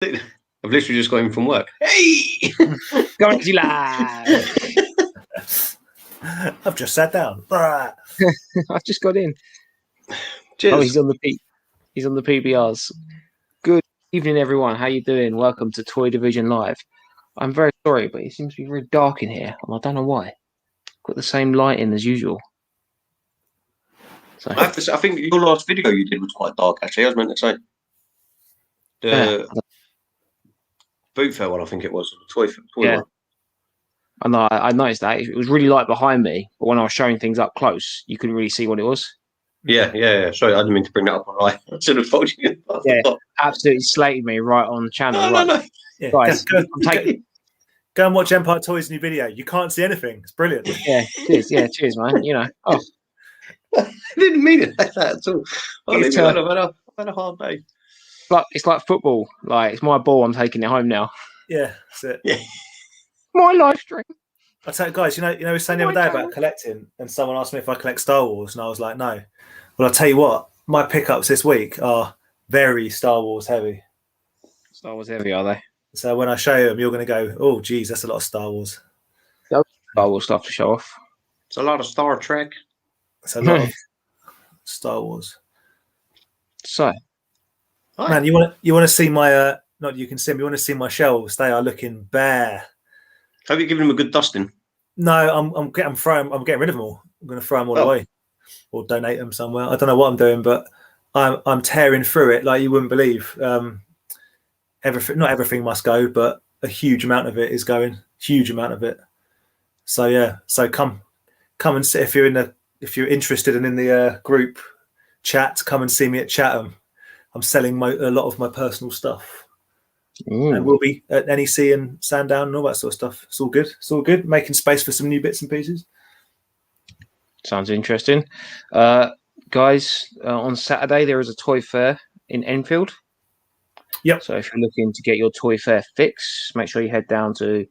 I've literally just got in from work. Hey! Going to live. I've just sat down. I've just got in. Cheers. Oh, he's on the PBRs. Good evening, everyone. How you doing? Welcome to Toy Division Live. I'm very sorry, but it seems to be very dark in here, and I don't know why. Got the same lighting as usual. So I have to say, I think your last video you did was quite dark, actually. I was meant to say. The boot fair one, I think it was. The toy one. I know. I noticed that. It was really light behind me, but when I was showing things up close, you couldn't really see what it was. Yeah. Sorry, I didn't mean to bring that up on right. I should have told you. Absolutely slated me right on the channel. No. Yeah, Guys, go and watch Empire Toys' new video. You can't see anything. It's brilliant. Yeah, cheers. Yeah, cheers, man. You know. Oh, I didn't mean it like that at all. I've had a hard day. It's like football. Like, it's my ball. I'm taking it home now. Yeah, that's it. Yeah. My live stream. I tell you, guys, we were saying the other day about collecting, and someone asked me if I collect Star Wars, and I was like, no. Well, I'll tell you what, my pickups this week are very Star Wars heavy. Star Wars heavy, are they? So when I show you them, you're going to go, oh, geez, that's a lot of Star Wars. Star Wars stuff to show off. It's a lot of Star Trek. It's a lot of Star Wars. So, man, you want to see my not you can see them. You want to see my shelves? They are looking bare. Have you given them a good dusting? No, I'm getting rid of them all. I'm going to throw them all away or donate them somewhere. I don't know what I'm doing, but I'm tearing through it like you wouldn't believe. Everything, not everything must go, but a huge amount of it is going. Huge amount of it. So yeah, come and see if you're interested and in the group chat. Come and see me at Chatham. I'm selling a lot of my personal stuff. And we'll be at NEC and Sandown and all that sort of stuff. It's all good. It's all good. Making space for some new bits and pieces. Sounds interesting. Guys, on Saturday there is a toy fair in Enfield. Yep. So if you're looking to get your toy fair fix, make sure you head down to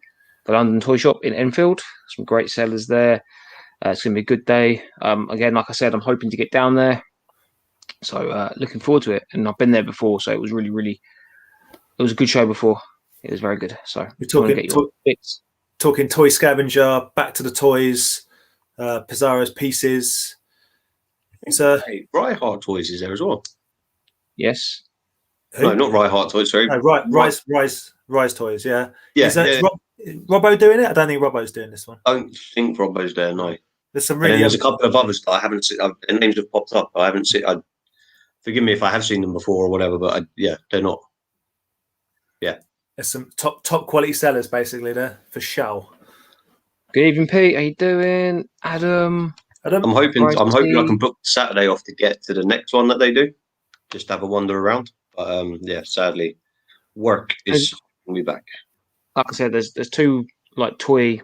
the London Toy Shop in Enfield. Some great sellers there. It's going to be a good day. Again, like I said, I'm hoping to get down there. So looking forward to it. And I've been there before, so it was really it was a good show before. It was very good. So we're talking toy scavenger, back to the toys, Pizarro's pieces. It's Rye-Hart Toys is there as well. Yes. Who? No, not Rye-Hart Toys. Sorry. No, Rise Toys. Yeah. Yeah. Robbo doing it? I don't think Robbo's doing this one. I don't think Robbo's there. No. There's some there's a couple of others that I haven't seen. The names have popped up. I haven't seen. Forgive me if I have seen them before or whatever, but they're not. Yeah. There's some top quality sellers basically there for show. Good evening, Pete. How you doing? Adam. I'm hoping I can book Saturday off to get to the next one that they do. Just have a wander around. But sadly, work is going to be back. Like I said, there's two like toy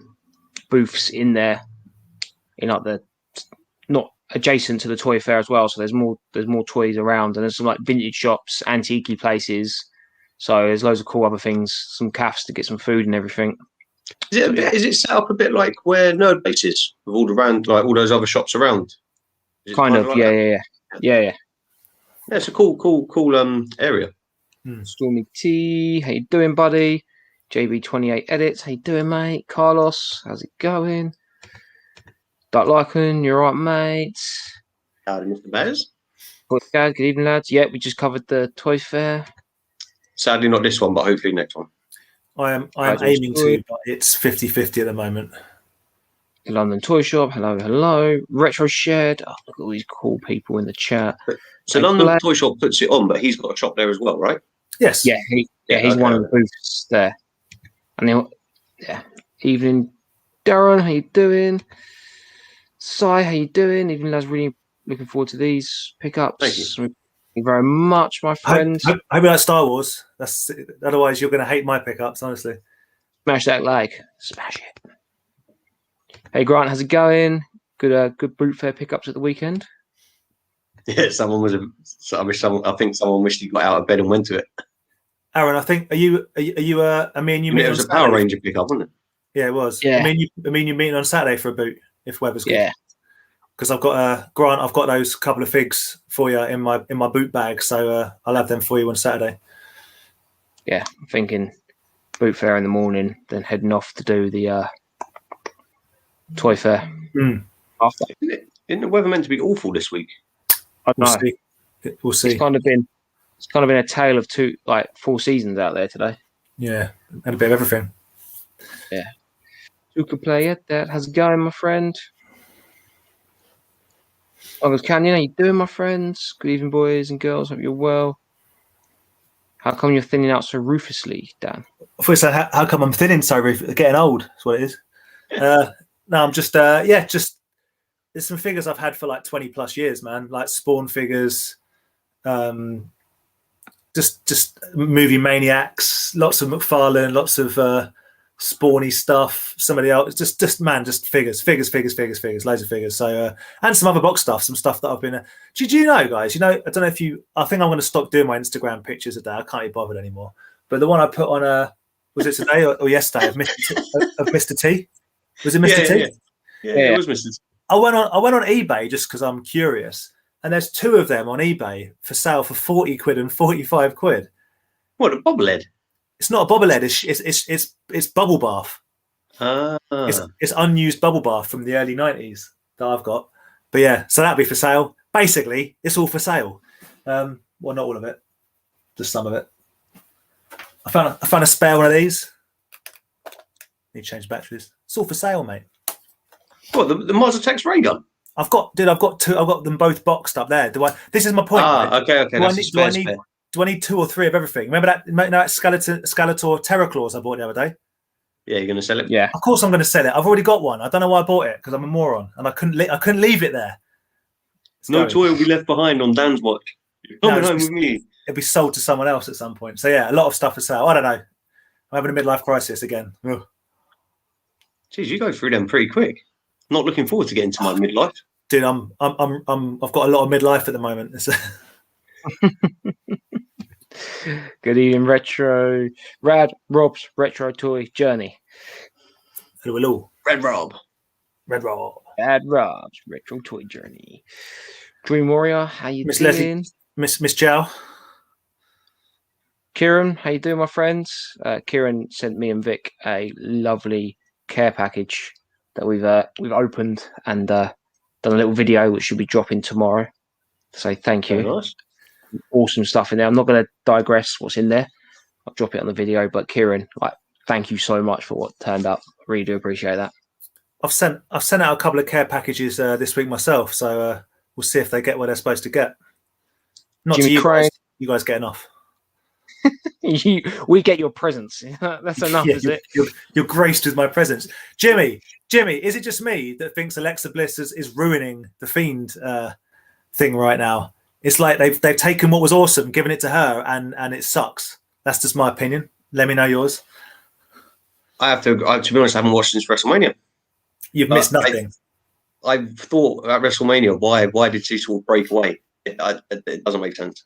booths in there, not adjacent to the toy fair as well. So there's more toys around, and there's some like vintage shops, antique places. So there's loads of cool other things, some cafes to get some food and everything. Is it set up a bit like where Nerd Base is, with all those other shops around? Kind of, yeah. Yeah, it's a cool area. Stormy T, how you doing, buddy? JB28 Edits, how you doing, mate? Carlos, how's it going? Dark Lycan, you're right, mate. Howdy, Mr. Bears. Good evening, lads. Yeah, we just covered the toy fair. Sadly, not this one, but hopefully next one. I am aiming to, but it's 50-50 at the moment. London Toy Shop, hello. Retro Shed, look at all these cool people in the chat. So London Toy Shop puts it on, but he's got a shop there as well, right? Yes. Yeah, he's one of the booths there. And then, evening, Darren, how you doing? Sai, how you doing? Evening, lads, really looking forward to these pickups. Thank you. Thank you very much, my friend. I hope you like Star Wars. Otherwise, you're going to hate my pickups, honestly. Smash that like. Smash it. Hey, Grant, how's it going? Good boot fair pickups at the weekend? Yeah, I think someone wished he got out of bed and went to it. Aaron, I think are you I mean you it was a Power Ranger pickup, wasn't it? Yeah, it was. Yeah. I mean you're meeting on Saturday for a boot if weather's good. Yeah. Because I've got Grant, I've got those couple of figs for you in my boot bag, so I'll have them for you on Saturday. yeah, I'm thinking boot fair in the morning, then heading off to do the toy fair after. Isn't the weather meant to be awful this week? I don't know. We'll see. It's kind of been a tale of 4 seasons out there today. Yeah, and a bit of everything. Yeah. Who could play it? How's it going, my friend? Uncle Canyon, how you doing, my friends? Good evening, boys and girls. Hope you're well. How come you're thinning out so ruthlessly, Dan? I thought you said, how come I'm thinning so ruthlessly? Getting old. That's what it is. No, I'm just just there's some figures I've had for like 20 plus years, man. Like Spawn figures, just movie maniacs, lots of McFarlane, lots of Spawny stuff. Some of the else, just figures, loads of figures. So and some other box stuff, some stuff that I've been. Do you know, guys? You know, I don't know if you. I think I'm going to stop doing my Instagram pictures a day. I can't be bothered anymore. But the one I put on was it today or yesterday of Mr. T? Was it Mr. T? Yeah, it was Mr. T. I went on eBay just because I'm curious, and there's 2 of them on eBay for sale for 40 quid and 45 quid. What, a bobblehead? It's not a bobblehead. It's bubble bath. It's unused bubble bath from the early 90s that I've got. But yeah, so that'd be for sale. Basically, it's all for sale. Well, not all of it, just some of it. I found a spare one of these. Need to change batteries. It's all for sale, mate. What, the Mazda ray gun? I've got 2. I've got them both boxed up there. This is my point. Right? Okay. Do I need 2 or 3 of everything? Remember that Skeletor Terror Claws I bought the other day? Yeah, you're going to sell it? Yeah. Of course I'm going to sell it. I've already got one. I don't know why I bought it, because I'm a moron. And I couldn't leave it there. No toy will be left behind on Dan's watch. You're coming home with me. It'll be sold to someone else at some point. So yeah, a lot of stuff for sale. I don't know. I'm having a midlife crisis again. Ugh. Jeez, you go through them pretty quick. Not looking forward to getting to my midlife. Dude, I've got a lot of midlife at the moment. Good evening, Rob's Retro Toy Journey. Hello. Red Rob. Rad Rob's Retro Toy Journey. Dream Warrior, how you Miss doing? Leslie, Miss Chow. Kieran, how you doing, my friends? Kieran sent me and Vic a lovely care package that we've opened and done a little video which should be dropping tomorrow. So thank you. Very nice. Awesome stuff in there. I'm not going to digress what's in there. I'll drop it on the video. But Kieran, thank you so much for what turned up. Really do appreciate that. I've sent out a couple of care packages this week myself, so we'll see if they get what they're supposed to get. Not Jimmy to you Crane. guys. You guys get enough. We get your presents. That's enough, is it? You're graced with my presence. Jimmy, is it just me that thinks Alexa Bliss is ruining the Fiend thing right now? It's like they've taken what was awesome, given it to her, and it sucks. That's just my opinion. Let me know yours. I have to be honest, I haven't watched since WrestleMania. You've missed nothing. I thought at WrestleMania, why did she sort of break away? It doesn't make sense.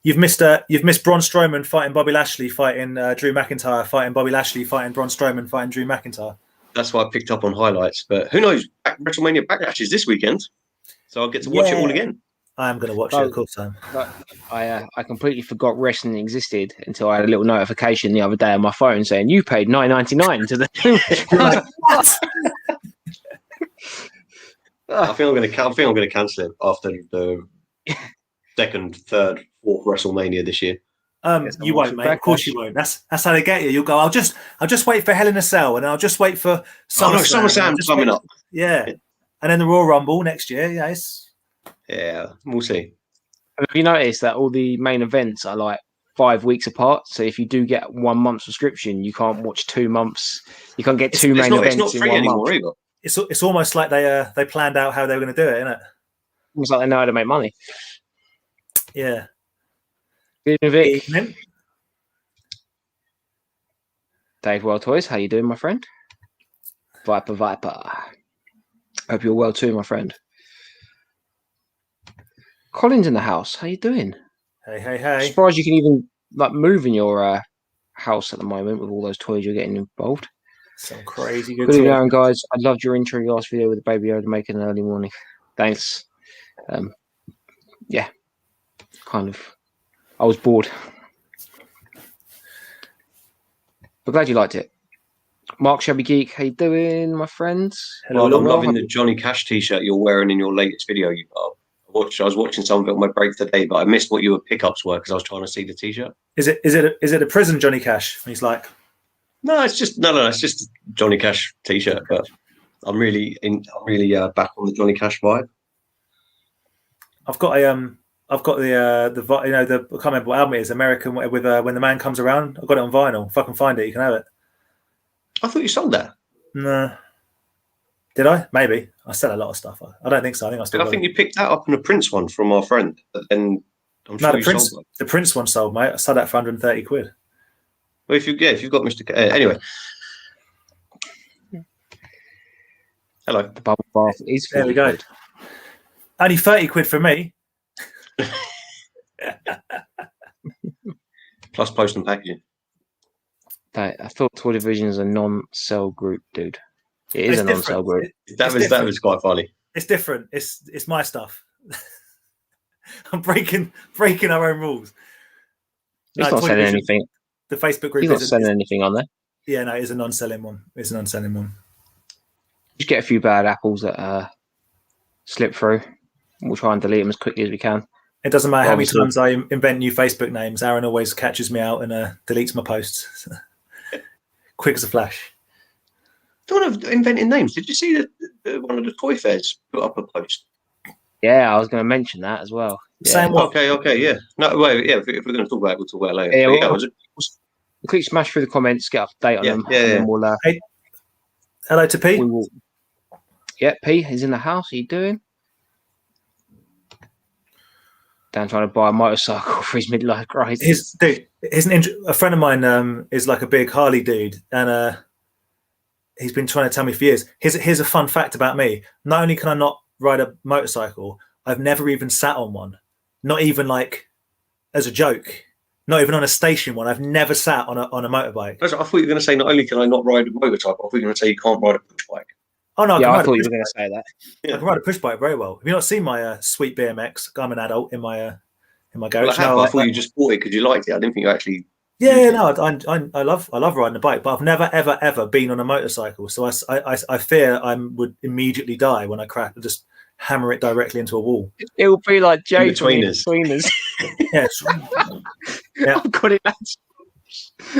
You've missed Braun Strowman fighting Bobby Lashley, fighting Drew McIntyre, fighting Bobby Lashley, fighting Braun Strowman, fighting Drew McIntyre. That's why I picked up on highlights. But who knows? WrestleMania Backlash is this weekend, so I'll get to watch it all again. I am going to watch it, of course. I completely forgot wrestling existed until I had a little notification the other day on my phone saying you paid $9.99 to the. I think I'm going to cancel it after the second, third, fourth WrestleMania this year. You won't, mate. Of course you won't. That's how they get you. You'll go. I'll just wait for Hell in a Cell, and I'll just wait for SummerSlam's coming up. Yeah, and then the Royal Rumble next year. Yeah, we'll see. Have you noticed that all the main events are like 5 weeks apart? So if you do get 1 month subscription, you can't watch 2 months. You can't get two main events. It's not free anymore either. It's almost like they planned out how they were going to do it, isn't it? Almost like they know how to make money. Yeah. Good evening, Vic. Dave Well Toys, how you doing, my friend? Viper. Hope you're well too, my friend. Colin's in the house. How you doing? Hey. Surprised you can even move in your house at the moment with all those toys you're getting involved. Some crazy good. Good evening, guys. I loved your intro last video with the Baby Yoda making an early morning. Thanks. Yeah, kind of. I was bored. But glad you liked it. Mark Shabby Geek, how you doing, my friends? Hello, I'm hello. loving the Johnny Cash t-shirt you're wearing in your latest video. I was watching some of it on my break today, but I missed what your pickups were because I was trying to see the t-shirt. Is it a prison Johnny Cash? And he's like, no, it's just a Johnny Cash t-shirt. But I'm really back on the Johnny Cash vibe. I've got the I can't remember what album it is, American with When the Man Comes Around. I've got it on vinyl. If I can find it, you can have it. I thought you sold that. No. Did I? Maybe. I sell a lot of stuff. I don't think so. I think you picked that up in a Prince one from our friend. And I'm sure the Prince one sold, mate. I sold that for 130 quid. Well, if you've got Mr. Anyway. Hello. The bubble bath is there. We go. Quid. Only 30 quid for me. Plus post and packaging. I thought Toy Division is a non-cell group, dude. It is a non-cell group. That was quite funny. It's different. It's my stuff. I'm breaking our own rules. He's not selling anything. The Facebook group. He's not selling anything on there. Yeah, no, it's a non-selling one. Just get a few bad apples that slip through. We'll try and delete them as quickly as we can. It doesn't matter how many times I invent new Facebook names. Aaron always catches me out and deletes my posts. Quick as a flash. Talking of inventing names, did you see that one of the toy fairs put up a post? Yeah, I was going to mention that as well. Yeah. Same what? Okay, yeah. No, wait, yeah. If we're going to talk about it, we'll talk about it later. Yeah, we'll quickly smash through the comments, get up to date on them. Yeah. And then we'll, hello to P. Yeah, P, he's in the house. How you doing? Dan trying to buy a motorcycle for his midlife crisis. A friend of mine is like a big Harley dude, and he's been trying to tell me for years. Here's a fun fact about me. Not only can I not ride a motorcycle, I've never even sat on one. Not even like as a joke. Not even on a station one. I've never sat on a motorbike. I thought you were going to say not only can I not ride a motorcycle, I thought you were going to say you can't ride a push bike. Oh no! I thought you were going to say that. Yeah. I can ride a push bike very well. Have you not seen my sweet BMX? I'm an adult in my garage. Well, I thought you just bought it because you liked it. I didn't think you actually. Yeah, no, I love riding a bike, but I've never ever been on a motorcycle. So I fear I would immediately die when I crash. Just hammer it directly into a wall. It will be like Jay between us. Yeah, yeah. I've got it.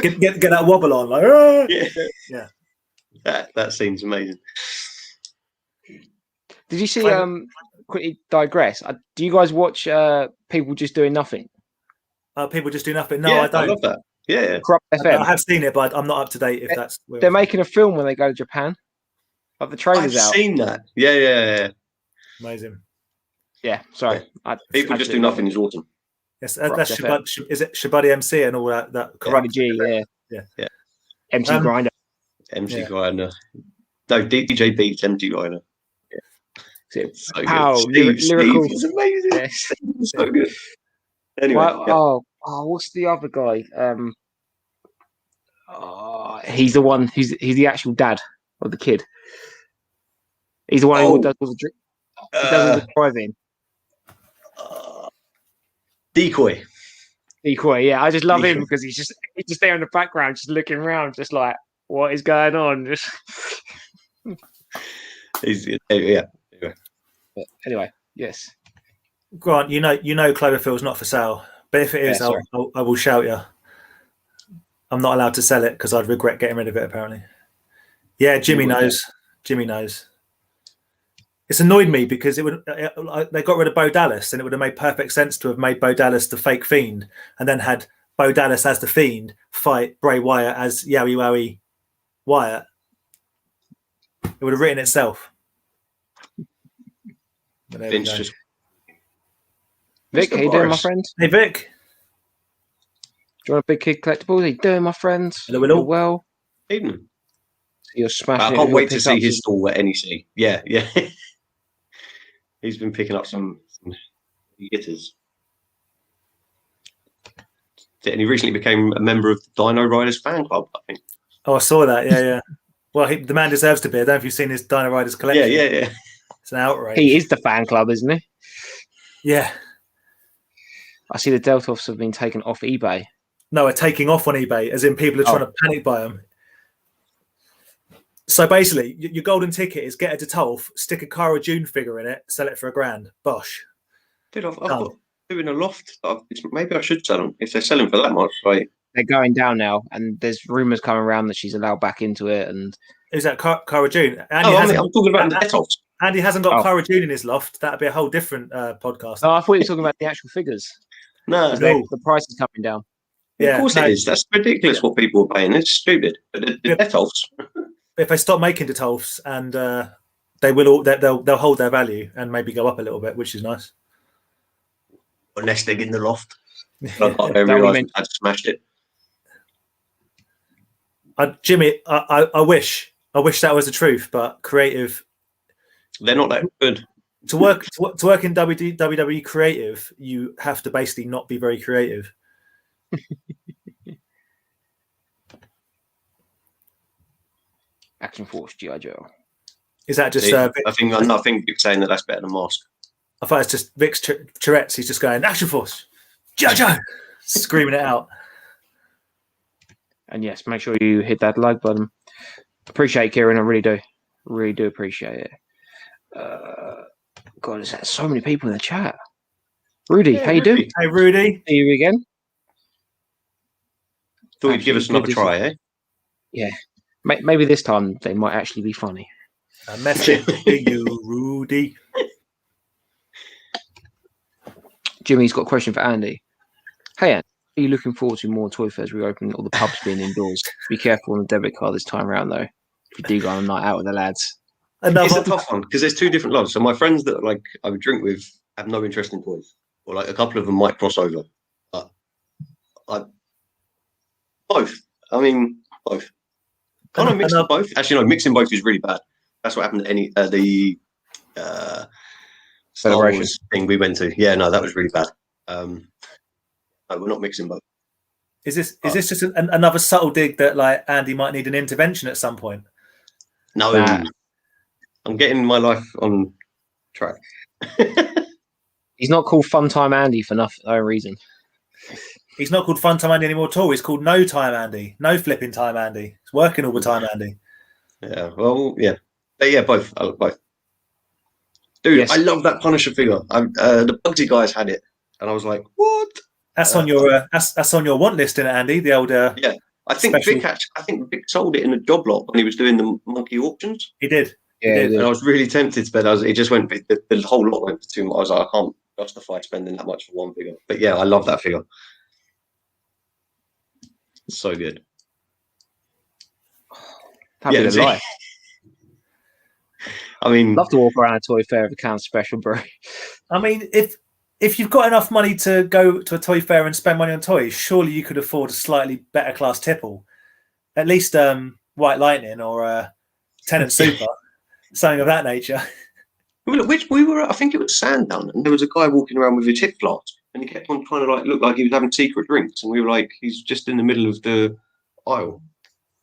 Get that wobble on, like yeah. That seems amazing. Did you see? Quickly digress. Do you guys watch people just doing nothing? People just do nothing. No, yeah, I don't. I love that. Yeah. Corrupt FM. I have seen it, but I'm not up to date. If that's they're making a film when they go to Japan. Like the trailer's out. I've seen that. Yeah. Amazing. Yeah. Sorry. Yeah. People just do nothing is awesome. Yes, that's is it Shabadi MC and all that? That Corrupt G. Yeah. MC Grinder. MC Grinder. No, DJ Beats MC Grinder. So lyrical. Steve is amazing. Yeah. So good. Anyway, what's the other guy? He's the one. He's the actual dad of the kid. He's the one who does all the drink. He does all the driving. Decoy. Yeah, I just love him because he's just there in the background, just looking around, just like, what is going on? Just Anyway, yes. Grant, you know, Cloverfield's not for sale, but if it is, I will shout you. I'm not allowed to sell it because I'd regret getting rid of it. Apparently, yeah. Jimmy knows. It's annoyed me because they got rid of Bo Dallas, and it would have made perfect sense to have made Bo Dallas the fake Fiend, and then had Bo Dallas as the Fiend fight Bray Wyatt as Yowie Wowie Wyatt. It would have written itself. Vince just. Vic, how you doing, my friend? Hey, Vic. Do you want a Big Kid Collectibles? How you doing, my friends? Hello. Well, Eden. You're smashing. I can't wait to see his stall at NEC. Yeah. He's been picking up some hitters. And he recently became a member of the Dino Riders fan club, I think. Oh, I saw that. Yeah. Well, the man deserves to be. I don't know if you've seen his Dino Riders collection. Yeah. It's an outrage. He is the fan club, isn't he? Yeah. I see the Deltoffs have been taken off eBay. No, are taking off on eBay, as in people are trying to panic buy them. So basically, your golden ticket is get a Detolf, stick a Cara Dune figure in it, sell it for $1,000. Bosh. Dude, I've got two in a loft. Maybe I should sell them if they're selling for that much. Right? They're going down now, and there's rumours coming around that she's allowed back into it. And who's that? Cara Dune. I'm talking about the Detolfs. Andy hasn't got Cara Dune in his loft. That'd be a whole different podcast. Oh, I thought you were talking about the actual figures. No, the price is coming down. Yeah, of course it is. That's ridiculous what people are paying. It's stupid. But the Detolfs. If they stop making Detolfs, and they'll hold their value and maybe go up a little bit, which is nice. Unless they're in the loft. I realised I'd smashed it. Jimmy, I wish that was the truth, but creative. They're not that good. To work in WWE creative, you have to basically not be very creative. Action Force G.I. Joe. Is that just? I think you're saying that's better than Mask. I thought it's just Vic's Tourette's. He's just going Action Force G.I. Joe, screaming it out. And yes, make sure you hit that like button. Appreciate it, Kieran. I really do appreciate it. God, there's so many people in the chat. Rudy, how you doing? Hey, Rudy. See you again. Thought you'd give us another try, eh? Yeah. Maybe this time they might actually be funny. A message to you, Rudy. Jimmy's got a question for Andy. Hey, Andy, are you looking forward to more toy fairs reopening or the pubs being indoors? Be careful on the debit card this time around, though. If you do go on a night out with the lads. It's a tough one because there's two different lots. So my friends that I would drink with have no interest in toys, or a couple of them might cross over. Both. I mean, both. Can't I mix them both? Actually, no. Mixing both is really bad. That's what happened at the celebration thing we went to. Yeah, no, that was really bad. No, we're not mixing both. Is this just another subtle dig that Andy might need an intervention at some point? No, I'm getting my life on track. He's not called Fun Time Andy for no reason. He's not called Fun Time Andy anymore at all. He's called No Time Andy. No flipping time Andy. It's working all the time, Andy. Yeah, well, yeah. But yeah, both. I love both. Dude, yes. I love that Punisher figure. The Bugsy guys had it. And I was like, what? That's on your that's on your want list, isn't it, Andy? The old yeah. I think Vic sold it in a job lot when he was doing the monkey auctions. He did. Yeah, he did. And I was really tempted, but it just went. The whole lot went for too much. I was like, I can't justify spending that much for one figure. But yeah, I love that figure. It's so good. Happy to lie. I mean, love to walk around a toy fair if it counts special, bro. I mean, if you've got enough money to go to a toy fair and spend money on toys, surely you could afford a slightly better class tipple. At least White Lightning or Tenant Super, something of that nature. Which we were, I think it was Sandown, and there was a guy walking around with a tip flask, and he kept on trying to look like he was having secret drinks, and we were like, he's just in the middle of the aisle.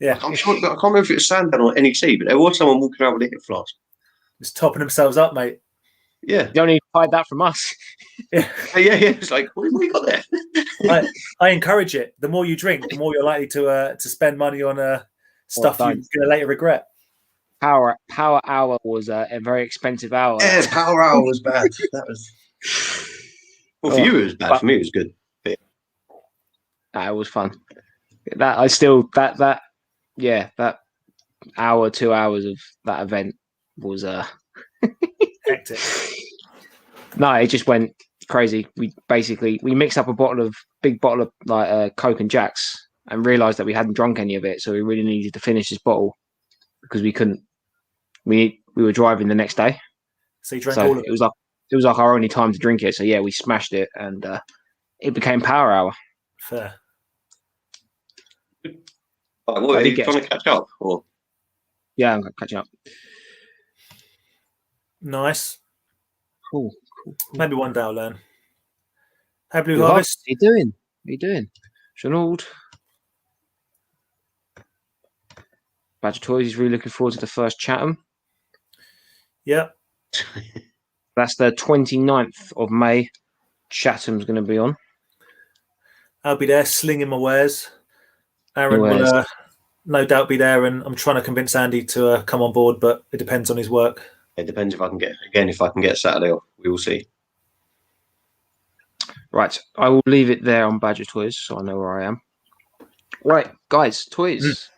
Yeah, I'm sure. I can't remember if it was Sandown or NEC, but there was someone walking around with a tip flask. Just topping themselves up, mate. Yeah, you don't need to hide that from us. Yeah. It's like, what have we got there? I encourage it. The more you drink, the more you're likely to spend money on stuff you're going to later regret. Power Hour was a very expensive hour. Yeah, Power Hour was bad. That was. Well, for you it was bad. For me it was good. But... it was fun. That hour, 2 hours of that event was hectic. No, it just went crazy. We mixed up a big bottle of Coke and Jacks and realised that we hadn't drunk any of it, so we really needed to finish this bottle because we couldn't. We were driving the next day, so you drank all of it. It was like our only time to drink it. So yeah, we smashed it, and it became Power Hour. Fair. Are you trying to catch up? Or? Yeah, I'm catching up. Nice. Cool. Maybe one day I'll learn. Hey, Blue Harvest. How you doing? Shanauld. Badger Toys is really looking forward to the first Chatham. Yep. That's the 29th of May. Chatham's going to be on. I'll be there slinging my wares. Aaron will no doubt be there, and I'm trying to convince Andy to come on board, but it depends on his work. It depends if I can get Saturday off. We will see. Right, I will leave it there on Badger Toys, so I know where I am. Right, guys, toys.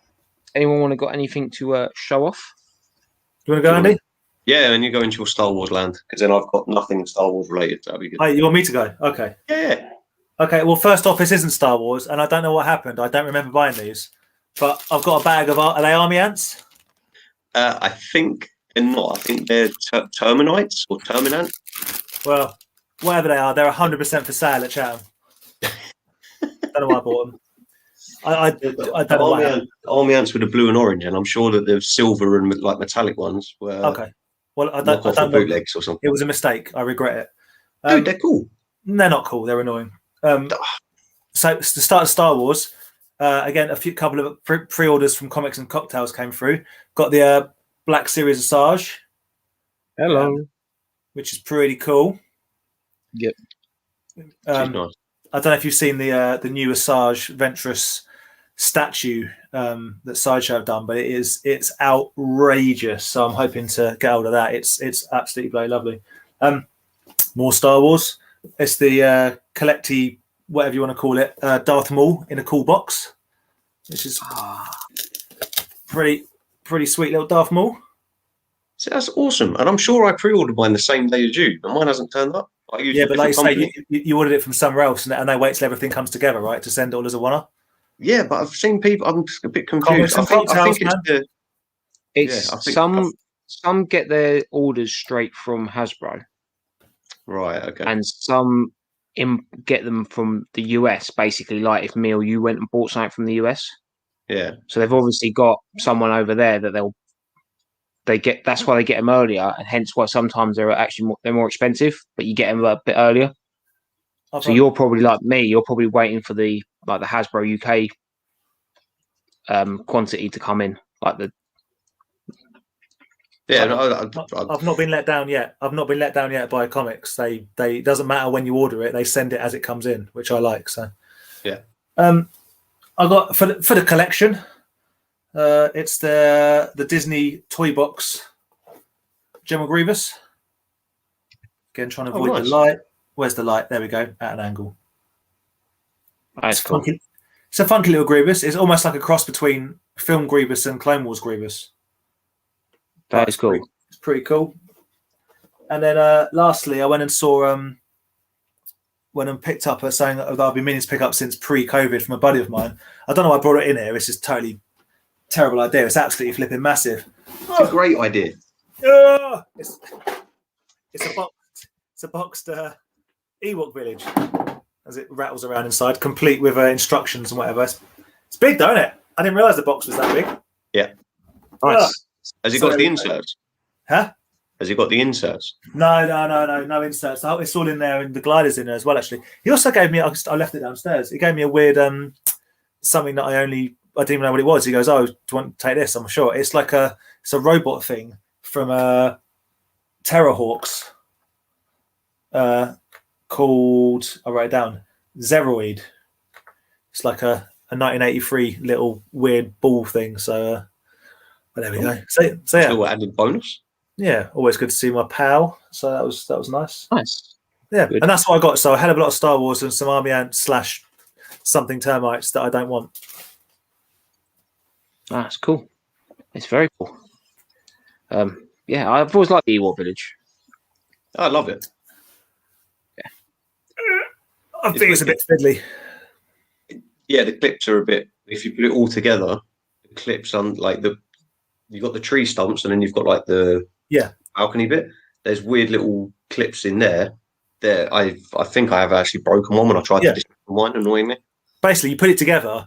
Anyone want to got anything to show off? You want to go, Andy? Yeah, and you go into your Star Wars land, because then I've got nothing Star Wars related. That'll be good. Oh, you want me to go? Okay. Yeah. Okay, well, first off, this isn't Star Wars, and I don't know what happened. I don't remember buying these, but I've got a bag of... Are they army ants? I think they're not. I think they're Terminites or Terminant. Well, whatever they are, they're 100% for sale at Chatham. Don't know why I bought them. I don't know why. Army ants with the blue and orange, and I'm sure that the silver and like metallic ones were... Okay. Well, I don't bootlegs or something. It was a mistake. I regret it. Dude, they're cool. They're not cool. They're annoying. So to start Star Wars, again, couple of pre-orders from Comics and Cocktails came through. Got the Black Series Asajj. Hello. Which is pretty cool. Yep. She's nice. I don't know if you've seen the new Asajj Ventress statue that Sideshow have done, but it's outrageous. So I'm hoping to get hold of that. It's absolutely very lovely. More Star Wars. It's the collecty, whatever you want to call it, Darth Maul in a cool box, which is pretty sweet little Darth Maul. So that's awesome, and I'm sure I pre-ordered mine the same day as you, and mine hasn't turned up. Yeah, but like you say, you ordered it from somewhere else, and they wait till everything comes together, right, to send it all as a one-off. Yeah, but I've seen people. I'm a bit confused. I think some get their orders straight from Hasbro. Right. Okay. And some get them from the US. Basically, like if me or you went and bought something from the US. Yeah. So they've obviously got someone over there that they get. That's why they get them earlier, and hence why sometimes they're more expensive, but you get them a bit earlier. So you're probably like me. You're probably waiting for the Hasbro UK quantity to come in, like the. Yeah, I've not been let down yet. I've not been let down yet by comics. They it doesn't matter when you order it; they send it as it comes in, which I like. So, yeah. I got for the collection. It's the Disney toy box, General Grievous. Again, trying to avoid the light. Where's the light? There we go. At an angle. That's cool. It's a funky little Grievous. It's almost like a cross between Film Grievous and Clone Wars Grievous. That is cool. It's pretty cool. And then lastly, I went and saw when I picked up something that I've been meaning to pick up since pre-COVID from a buddy of mine. I don't know why I brought it in here. It's just totally terrible idea. It's absolutely flipping massive. It's a great idea. It's a boxed Ewok village as it rattles around inside, complete with instructions and whatever. It's big, don't it? I didn't realise the box was that big. Yeah. Nice. Has he got the inserts? Huh? Has he got the inserts? No inserts. It's all in there, and the glider's in there as well. Actually, he also gave me. I left it downstairs. He gave me a weird something that I didn't even know what it was. He goes, "Oh, do you want to take this?" I'm sure it's like it's a robot thing from Terrorhawks. Called, I'll write it down, Zeroid. It's like a 1983 little weird ball thing. So, but there we go. So yeah. Still added bonus. Yeah, always good to see my pal. So that was nice. Nice. Yeah, good. And that's what I got. So a hell of a lot of Star Wars and some Army Ant / something termites that I don't want. That's cool. It's very cool. Yeah, I've always liked the Ewok Village. I love it. I think it's a bit fiddly. Yeah, the clips are a bit. If you put it all together, the clips on you've got the tree stumps, and then you've got like the balcony bit. There's weird little clips in there. I think I have actually broken one when I tried to dismantle mine, annoyingly. Basically, you put it together,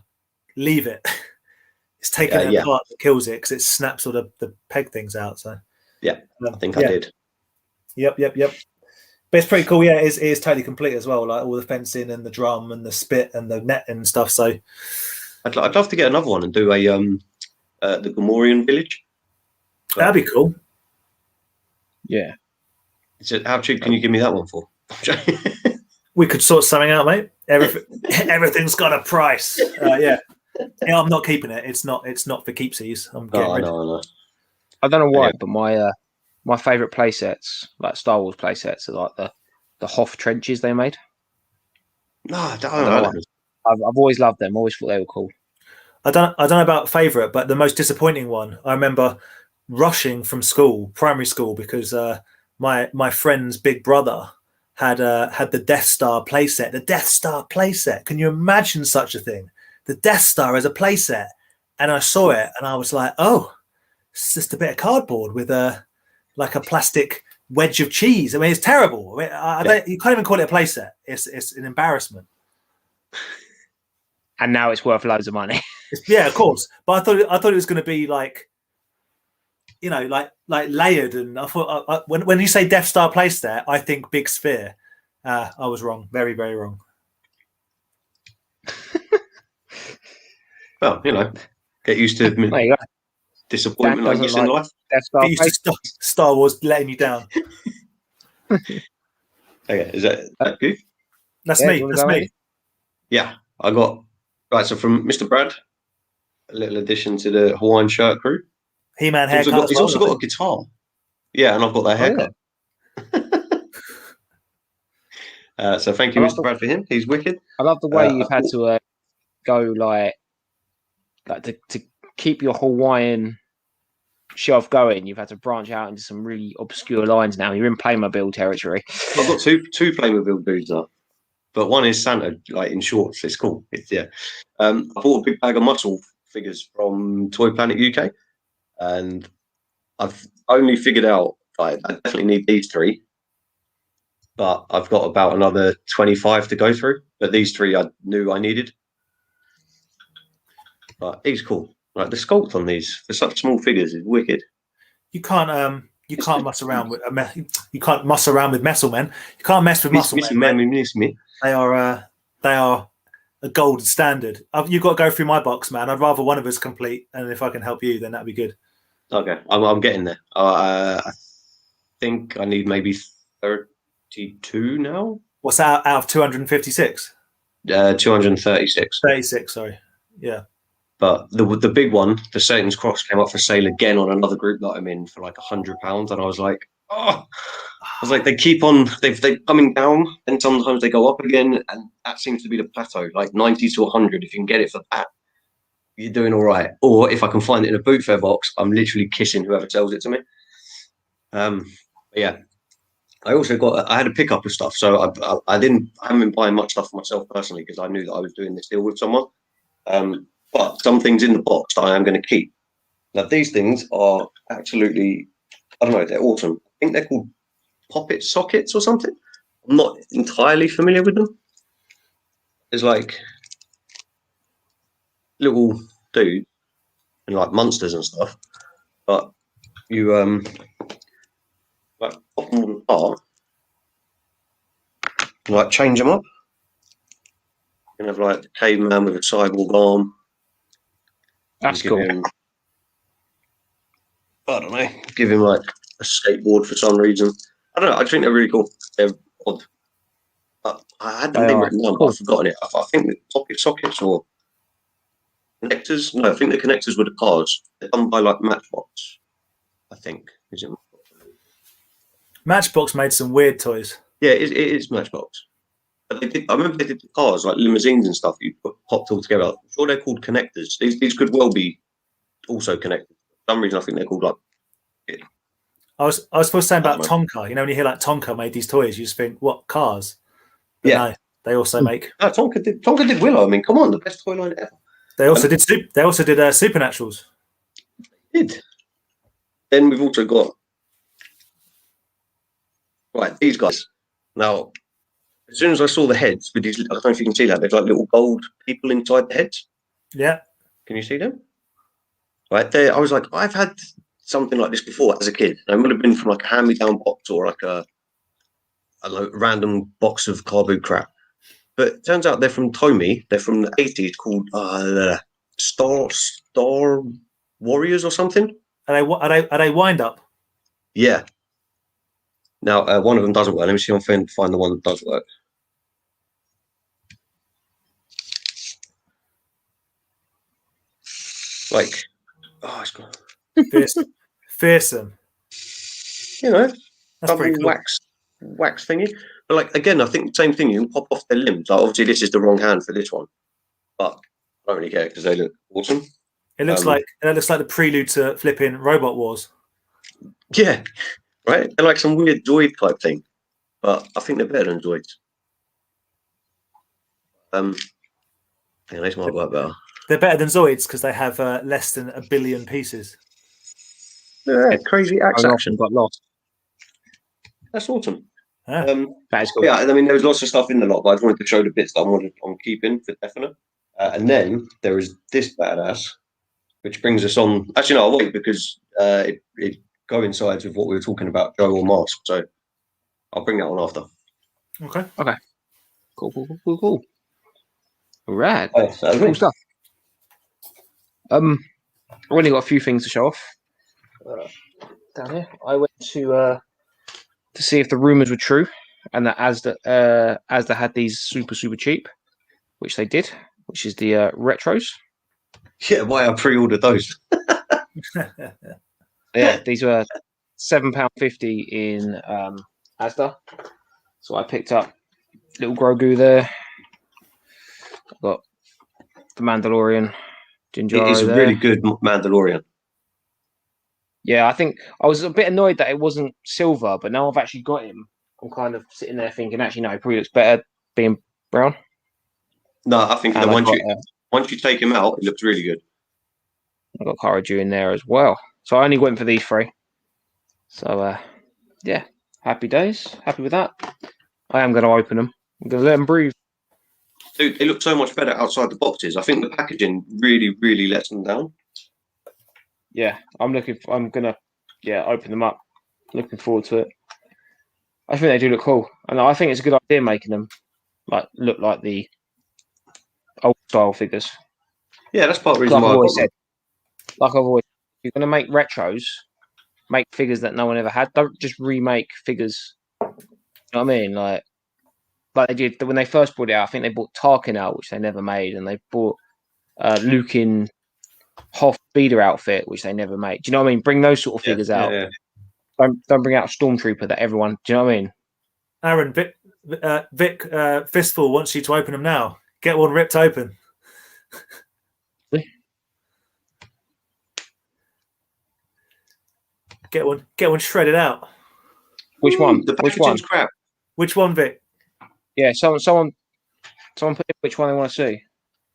leave it. It's taking it apart that kills it because it snaps all the peg things out. So yeah, I think I did. Yep. But it's pretty cool. Yeah, it is totally complete as well. Like all the fencing and the drum and the spit and the net and stuff. So I'd love to get another one and do the Gamorrean village. That'd be cool. Yeah. How cheap can you give me that one for? We could sort something out, mate. Everything's got a price. Yeah, I'm not keeping it. It's not for keepsies. I'm getting rid. I know. I don't know why, but my favourite play sets, like Star Wars play sets, are like the Hoth trenches they made. No, I don't know. I've always loved them. Always thought they were cool. I don't know about favourite, but the most disappointing one. I remember rushing from school, primary school, because my friend's big brother had the Death Star playset. The Death Star playset. Can you imagine such a thing? The Death Star as a playset. And I saw it, and I was like, "Oh, it's just a bit of cardboard with a plastic wedge of cheese." I mean, it's terrible. I mean, you can't even call it a playset. It's an embarrassment. And now it's worth loads of money. Yeah, of course. But I thought it was going to be like layered. And I thought when you say Death Star playset, I think big sphere. I was wrong. Very, very wrong. Well, get used to disappointment, I guess, in life. Get used to Star Wars letting you down. Okay, is that good? That's me. That's me. Yeah, I got right. So from Mr. Brad, a little addition to the Hawaiian shirt crew. He-Man haircut. He's also got a guitar. Yeah, and I've got that haircut. So thank you, Mr. Brad, for him. He's wicked. I love the way you've had to go like to keep your Hawaiian shelf going. You've had to branch out into some really obscure lines now. You're in Playmobil territory. I've got two Playmobil dudes now, but one is Santa, like in shorts. It's cool. I bought a big bag of muscle figures from Toy Planet UK, and I've only figured out I definitely need these 3, but I've got about another 25 to go through. But these 3 I knew I needed. But he's cool. Like the sculpt on these for such small figures is wicked. You can't muss around with you can't muss around with muscle men. You can't mess with muscle men. They are a gold standard. You've got to go through my box, man. I'd rather one of us complete, and if I can help you, then that'd be good. Okay, I'm getting there. I think I need maybe 32 now. What's out of 256? 236. 36, sorry. Yeah. But the big one, the Satan's Cross, came up for sale again on another group that I'm in for like £100, and I was like, they keep on, they're coming down, and sometimes they go up again, and that seems to be the plateau, like 90 to 100. If you can get it for that, you're doing all right. Or if I can find it in a boot fair box, I'm literally kissing whoever sells it to me. Yeah. I also I had a pickup of stuff, so I haven't been buying much stuff for myself personally because I knew that I was doing this deal with someone. But some things in the box that I am going to keep. Now, these things are absolutely, I don't know, they're awesome. I think they're called poppet sockets or something. I'm not entirely familiar with them. There's like little dudes and like monsters and stuff. But you like pop them apart and like change them up. You can have like the caveman with a cyborg arm. That's cool. I don't know. Give him like a skateboard for some reason. I don't know. I think they're really cool. They're odd. I had the name written down, but I've forgotten it. I think the pocket sockets or connectors. No, I think the connectors were the cars. They're done by like Matchbox. I think is it? Matchbox made some weird toys. Yeah, it is Matchbox. But I remember they did the cars, like limousines and stuff. You popped all together. I'm sure they're called connectors. These could well be also connected. For some reason, I think they're called like. I was supposed to say about Tonka. You know, when you hear like Tonka made these toys, you just think, what, cars? But no, they also make. No, Tonka did Willow. I mean, come on, the best toy line ever. They also did Supernaturals. They did. Then we've also got these guys. Now, as soon as I saw the heads with these, I don't know if you can see that. There's like little gold people inside the heads. Yeah. Can you see them? Right there, I was like, I've had something like this before as a kid. It would have been from like a hand-me-down box or like a random box of car boot crap. But it turns out they're from Tomy. They're from the 80s, called Star Warriors or something. Are they wind up? Yeah. Now one of them doesn't work. Let me see if I can find the one that does work. Like, oh, it's got Fearsome. You know, That's double pretty cool. wax thingy. But like again, I think the same thing. You can pop off their limbs. Like obviously, this is the wrong hand for this one, but I don't really care because they look awesome. It looks like the prelude to flipping Robot Wars. Yeah, right. They're like some weird Zoid type thing, but I think they're better than Zoids. Yeah, these might work better. They're better than Zoids because they have less than 1 billion pieces. Yeah, crazy axe action. Got lost. That's awesome. Yeah. That is cool. Yeah, I mean, there was lots of stuff in the lot, but I just wanted to show the bits that I'm keeping for definite. And then there is this badass, which brings us on. Actually, no, I won't because it coincides with what we were talking about, Joe or Mask. So I'll bring that one after. Okay. Cool. Rad. Oh, cool stuff. I've only got a few things to show off. Down here, I went to see if the rumors were true, and that Asda had these super cheap, which they did, which is the retros. Yeah, why I pre-ordered those. Yeah, these were £7.50 in Asda. So I picked up little Grogu there. I've got the Mandalorian Ginger. It is a really good Mandalorian. Yeah, I think I was a bit annoyed that it wasn't silver, but now I've actually got him. I'm kind of sitting there thinking, actually, no, it probably looks better being brown. No, I think that once you take him out, it looks really good. I got Cara Dune in there as well. So I only went for these three. So, yeah, happy days. Happy with that. I am going to open them. I'm going to let them breathe. Dude, they look so much better outside the boxes. I think the packaging really lets them down. Yeah, I'm going to open them up. Looking forward to it. I think they do look cool. And I think it's a good idea making them look like the old style figures. Yeah, that's part of the reason why I've always said, if you're going to make retros, make figures that no one ever had. Don't just remake figures. You know what I mean? Like they did when they first brought it out. I think they bought Tarkin out, which they never made, and they bought Luke in Hoth Speeder outfit, which they never made. Do you know what I mean? Bring those sort of figures out. Yeah. Don't bring out a Stormtrooper that everyone. Do you know what I mean? Aaron, Vic Fistful wants you to open them now. Get one ripped open. Get one shredded out. Which one? Which one? Crap. Which one, Vic? Yeah, someone put in which one they want to see,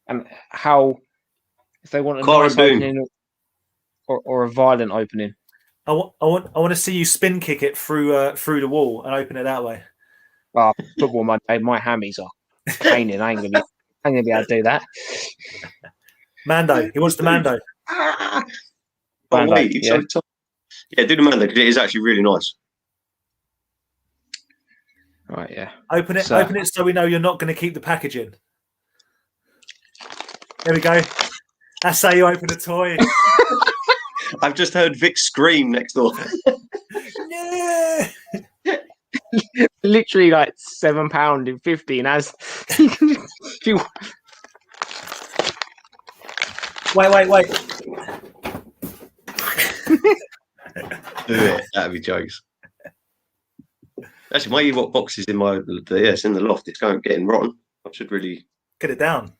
and how if they want a nice opening or a violent opening. I want to see you spin kick it through the wall and open it that way. Football Monday, my hammies are paining. I ain't gonna be able to do that. Mando, he wants the Mando. Mando, wait, yeah, do the Mando because it is actually really nice. Right, yeah. Open it so we know you're not going to keep the packaging. There we go. That's how you open a toy. I've just heard Vic scream next door. Yeah. Literally like £7.50 and as Wait. Do it. That'd be jokes. Actually, my Ewok box is in it's in the loft. It's getting rotten. I should really get it down.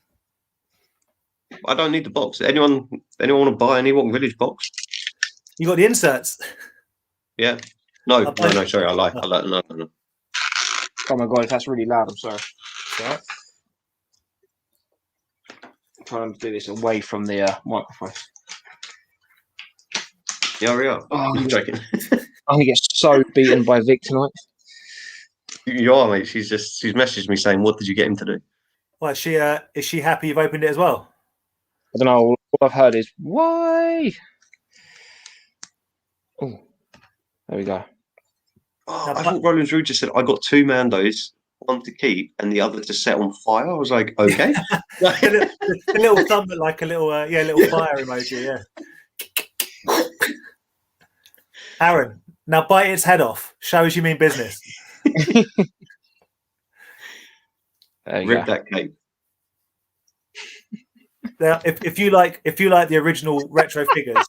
I don't need the box. Anyone want to buy an Ewok Village box? You got the inserts. Yeah. No. Sorry, I lie. No. Oh my god, that's really loud. I'm sorry. Right. I'm trying to do this away from the microphone. Yeah, hurry up. I'm joking. I'm gonna get so beaten by Vic tonight. You are, mate. She's messaged me saying, "What did you get him to do?" Well, is she happy you've opened it as well? I don't know. All I've heard is why. Oh, there we go. Oh, I thought Roland's Rude just said, "I got 2 Mandos, one to keep and the other to set on fire." I was like, "Okay." a little thumb, like a little little fire emoji. Yeah. Aaron, now bite its head off. Shows you mean business. Rip that cape. if you like the original retro figures,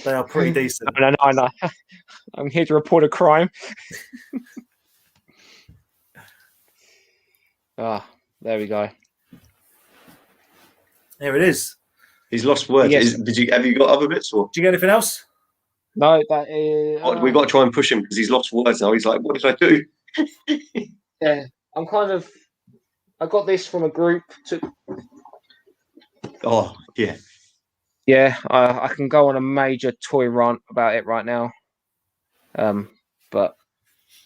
they are pretty decent. No. I'm here to report a crime. There we go. There it is. He's lost words. Yes. Have you got other bits? Or? Did you get anything else? No, that is. We've got to try and push him because he's lost words now. He's like, what did I do? Yeah, I'm kind of. I got this from a group. Oh, yeah. Yeah, I can go on a major toy rant about it right now. But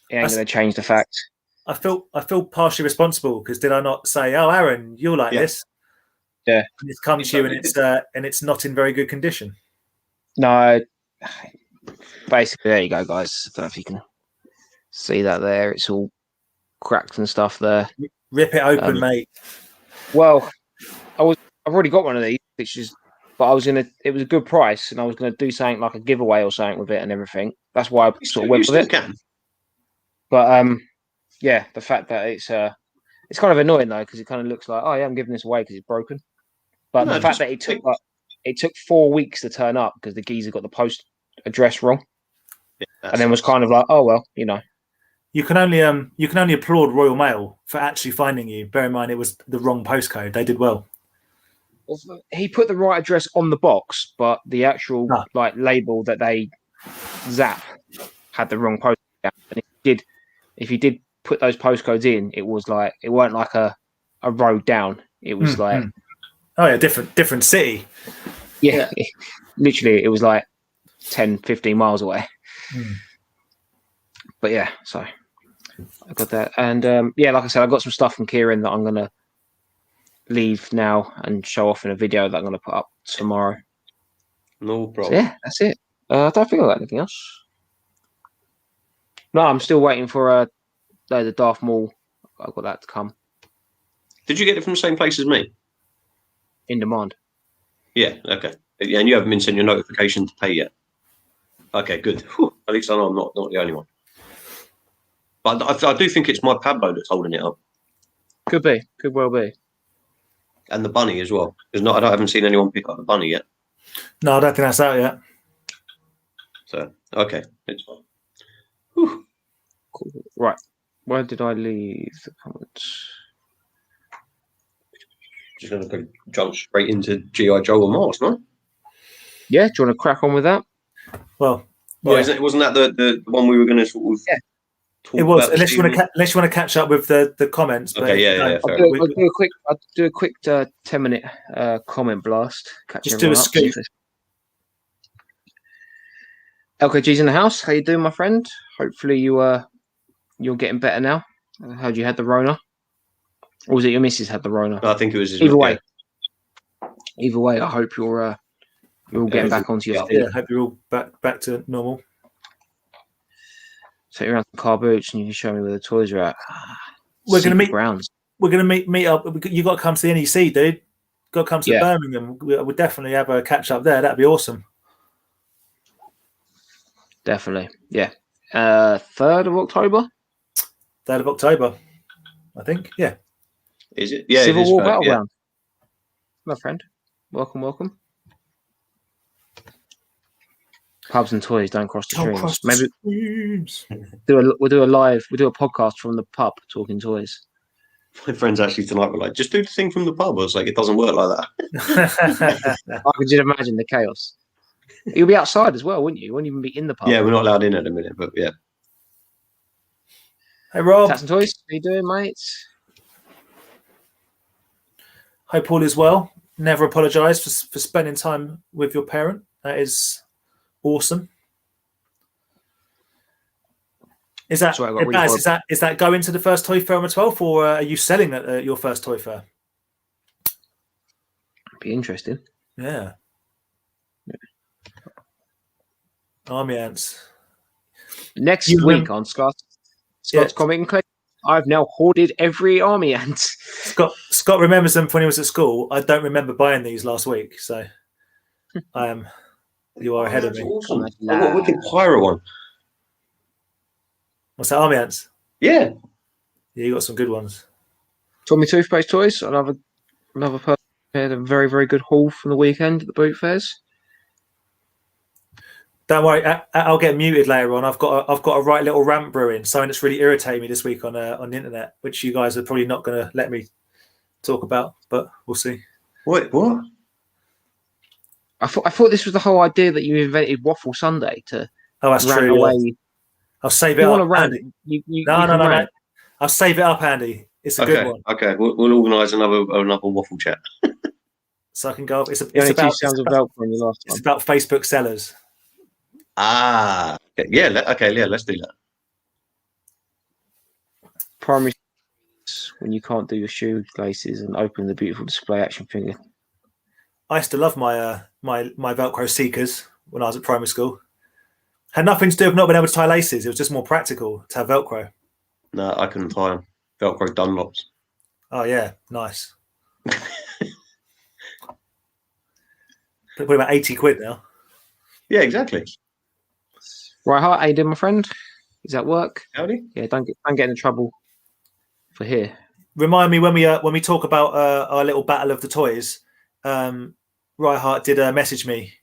it ain't going to change the fact. I feel partially responsible because did I not say, "Oh, Aaron, you'll like this"? Yeah, and it's come to you and it's not in very good condition. No, basically, there you go, guys. I don't know if you can see that there. It's all cracked and stuff there. Rip it open, mate. Well, I've already got one of these, but it was a good price, and I was gonna do something like a giveaway or something with it and everything. That's why I sort of went with it. Can. But yeah, the fact that it's kind of annoying though because it kind of looks like, oh yeah, I'm giving this away because it's broken. But the fact that it took 4 weeks to turn up because the geezer got the post address wrong, and then was kind of like, oh well, you know. You can only applaud Royal Mail for actually finding you. Bear in mind it was the wrong postcode. They did well. He put the right address on the box, but the actual label that they zap had the wrong postcode. And if he did put those postcodes in, it weren't like a road down. It was like oh yeah, different city. Yeah. Literally it was like 10, 15 miles away. But yeah, so I got that. And yeah, like I said, I got some stuff from Kieran that I'm gonna leave now and show off in a video that I'm gonna put up tomorrow. No problem. So, yeah, that's it. I don't think I got anything else. No, I'm still waiting for the Darth Maul. I've got that to come. Did you get it from the same place as me? In demand. Yeah, okay. Yeah, and you haven't been sent your notification to pay yet. Okay, good. Whew, at least I know I'm not the only one. But I do think it's my Pablo that's holding it up. Could be. Could well be. And the bunny as well. Because I haven't seen anyone pick up the bunny yet. No, I don't think that's out yet. So, okay. It's fine. Whew. Cool. Right. Where did I leave the comments? Just going to jump straight into G.I. Joe and Mars, no? Yeah, do you want to crack on with that? Well, wasn't that the one we were going to sort of... Yeah. It was, unless you want to catch up with the comments. But okay, yeah. I'll do a quick 10-minute comment blast. Just do a scoop. LKG's in the house. How you doing, my friend? Hopefully you're getting better now. How'd you had the Rona? Or was it your missus had the Rona? No, I think it was. Either way, I hope you're all getting back onto your feet. Yeah, I hope you're all back to normal. Take you around the car boots and you can show me where the toys are at. We're going to meet grounds. We're going to meet up. You got to come to the NEC, dude. Got to come to Birmingham. We'll definitely have a catch up there. That'd be awesome. Definitely, yeah. 3rd of October. 3rd of October, I think. Yeah. Is it? Yeah. Civil War Battleground. Yeah. My friend, welcome. Pubs and toys don't cross the streams. Maybe we'll do a podcast from the pub talking toys. My friends actually tonight were like, just do the thing from the pub. I was like, it doesn't work like that. I could just imagine the chaos. You'll be outside as well, wouldn't you? You wouldn't even be in the pub. Yeah, we're not allowed in at a minute, but yeah. Hey Rob. Tats and Toys, how you doing, mates? Hope all is well. Never apologise for spending time with your parent. That is awesome. Is that is that going to the first toy fair on the 12th, or are you selling at your first toy fair? Be interesting. Yeah. Army ants. Next week on Scott's Comic and Click, I've now hoarded every army ant. Scott remembers them when he was at school. I don't remember buying these last week, so you are ahead of me. Awesome. I've got a wicked pirate one. What's that, army ants? Yeah. Yeah, you got some good ones. Tommy Toothpaste Toys, another person. had a very, very good haul from the weekend at the boot fairs. Don't worry, I'll get muted later on. I've got a right little rant brewing, something that's really irritating me this week on the internet, which you guys are probably not going to let me talk about, but we'll see. What? I thought this was the whole idea that you invented Waffle Sunday to that's rant true. away. Yeah. I'll save it up. Andy. No. I'll save it up, Andy. It's a good one. Okay, we'll organise another waffle chat. So I can go. It's about Facebook sellers. Ah, yeah. Let's do that. Primary when you can't do your shoelaces and open the beautiful display action figure. I used to love my my Velcro Seekers when I was at primary school. Had nothing to do with not being able to tie laces. It was just more practical to have Velcro. No, I couldn't tie them. Velcro Dunlops. Oh yeah, nice. Probably about 80 quid now. Yeah, exactly. Right, how are you doing, my friend? Is that work? Howdy. Yeah, don't get into trouble for here. Remind me when we talk about our little battle of the toys. Reinhardt did message me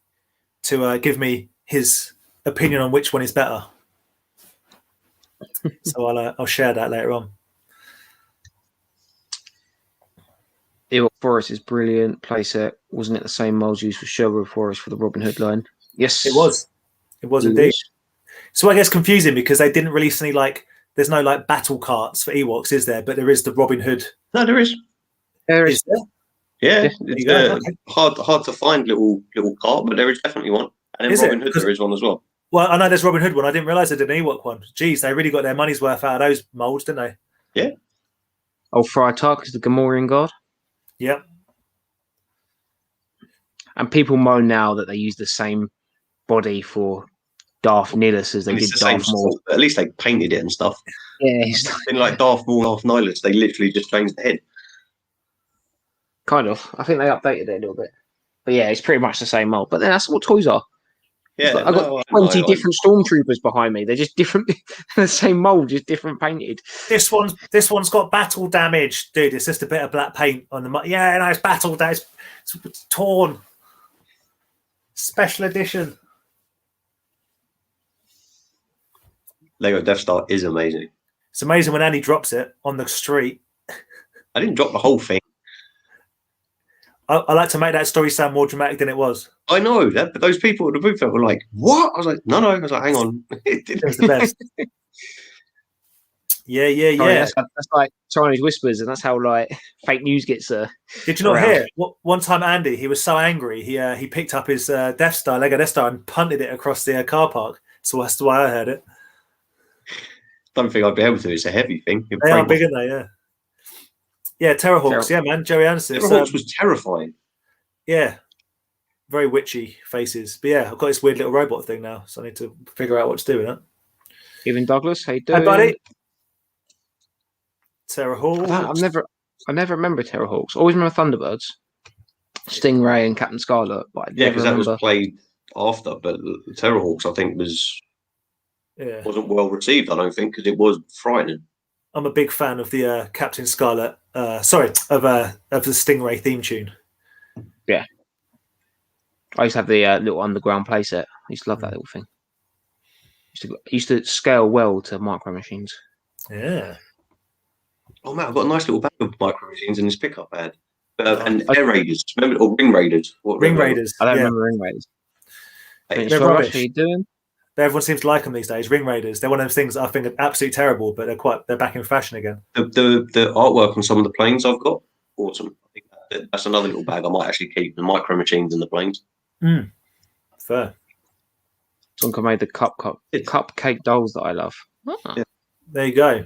to give me his opinion on which one is better. So I'll share that later on. Ewok Forest is brilliant playset. Wasn't it the same molds used for Sherwood Forest for the Robin Hood line? Yes, it was. It was indeed. So I guess confusing because they didn't release any there's no battle carts for Ewoks, is there? But there is the Robin Hood. No, there is. There is. Yeah, it's hard to find little cart, but there is definitely one. And in Robin Hood there is one as well. Well, I know there's Robin Hood one. I didn't realise they did an Ewok one. Jeez, they really got their money's worth out of those molds, didn't they? Yeah. Old Friar Tuck is the Gamorrean guard. Yep. And people moan now that they use the same body for Darth Nihilus as they did Darth Maul. At least they painted it and stuff. Yeah. In Darth Maul, Darth Nihilus, they literally just changed the head. Kind of. I think they updated it a little bit. But yeah, it's pretty much the same mold. But then that's what toys are. Yeah, I've got 20 different Stormtroopers behind me. They're just different, the same mold, just different painted. This one's got battle damage, dude. It's just a bit of black paint on the. Yeah, no, it's battle damage. It's torn. Special edition. Lego Death Star is amazing. It's amazing when Andy drops it on the street. I didn't drop the whole thing. I like to make that story sound more dramatic than it was. I know that, but those people at the booth were like, "What?" I was like, "No." I was like, "Hang on." It was the best. Yeah. That's like Chinese whispers, and that's how fake news gets. Did you not hear? One time, Andy, he was so angry, he picked up his Lego Death Star, and punted it across the car park. So that's the way I heard it. Don't think I'd be able to. It's a heavy thing. They are big, aren't they? Yeah. Yeah, Terrorhawks. Yeah, man. Joey Anderson. Terrorhawks was terrifying. Yeah. Very witchy faces. But yeah, I've got this weird little robot thing now, so I need to figure out what to do with it. Even Douglas, how you doing? Hey, buddy. Terrorhawks. I never remember Terrorhawks. Always remember Thunderbirds, Stingray, and Captain Scarlet. But because that was played after. But Terrorhawks, I think, wasn't well received. I don't think because it was frightening. I'm a big fan of the Captain Scarlet. Of the Stingray theme tune. Yeah, I used to have the little underground playset. I used to love that little thing. Used to scale well to Micro Machines. Yeah. Oh man, I've got a nice little bag of Micro Machines in this pickup bag. And Air Raiders, remember, or Ring Raiders? Ring Raiders. I don't remember Ring Raiders. They're rubbish. How you doing? Everyone seems to like them these days. Ring Raiders. They're one of those things that I think are absolutely terrible, but they're back in fashion again. The artwork on some of the planes I've got, awesome. I think that's another little bag I might actually keep, the Micro Machines and the planes. Fair. Someone made the cupcake dolls that I love. Yeah. There you go.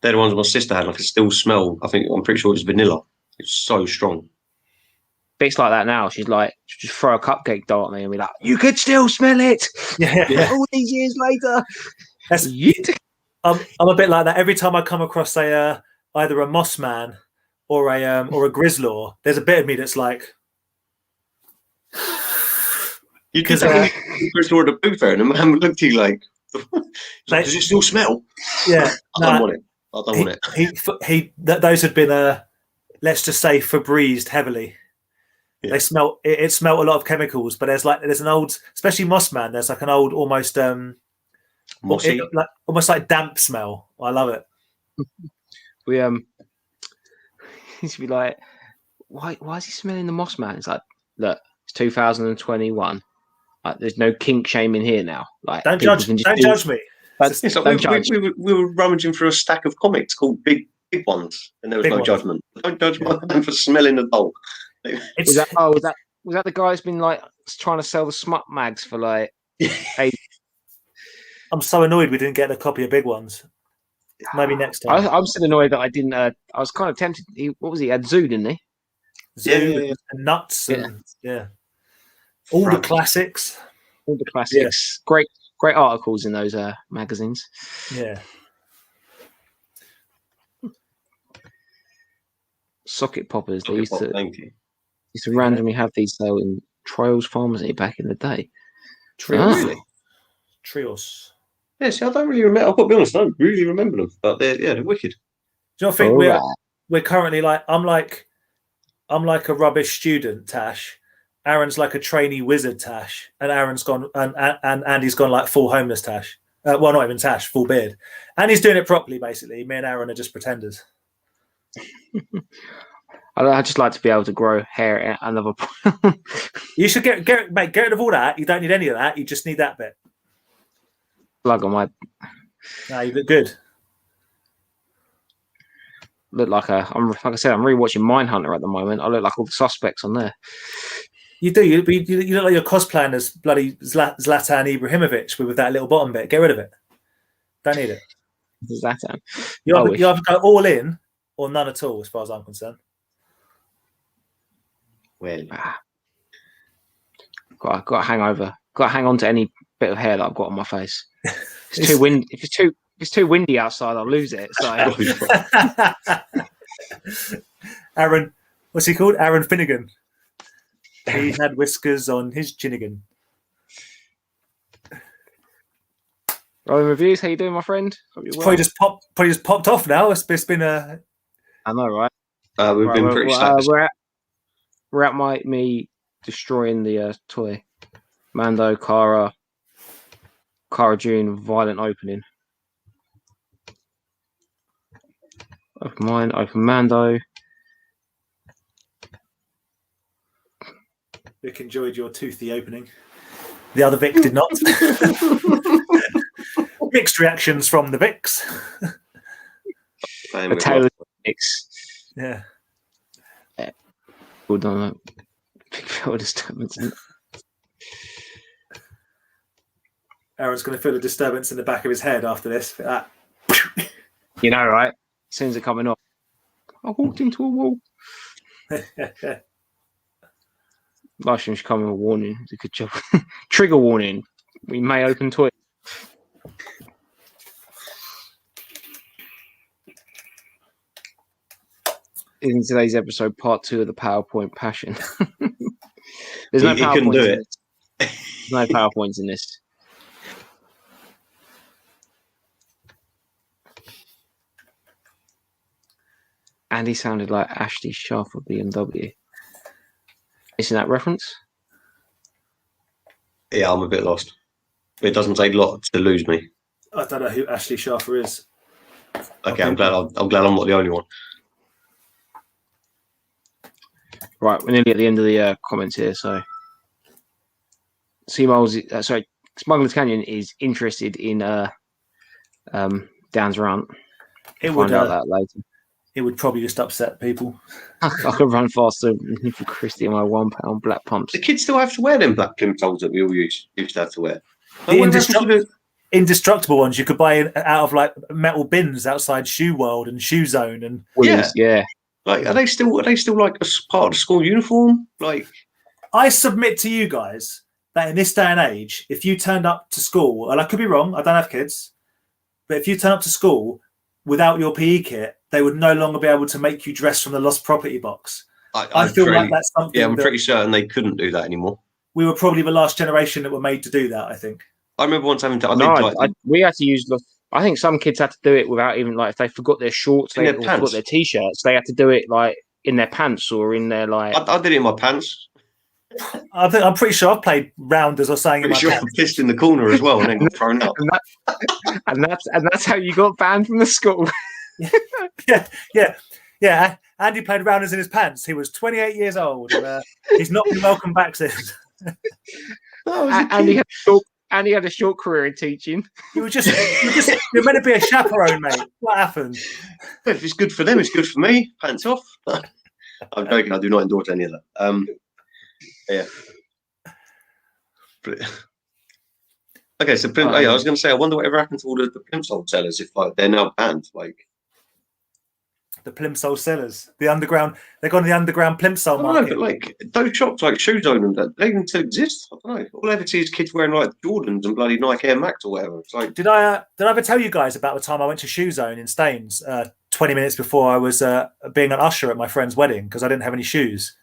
They're the ones my sister had. I can still smell. I'm pretty sure it's vanilla. It's so strong. Bits like that now. She'd just throw a cupcake doll at me and be like, "You could still smell it." Yeah. All these years later. I'm a bit like that. Every time I come across either a Moss Man or a Grizzlaw, there's a bit of me that's like. You could say Grizzlaw at a boot fair, and the man would look to you like, "Does it still smell?" Yeah, I don't want it. Those had been let's just say, Febrezed heavily. Yeah. They smelt it smelt a lot of chemicals, but there's an old, especially Mossman. There's like an old almost mossy, almost like damp smell. I love it. We used to be like, why is he smelling the Mossman? It's like, look, it's 2021. Like, there's no kink shaming here now. Like, don't judge me. We were rummaging through a stack of comics called Big Ones, and there was no judgment. Don't judge my man for smelling the dog. Was that the guy who's been like trying to sell the smut mags for like 8? I'm so annoyed we didn't get a copy of Big Ones. Maybe next time. I'm still annoyed that I didn't. I was kind of tempted. What was he? Had Zoo, didn't he? Zoo and Nuts. And, all the classics. All the classics. Yeah. Great articles in those magazines. Yeah. Socket poppers. They used to randomly have these though in Trials Pharmacy back in the day. Trios. Yeah, see, I don't really remember. I've got to be honest, I don't really remember them, but they're wicked. Do you not think we're currently like I'm like a rubbish student, Tash. Aaron's like a trainee wizard, Tash, and Aaron's gone and Andy's gone like full homeless, Tash. Well, not even Tash, full beard, and he's doing it properly. Basically, me and Aaron are just pretenders. I just like to be able to grow hair at another point. You should get rid of all that. You don't need any of that. You just need that bit. Plug on my. No, you look good. Look like like I said, I'm rewatching Mindhunter at the moment. I look like all the suspects on there. You do. You look like you're cosplaying as bloody Zlatan Ibrahimovic with that little bottom bit. Get rid of it. Don't need it. Zlatan. You either go all in or none at all, as far as I'm concerned. Well, got a hangover. Got to hang on to any bit of hair that I've got on my face. It's too windy. If it's too windy outside, I'll lose it. So. Aaron, what's he called? Aaron Finnegan. He had whiskers on his chinnigan. Rolling reviews. How you doing, my friend? Probably just popped off now. It's been a. I know, right? We've been pretty stacked. We're at me destroying the toy. Mando, Cara June, violent opening. Open mine, open Mando. Vic enjoyed your toothy opening. The other Vic did not. Mixed reactions from the Vics. A tale of Vics. Yeah. Hold on. Big feel disturbance. Aaron's going to feel a disturbance in the back of his head after this. You know, right? As soon as it's coming off, I walked into a wall. Last time she come with a warning. It's a good job. Trigger warning. We may open toy. In today's episode, part 2 of the PowerPoint passion. There's no PowerPoints in this. There's no PowerPoints in this. Andy sounded like Ashley Schaff of BMW. Isn't that reference? Yeah, I'm a bit lost. It doesn't take a lot to lose me. I don't know who Ashley Schaffer is. Okay, I'm glad I'm not the only one. Right, we're nearly at the end of the comments here. So, Smuggler's Canyon is interested in Dan's rant. It would find out that later. It would probably just upset people. I could run faster than for Christy and my £1 black pumps. The kids still have to wear them black plimsolls that we all used to have to wear. The indestructible ones you could buy out of like metal bins outside Shoe World and Shoe Zone and yeah. Like, are they still like a part of the school uniform? Like, I submit to you guys that in this day and age, if you turned up to school, and I could be wrong, I don't have kids, but if you turn up to school without your PE kit, they would no longer be able to make you dress from the lost property box. I feel like that's something. Yeah, I'm pretty certain they couldn't do that anymore. We were probably the last generation that were made to do that, I think. I remember once having to. We had to use. I think some kids had to do it without even if they forgot their shorts, they forgot their t-shirts. They had to do it in their pants or in their like? I did it in my pants. I'm pretty sure I've played rounders or something in my Pretty sure I pants. pissed in the corner as well and then got thrown out. And that's how you got banned from the school. Yeah. Andy played rounders in his pants. He was 28 years old. And, he's not been welcome back since. And he had a short career in teaching. You're meant to be a chaperone, mate. What happened? If it's good for them, it's good for me. Pants off. I'm joking. I do not endorse any of that. Yeah. Okay, so I was going to say, I wonder whatever happened to all the plimsoll sellers if they're now banned. Like the plimsoll sellers, the underground. They've gone to the underground plimsoll market. No, but like those shops, like Shoe Zone, and that, they even still exist. I don't know. All I ever see is kids wearing like Jordans and bloody Nike Air Max or whatever. It's like, did I ever tell you guys about the time I went to Shoe Zone in Staines? 20 minutes before I was being an usher at my friend's wedding because I didn't have any shoes,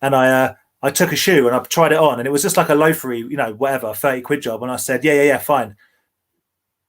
and I took a shoe and I tried it on, and it was just like a loafery, whatever, 30 quid job. And I said, yeah, fine,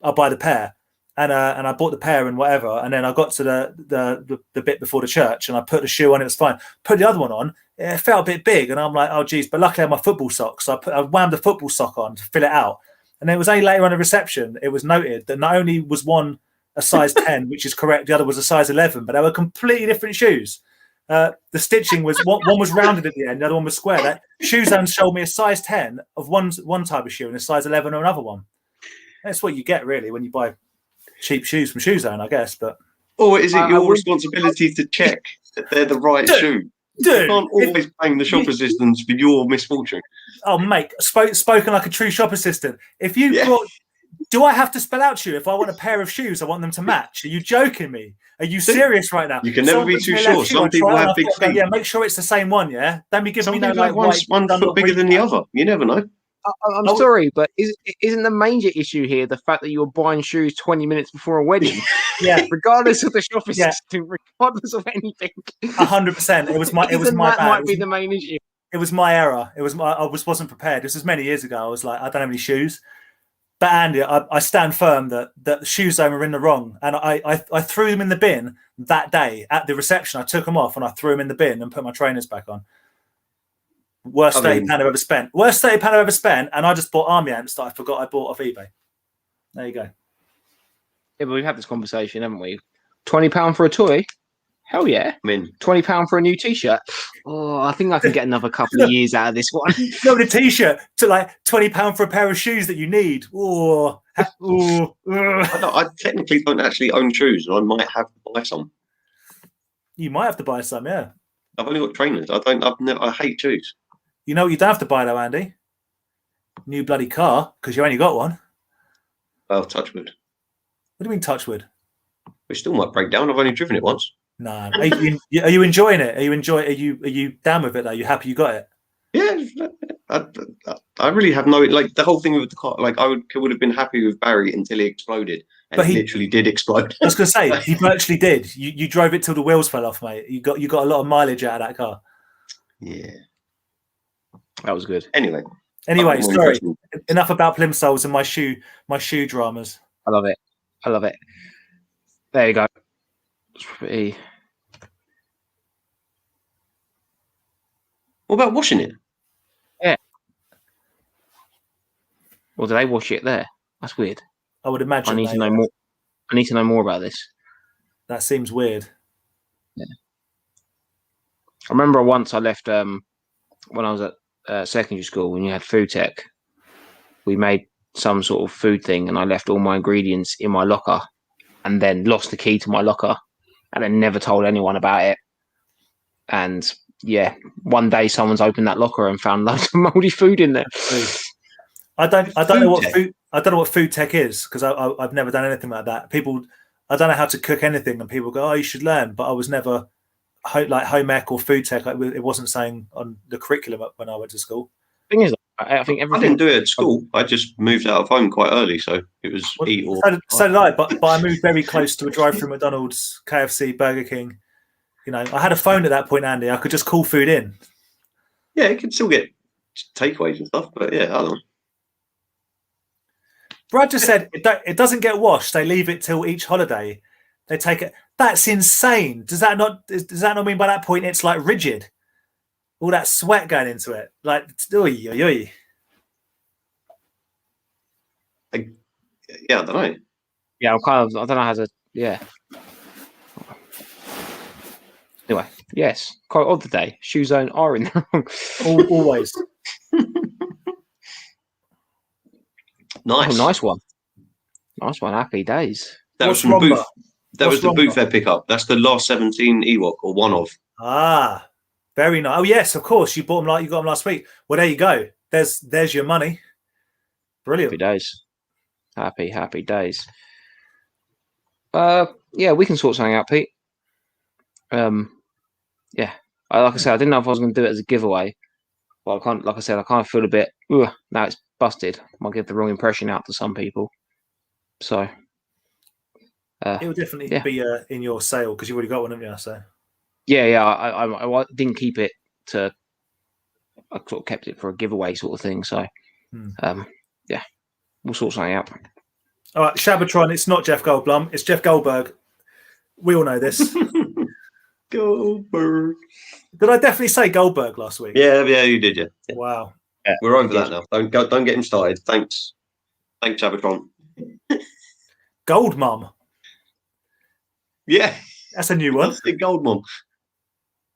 I'll buy the pair. And I bought the pair and whatever. And then I got to the bit before the church and I put the shoe on, it was fine. Put the other one on, it felt a bit big. And I'm like, oh, geez, but luckily I had my football socks. So I whammed the football sock on to fill it out. And then it was only later on the reception, it was noted that not only was one a size 10, which is correct, the other was a size 11, but they were completely different shoes. The stitching was one was rounded at the end, the other one was square. That Shoe Zone showed me a size 10 of one type of shoe and a size 11 of another one. That's what you get really when you buy cheap shoes from Shoe Zone, I guess. But or is it your responsibility to check that they're the right shoe? You can't always blame the shop assistants for your misfortune. Oh, mate, spoken like a true shop assistant. If you brought, do I have to spell out to you if I want a pair of shoes? I want them to match. Are you joking me? Are you serious right now? You can never be too sure. Some people have big feet. Yeah, make sure it's the same one. Yeah, don't be giving me no like one foot bigger than the other. You never know. I'm sorry, but isn't the major issue here the fact that you were buying shoes 20 minutes before a wedding? Yeah, regardless of the shop assistant, regardless of anything. 100%. It was my bad. Might be the main issue. It was my error. I wasn't prepared. This was many years ago. I was like, I don't have any shoes. But Andy, I stand firm that the Shoe Zone were in the wrong, and I threw them in the bin that day at the reception. I took them off and I threw them in the bin and put my trainers back on. Worst £30 I've ever spent. Worst £30 I've ever spent, and I just bought army ants that I forgot I bought off eBay. There you go. Yeah, but we've had this conversation, haven't we? £20 for a toy? Hell yeah. I mean, £20 for a new T-shirt. Oh, I think I can get another couple of years out of this one. No, the T-shirt to like £20 for a pair of shoes that you need. I technically don't actually own shoes, and I might have to buy some. You might have to buy some, yeah. I've only got trainers. I hate shoes. You know what you don't have to buy though, Andy? New bloody car, because you only got one. Well, touch wood. What do you mean touch wood? It still might break down. I've only driven it once. No. Are you enjoying it? Are you down with it though? Are you happy you got it? Yeah, I really have no like the whole thing with the car. Like I would have been happy with Barry until he exploded, and but he literally did explode. I was going to say he virtually did. You drove it till the wheels fell off, mate. You got a lot of mileage out of that car. Yeah, that was good. Anyway, sorry. Enough about plimsolls and my shoe dramas. I love it. There you go. It's pretty. What about washing it? Yeah. Or do they wash it there? That's weird. I would imagine. I need to know more. I need to know more about this. That seems weird. Yeah. I remember once I left when I was at secondary school when you had food tech. We made some sort of food thing, and I left all my ingredients in my locker, and then lost the key to my locker, and then never told anyone about it. And yeah, one day someone's opened that locker and found loads of moldy food in there. I don't know what food tech is because I've never done anything like that. I don't know how to cook anything, and people go, "Oh, you should learn." But I was never like home ec or food tech. It wasn't saying on the curriculum when I went to school. Thing is, I think everything. I didn't do it at school. I just moved out of home quite early, so it was eat or. So did I, but I moved very close to a drive-through McDonald's, KFC, Burger King. You know, I had a phone at that point, Andy. I could just call food in. Yeah, you can still get takeaways and stuff, but yeah, I don't know. Brad just said it doesn't get washed. They leave it till each holiday. They take it. That's insane. Does that not mean by that point it's like rigid? All that sweat going into it, like oy, oy, oy. Yeah, I don't know. Yeah, I don't know how to. Yeah. Anyway, yes, quite odd today. Shoe Zone are in the wrong. Always. Nice. Oh, nice one. Nice one. Happy days. That was from Booth. That was the Booth Fair pickup. That's the last 17 Ewok, or one of. Ah, very nice. Oh yes, of course. You got them last week. Well, there you go. There's your money. Brilliant. Happy days. Happy days. Yeah, we can sort something out, Pete. Yeah. Like I said, I didn't know if I was going to do it as a giveaway. Well, I can't. Like I said, I kind of feel a bit. Now it's busted. Might give the wrong impression out to some people. So. It will definitely be in your sale because you've already got one, haven't you? So. Yeah. I didn't keep it to. I sort of kept it for a giveaway sort of thing. So, yeah, we'll sort something out. All right, Shabbatron. It's not Jeff Goldblum. It's Jeff Goldberg. We all know this. Goldberg. Did I definitely say Goldberg last week? Yeah, you did. Yeah. Wow. Yeah, we're over that now. Don't get him started. Thanks, Shabbatron. Gold Mum. Yeah, that's a new one. That's the Gold Mum.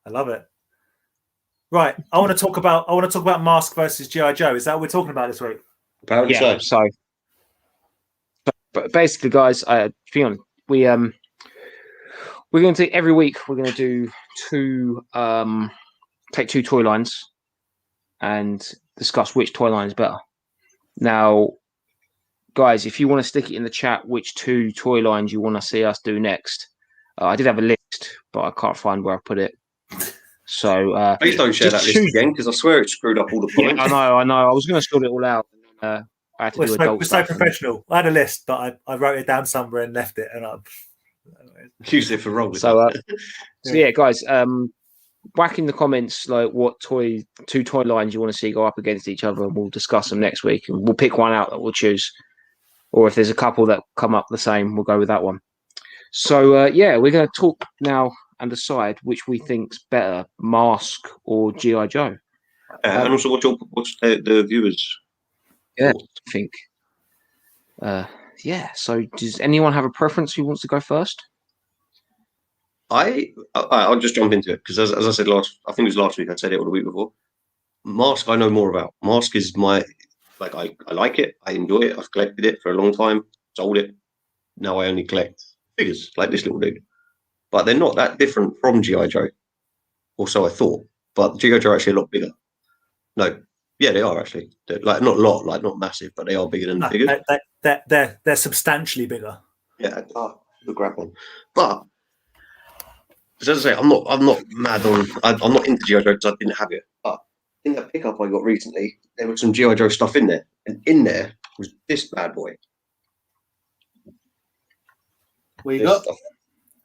I love it. Right, I want to talk about Mask versus G.I. Joe. Is that what we're talking about this week? Apparently yeah, so. But basically, guys, to be honest, we're going to every week. We're going to do take two toy lines and discuss which toy line is better. Now, guys, if you want to stick it in the chat, which two toy lines you want to see us do next, I did have a list, but I can't find where I put it. So please don't share that list again, because I swear it screwed up all the points. Yeah, I know. I was going to sort it all out. I had to we're so professional. I had a list, but I wrote it down somewhere and left it, and I used it for wrong. So yeah, guys, whack in the comments like what two toy lines you want to see go up against each other, and we'll discuss them next week, and we'll pick one out that we'll choose. Or if there's a couple that come up the same, we'll go with that one. So yeah, we're going to talk now and decide which we think's better, Mask or G.I. Joe. And also, what's the viewers? Yeah, I think. Yeah. So, does anyone have a preference? Who wants to go first? I'll just jump into it because, as I said I think it was last week. I said it or the week before. Mask, I know more about. Mask is I like it. I enjoy it. I've collected it for a long time. Sold it. Now I only collect figures like this little dude. But they're not that different from G.I. Joe, or so I thought. But G.I. Joe are actually a lot bigger. No, yeah, they are actually. They're not a lot, not massive, but they are bigger than the figures. They're substantially bigger. Yeah, the grab one. But as I say, I'm not mad on. I'm not into G.I. Joe because I didn't have it. But in that pickup I got recently, there was some G.I. Joe stuff in there, and in there was this bad boy. What you got? Stuff.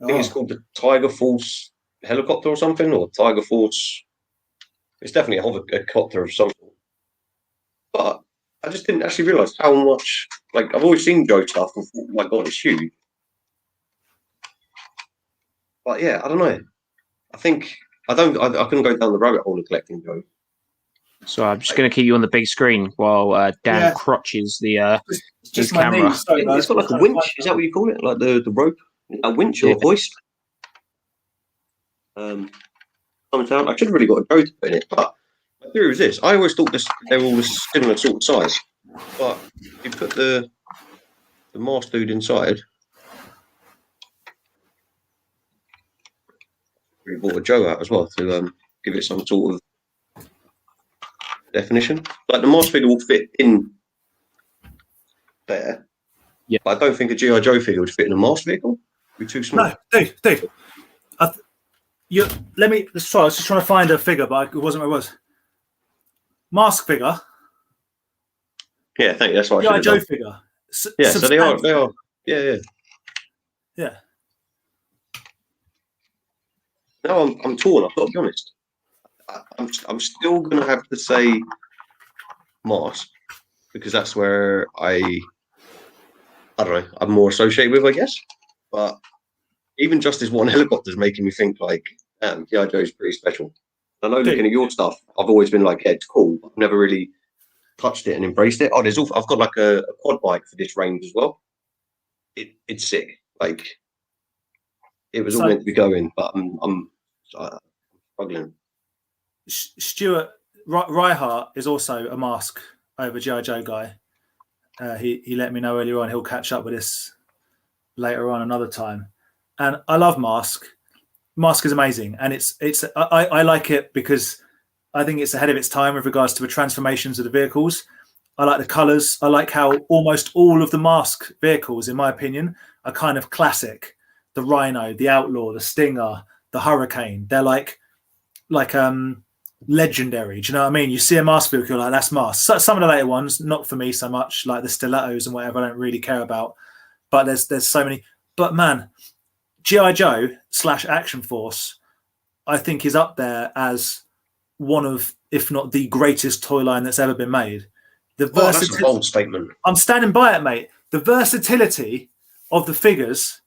I think it's called the Tiger Force helicopter or something, or Tiger Force. It's definitely a helicopter of some sort. But I just didn't actually realise how much. Like, I've always seen Joe stuff and thought, oh my god, it's huge. But yeah, I don't know. I think I couldn't go down the rabbit hole of collecting Joe. So I'm just going to keep you on the big screen while Dan crotches the his camera. It's got like a winch. Is that what you call it? Like the rope, a winch or a hoist? I should have really got a Joe to put in it, but my theory was this: I always thought they were all a similar sort of size, but you put the Mask dude inside. We bought a Joe out as well to give it some sort of definition. Like the Mask figure will fit in there, yeah. But I don't think a G.I. Joe figure would fit in a Mask vehicle. It'd be too small. No, dude. Let's try. I was just trying to find a figure, but it wasn't where it was. Mask figure. Yeah, thank you. That's what G.I. Joe figure. Yeah, so they are. Yeah. Yeah. No, I'm torn. I've got to be honest. I'm still going to have to say Mask because that's where I don't know. I'm more associated with, I guess. But even just this one helicopter is making me think like, G.I. Joe's pretty special. I know, looking at your stuff, I've always been like, yeah, it's cool. I've never really touched it and embraced it. Oh, I've got like a quad bike for this range as well. It's sick. Like, it was all meant to be going, but I'm struggling. Stuart Reihart is also a Mask over G.I. Joe guy. He let me know earlier on. He'll catch up with this later on another time. And I love Mask. Mask is amazing, and I like it because I think it's ahead of its time with regards to the transformations of the vehicles. I like the colours. I like how almost all of the Mask vehicles, in my opinion, are kind of classic. The Rhino, the Outlaw, the Stinger, the Hurricane. They're like legendary. Do you know what I mean? You see a Mask vehicle, you're like, that's Mask. So, some of the later ones, not for me so much, like the Stilettos and whatever, I don't really care about. But there's so many. But man, G.I. Joe / Action Force, I think is up there as one of, if not the greatest toy line that's ever been made. That's a bold statement. I'm standing by it, mate. The versatility of the figures,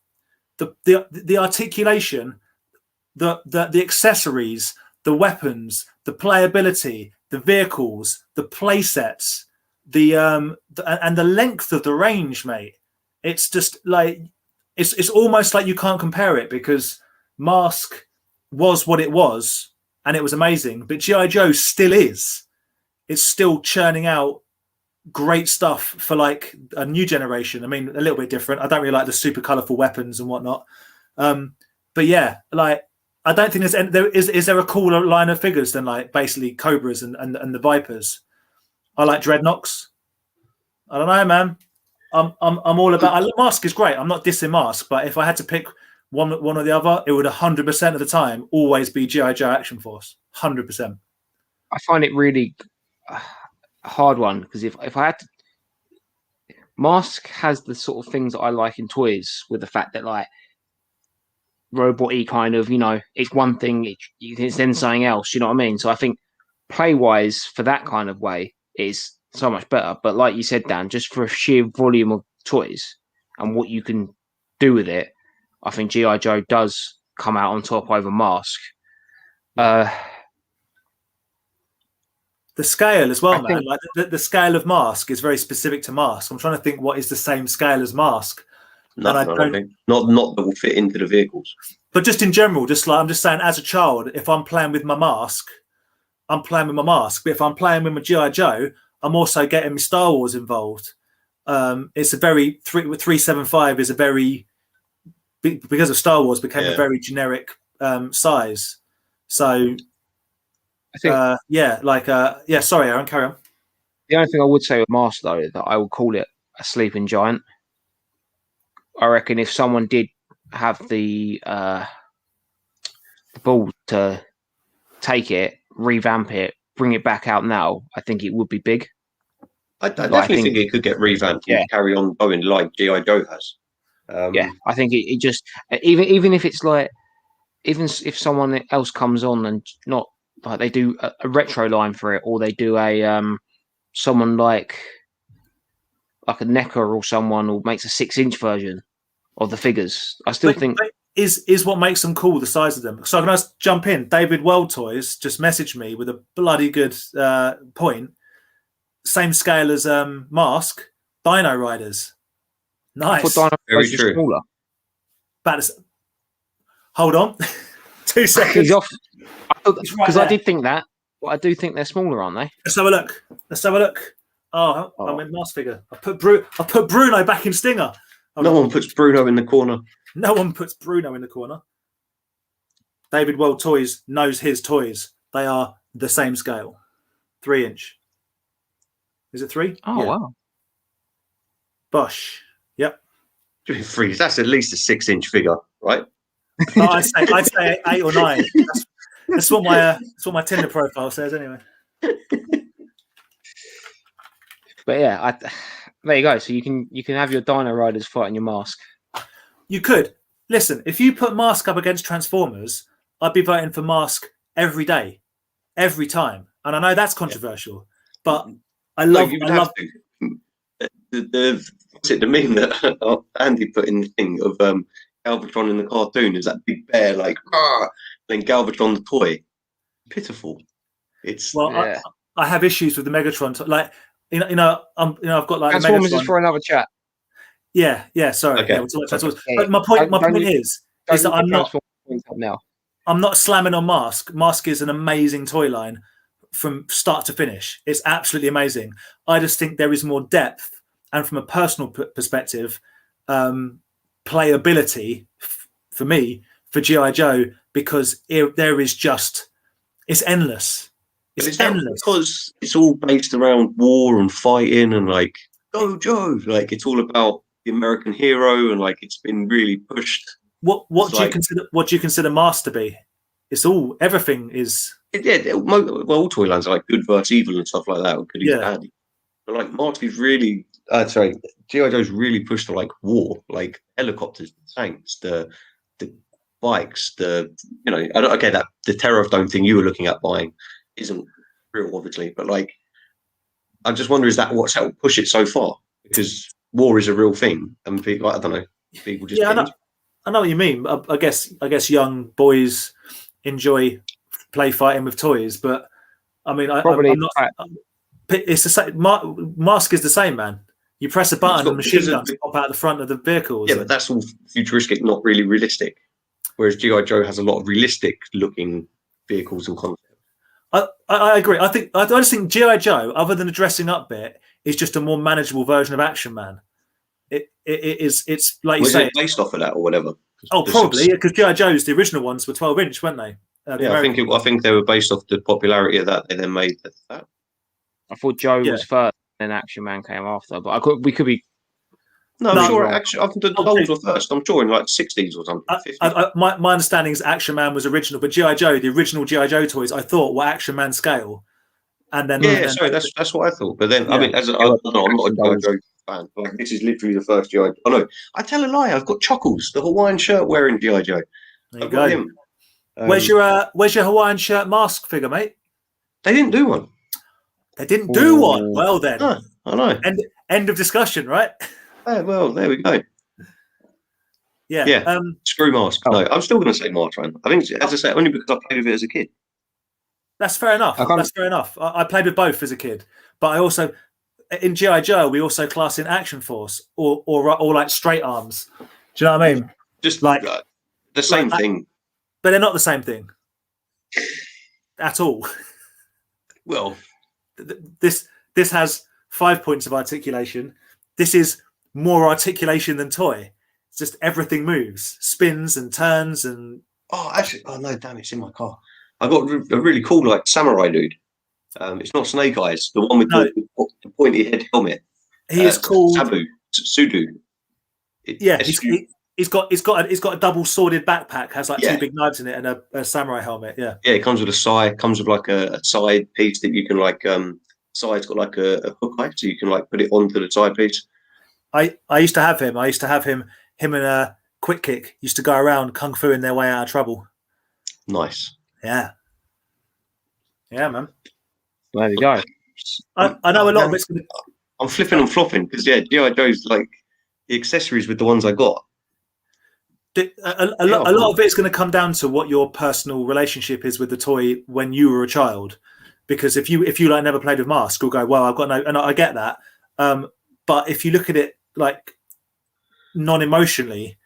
the articulation, the accessories, the weapons, the playability, the vehicles, the play sets, and the length of the range, mate. It's just like it's almost like you can't compare it, because Mask was what it was and it was amazing, but G.I. Joe still is. It's still churning out great stuff for like a new generation. I mean, a little bit different. I don't really like the super colorful weapons and whatnot. But yeah, like, I don't think is there a cooler line of figures than like basically Cobras and the Vipers. I like Dreadnoks. I don't know, man. I'm all about. Mask is great. I'm not dissing Mask, but if I had to pick one or the other, it would 100% of the time always be G.I. Joe Action Force. 100%. I find it really a hard one, because if I had to, Mask has the sort of things that I like in toys, with the fact that like robot-y kind of, it's one thing, it's then something else. You know what I mean? So I think play-wise for that kind of way is so much better. But like you said, Dan, just for a sheer volume of toys and what you can do with it, I think G.I. Joe does come out on top over Mask. The scale as well, man. Like the scale of Mask is very specific to Mask. I'm trying to think what is the same scale as Mask. Not that will fit into the vehicles. But just in general, just like I'm just saying, as a child, if I'm playing with my Mask, I'm playing with my Mask. But if I'm playing with my G.I. Joe, I'm also getting my Star Wars involved. It's a very 375 is a very, because of Star Wars, became a very generic size. So I think, sorry, Aaron, carry on. The only thing I would say with Mask, though, is that I would call it a sleeping giant. I reckon if someone did have the ball to take it, revamp it, bring it back out now, I think it would be big. I definitely think it could get revamped and carry on going like G.I. Joe has. I think it just, even if it's like, even if someone else comes on and not like they do a retro line for it, or they do a someone like a Necker or someone, or makes a 6-inch version of the figures, I still think is what makes them cool, the size of them. So can I jump in? David World Toys just messaged me with a bloody good point. Same scale as Mask, Dino Riders. Nice. Dino Very true. Smaller. Hold on. 2 seconds. Because I did think that. But I do think they're smaller, aren't they? Let's have a look. Oh, I'm in Mask figure. I put Bruno back in Stinger. No one puts Bruno in the corner. No one puts Bruno in the corner. David World Toys knows his toys. They are the same scale. 3-inch. Is it 3? Oh, yeah. Wow. Bosh. Yep. 3. That's at least a 6-inch figure, right? No, I'd say 8 or 9. That's what my Tinder profile says, anyway. But yeah, there you go. So you can have your Dino Riders fighting your Mask. You could. Listen, if you put Mask up against Transformers, I'd be voting for Mask every day, every time. And I know that's controversial, but I love the meme that Andy put in the thing of Galvatron in the cartoon is that big bear, like, then Galvatron the toy. Pitiful. It's I have issues with the Megatron. Like, I've got like Transformers the Megatron. is for another chat. Yeah. Sorry. Okay. But my point is that I'm not slamming on Mask. Mask is an amazing toy line from start to finish. It's absolutely amazing. I just think there is more depth, and from a personal perspective, playability for me for G.I. Joe, because there is just, it's endless. It's endless because it's all based around war and fighting and like, go Joe, like it's all about the American hero, and like it's been really pushed. What do you consider Mask to be? It's all, everything is. All toy lines are like good versus evil and stuff like that, or good and bad. But like Mask is really, G.I. Joe's really pushed to like war, like helicopters, the tanks, the bikes, the Terror of Dome thing you were looking at buying isn't real, obviously, but like I just wonder, is that what's helped push it so far? Because war is a real thing, and people, I don't know, people just I know what you mean. I guess young boys enjoy play fighting with toys, but I mean, I'm not. It's the same. Mask is the same, man. You press a button and machine guns pop out the front of the vehicles. Yeah, but that's all futuristic, not really realistic. Whereas G.I. Joe has a lot of realistic looking vehicles and concepts. I agree. I just think G.I. Joe, other than the dressing up bit, is just a more manageable version of Action Man. It's like you say, based off of that or whatever. Oh, probably, because G.I. Joe's, the original ones were 12-inch, weren't they? I think they were based off the popularity of that. They then made that. I thought Joe was first, and then Action Man came after. But we could be. No, I'm sure. I think the dolls were first. I'm sure in like 60s or something. 50s. My understanding is Action Man was original, but G.I. Joe, the original G.I. Joe toys, I thought were Action Man scale. And then sorry, that's what I thought. But then I mean, I'm not a G.I. Joe fan. Like, this is literally the first G.I. Oh no, I tell a lie. I've got Chuckles, the Hawaiian shirt wearing G.I. Joe. There you go. Him. Where's your Hawaiian shirt Mask figure, mate? They didn't do one. They didn't do one. Well then, I know. End of discussion, right? Well, there we go. Yeah. Screw Mask. No, I'm still going to say Mask, man. I think, as I say, only because I played with it as a kid. That's fair enough. I played with both as a kid, but I also, in G.I. Joe, we also class in Action Force or like straight arms. Do you know what I mean? Just like the same thing. But they're not the same thing at all. Well, this has 5 points of articulation. This is more articulation than toy. It's just everything moves, spins and turns and. Oh no! Damn, it's in my car. I got a really cool like samurai dude. It's not Snake Eyes, the one with the pointy head helmet. He is called Sudu. He's got a double sworded backpack, has like two big knives in it, and a samurai helmet. Yeah, it comes with a side. Comes with like a side piece that you can like. Side's got like a hook height, so you can like put it onto the side piece. I used to have him. Him and a Quick Kick used to go around kung fuing their way out of trouble. Nice. Yeah, man. There you go. I know a lot of it's going to. I'm flipping and flopping because G.I. Joe's like the accessories with the ones I got. A lot of it's going to come down to what your personal relationship is with the toy when you were a child. Because if you like never played with Mask, you'll go, well, I've got no, and I get that. But if you look at it like non-emotionally,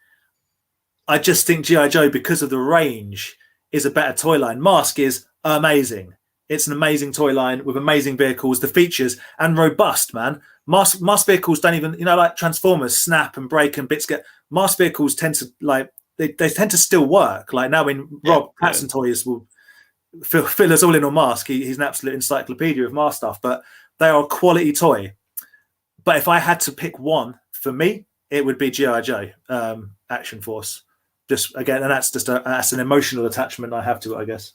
I just think G.I. Joe, because of the range, is a better toy line. Mask is amazing. It's an amazing toy line with amazing vehicles, the features, and robust, man. Mask vehicles don't even, like Transformers, snap and break and bits get. Mask vehicles tend to like they tend to still work. Like now, when Rob Patson toys will fill us all in on Mask. He's an absolute encyclopedia of Mask stuff, but they are a quality toy. But if I had to pick one for me, it would be G.I. Joe Action Force. Just again, and that's an emotional attachment I have to it, I guess.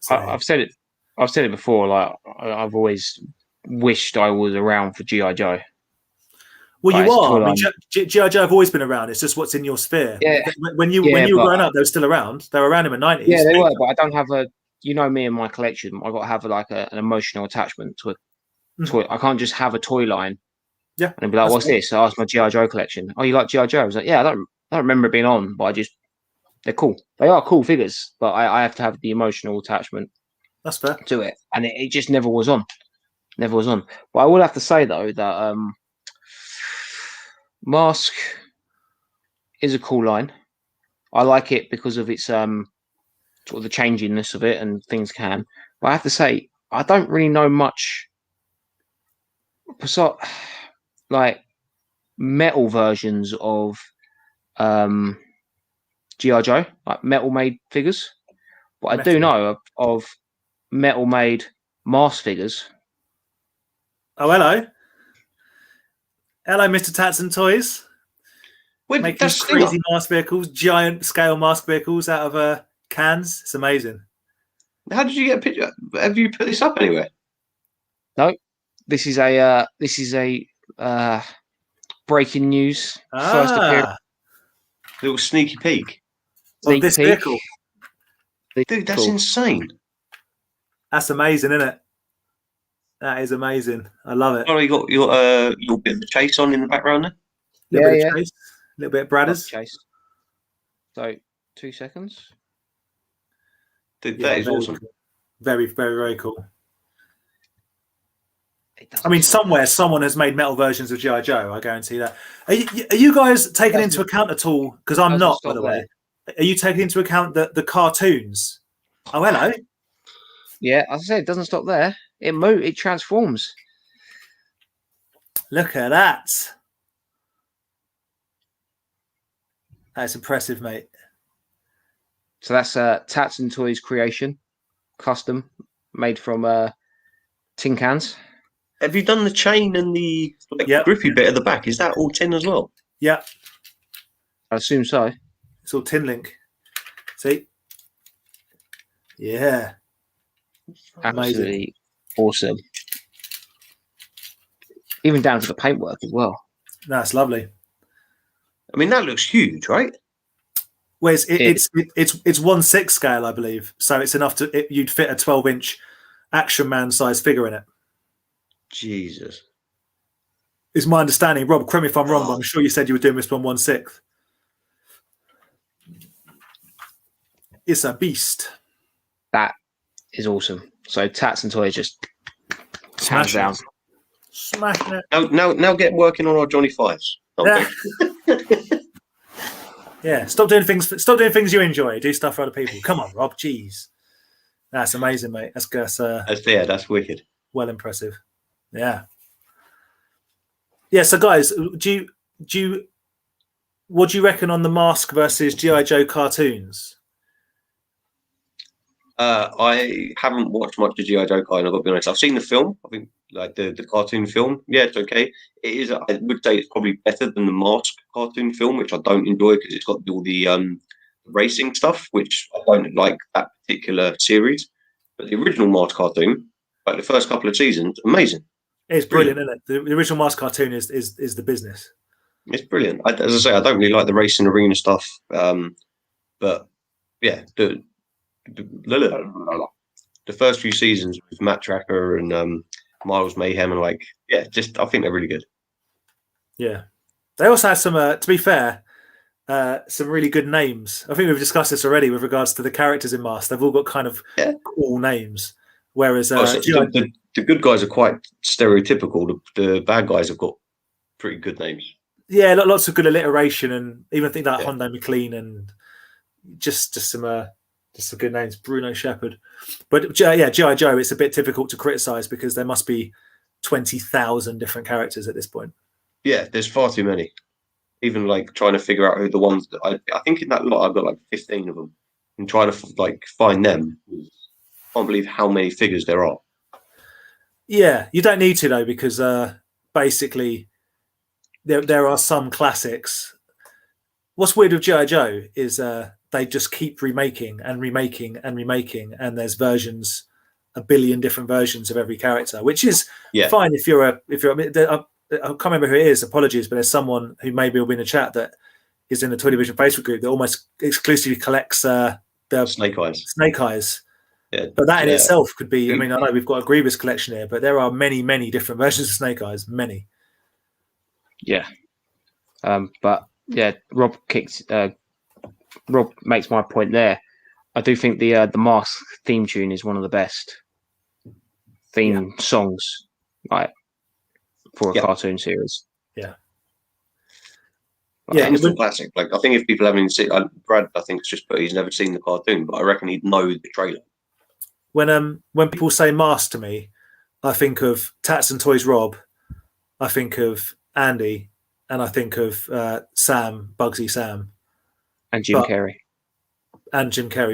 So, I've said it before. Like I've always wished I was around for G.I. Joe. Well, you are. I mean, G.I. Joe have always been around. It's just what's in your sphere. Yeah. When you were growing up, they were still around. They were around in the 90s. Yeah, they were. But I don't have me and my collection. I got to have like an emotional attachment to a toy. I can't just have a toy line. Yeah. And be like, what's this? I asked my G.I. Joe collection. Oh, you like G.I. Joe? I was like, yeah, I don't I don't remember it being on, but they're cool. They are cool figures, but I have to have the emotional attachment. That's fair. To it, and it just never was on. Never was on. But I will have to say though that Mask is a cool line. I like it because of its sort of the changiness of it and things can. But I have to say, I don't really know much like metal versions of G.I. Joe, like metal made figures. But I do know of metal made Mask figures. Oh, hello. Hello, Mr. Tats and Toys. Making crazy mask vehicles, giant scale mask vehicles out of cans. It's amazing. How did you get a picture? Have you put this up anywhere? No. This is a breaking news. First appearance. Little sneaky peek. Of this vehicle. Dude, that's insane. That's amazing, isn't it? That is amazing. I love it. Oh, you got your bit of the chase on in the background there? Little bit of chase. A little bit of Bradders. Chase. So 2 seconds. Dude, that is awesome. Cool. Very, very, very cool. I mean, somewhere someone has made metal versions of G.I. Joe. I guarantee that. Are you guys taking into account at all? Because I'm not, by the way. Are you taking into account the cartoons? Oh, hello. Yeah, as I said, it doesn't stop there. It transforms. Look at that. That's impressive, mate. So that's Tats and Toys creation, custom, made from tin cans. Have you done the chain and the grippy bit at the back? Is that all tin as well? Yeah. I assume so. It's all tin link. See? Yeah. Absolutely awesome. Even down to the paintwork as well. That's lovely. I mean, that looks huge, right? Well, it's 1/6 scale, I believe. So it's enough you'd fit a 12-inch Action Man size figure in it. Jesus. Is my understanding. Rob, correct me if I'm wrong, but I'm sure you said you were doing this one 1/6. It's a beast. That is awesome. So Tats and Toys just hands down. Smashing it. Now get working on our Johnny Fives. Yeah. Yeah. Stop doing things you enjoy. Do stuff for other people. Come on, Rob. Jeez. That's amazing, mate. That's wicked. Well impressive. Yeah. Yeah. So, guys, what do you reckon on the Mask versus G.I. Joe cartoons? I haven't watched much of G.I. Joe kind. I've got to be honest. I've seen the film. I think like the cartoon film. Yeah, it's okay. It is. I would say it's probably better than the Mask cartoon film, which I don't enjoy because it's got all the racing stuff, which I don't like that particular series. But the original Mask cartoon, like the first couple of seasons, amazing. It's brilliant, isn't it? The original Mask cartoon is the business. It's brilliant. As I say, I don't really like the racing arena stuff, but yeah, the first few seasons with Matt Tracker and Miles Mayhem and I think they're really good. Yeah, they also have some. To be fair, some really good names. I think we've discussed this already with regards to the characters in Mask. They've all got kind of cool names. Whereas the good guys are quite stereotypical. The bad guys have got pretty good names. Yeah, lots of good alliteration, and even think like Hondo McLean and just some good names. Bruno Shepard. But G.I. Joe, it's a bit difficult to criticize because there must be 20,000 different characters at this point. Yeah, there's far too many. Even like trying to figure out who the ones that I think in that lot I've got like 15 of them, and trying to like find them. I can't believe how many figures there are. Yeah, you don't need to though, because basically there are some classics. What's weird with G.I. Joe is they just keep remaking, and there's versions, a billion different versions of every character, which is fine if you're I can't remember who it is. Apologies, but there's someone who maybe will be in the chat that is in the Toy Division Facebook group that almost exclusively collects the Snake Eyes. Snake Eyes. Yeah, but that in itself could be. I mean, I know we've got a Grievous collection here, but there are many different versions of Snake Eyes. Many. Yeah, but yeah, Rob makes my point there. I do think the Mask theme tune is one of the best theme songs, like, for a cartoon series. Yeah. Yeah, it's a classic. Like, I think if people haven't seen, Brad, I think it's just, but he's never seen the cartoon, but I reckon he'd know the trailer. When people say Mask to me, I think of Tats and Toys Rob, I think of Andy, and I think of Sam, Bugsy Sam, and Jim Carrey.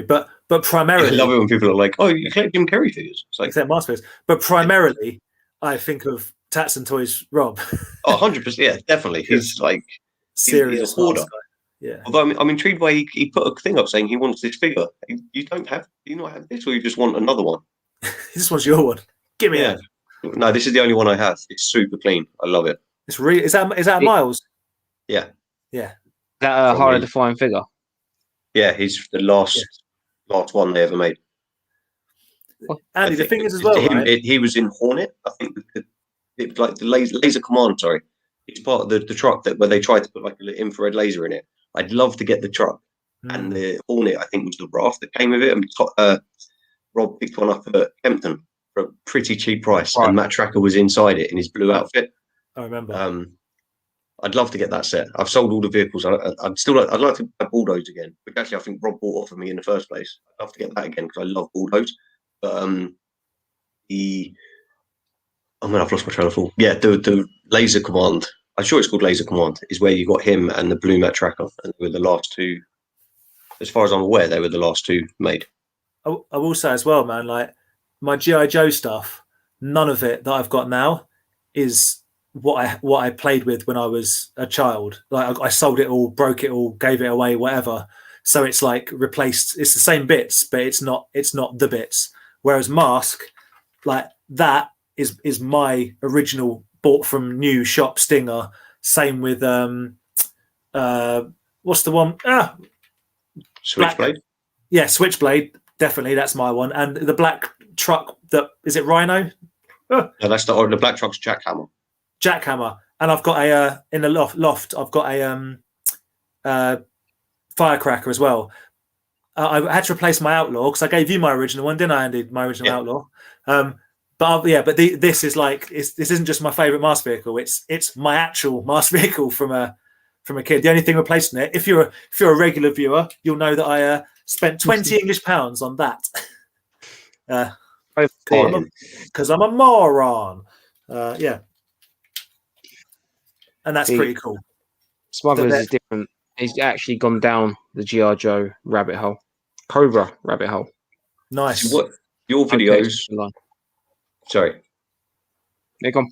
But primarily, I love it when people are like, "Oh, you collect Jim Carrey figures." It's like, except Mask figures. But primarily, I think of Tats and Toys Rob. 100%, yeah, definitely. He's like serious he's a hoarder. Yeah. Although I'm intrigued by he put a thing up saying he wants this figure. Do you not have this, or you just want another one? This one's your one. Give me it. No, this is the only one I have. It's super clean. I love it. It's really is that Miles? Yeah. Yeah. That Harley the Flying figure. Yeah, he's the last one they ever made. Andy, the thing is as well, right? He was in Hornet. I think it was like the laser command. Sorry, it's part of the truck where they tried to put like an infrared laser in it. I'd love to get the truck, and the Hornet, I think, was the raft that came with it. And Rob picked one up at Kempton for a pretty cheap price, and Matt Tracker was inside it in his blue outfit. I remember. I'd love to get that set. I've sold all the vehicles. I'd like to buy Bulldoze again, which actually I think Rob bought off of me in the first place. I'd love to get that again because I love Bulldoze. But I've lost my train of thought. Yeah, the Laser Command. I'm sure it's called Laser Command. Is where you got him and the Blue Matt Tracker, and they were the last two. As far as I'm aware, they were the last two made. I will say as well, man. Like my GI Joe stuff, none of it that I've got now is what I played with when I was a child. Like I sold it all, broke it all, gave it away, whatever. So it's like replaced. It's the same bits, but it's not the bits. Whereas Mask, like that is my original bought from new shop Stinger. Same with what's the one? Switchblade. Yeah, Switchblade. Definitely, that's my one. And the black truck. Is it Rhino? No, that's the black truck's Jackhammer. Jackhammer, and I've got a in the loft. I've got a firecracker as well. I had to replace my Outlaw because I gave you my original one, didn't I, Andy? My original Outlaw. But this is like this isn't just my favorite Mask vehicle. It's my actual Mask vehicle from a kid. The only thing replacing it, if you're a regular viewer, you'll know that I spent 20 English pounds on that. Because I'm a moron. Yeah. And that's pretty cool. Smugglers is different. He's actually gone down the G.I. Joe rabbit hole. Cobra rabbit hole. Nice. What your videos? Sorry. They're gone.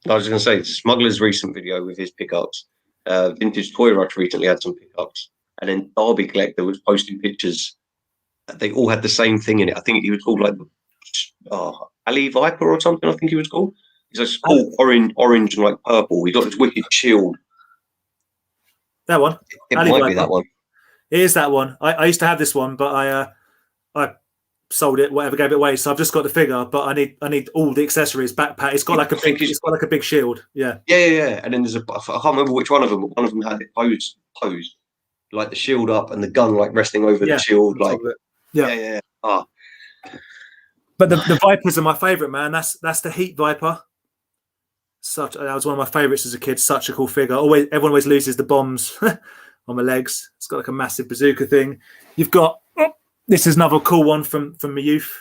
I was going to say, Smuggler's recent video with his pickups. Vintage Toy Rush recently had some pickups. And then Derby Collector was posting pictures. They all had the same thing in it. I think he was called like Ali Viper or something, I think he was called. He's like all orange and like purple. He got this wicked shield. That one. It might be that one. It is that one. I used to have this one, but I sold it, whatever, gave it away. So I've just got the figure, but I need all the accessories, backpack. It's got like a big shield. Yeah. Yeah. And then I can't remember which one of them, but one of them had it posed. Like the shield up and the gun like resting over the shield. Like yeah. But the Vipers are my favourite, man. That's the Heat Viper. That was one of my favourites as a kid. Such a cool figure. Everyone always loses the bombs on my legs. It's got like a massive bazooka thing. You've got this is another cool one from my youth.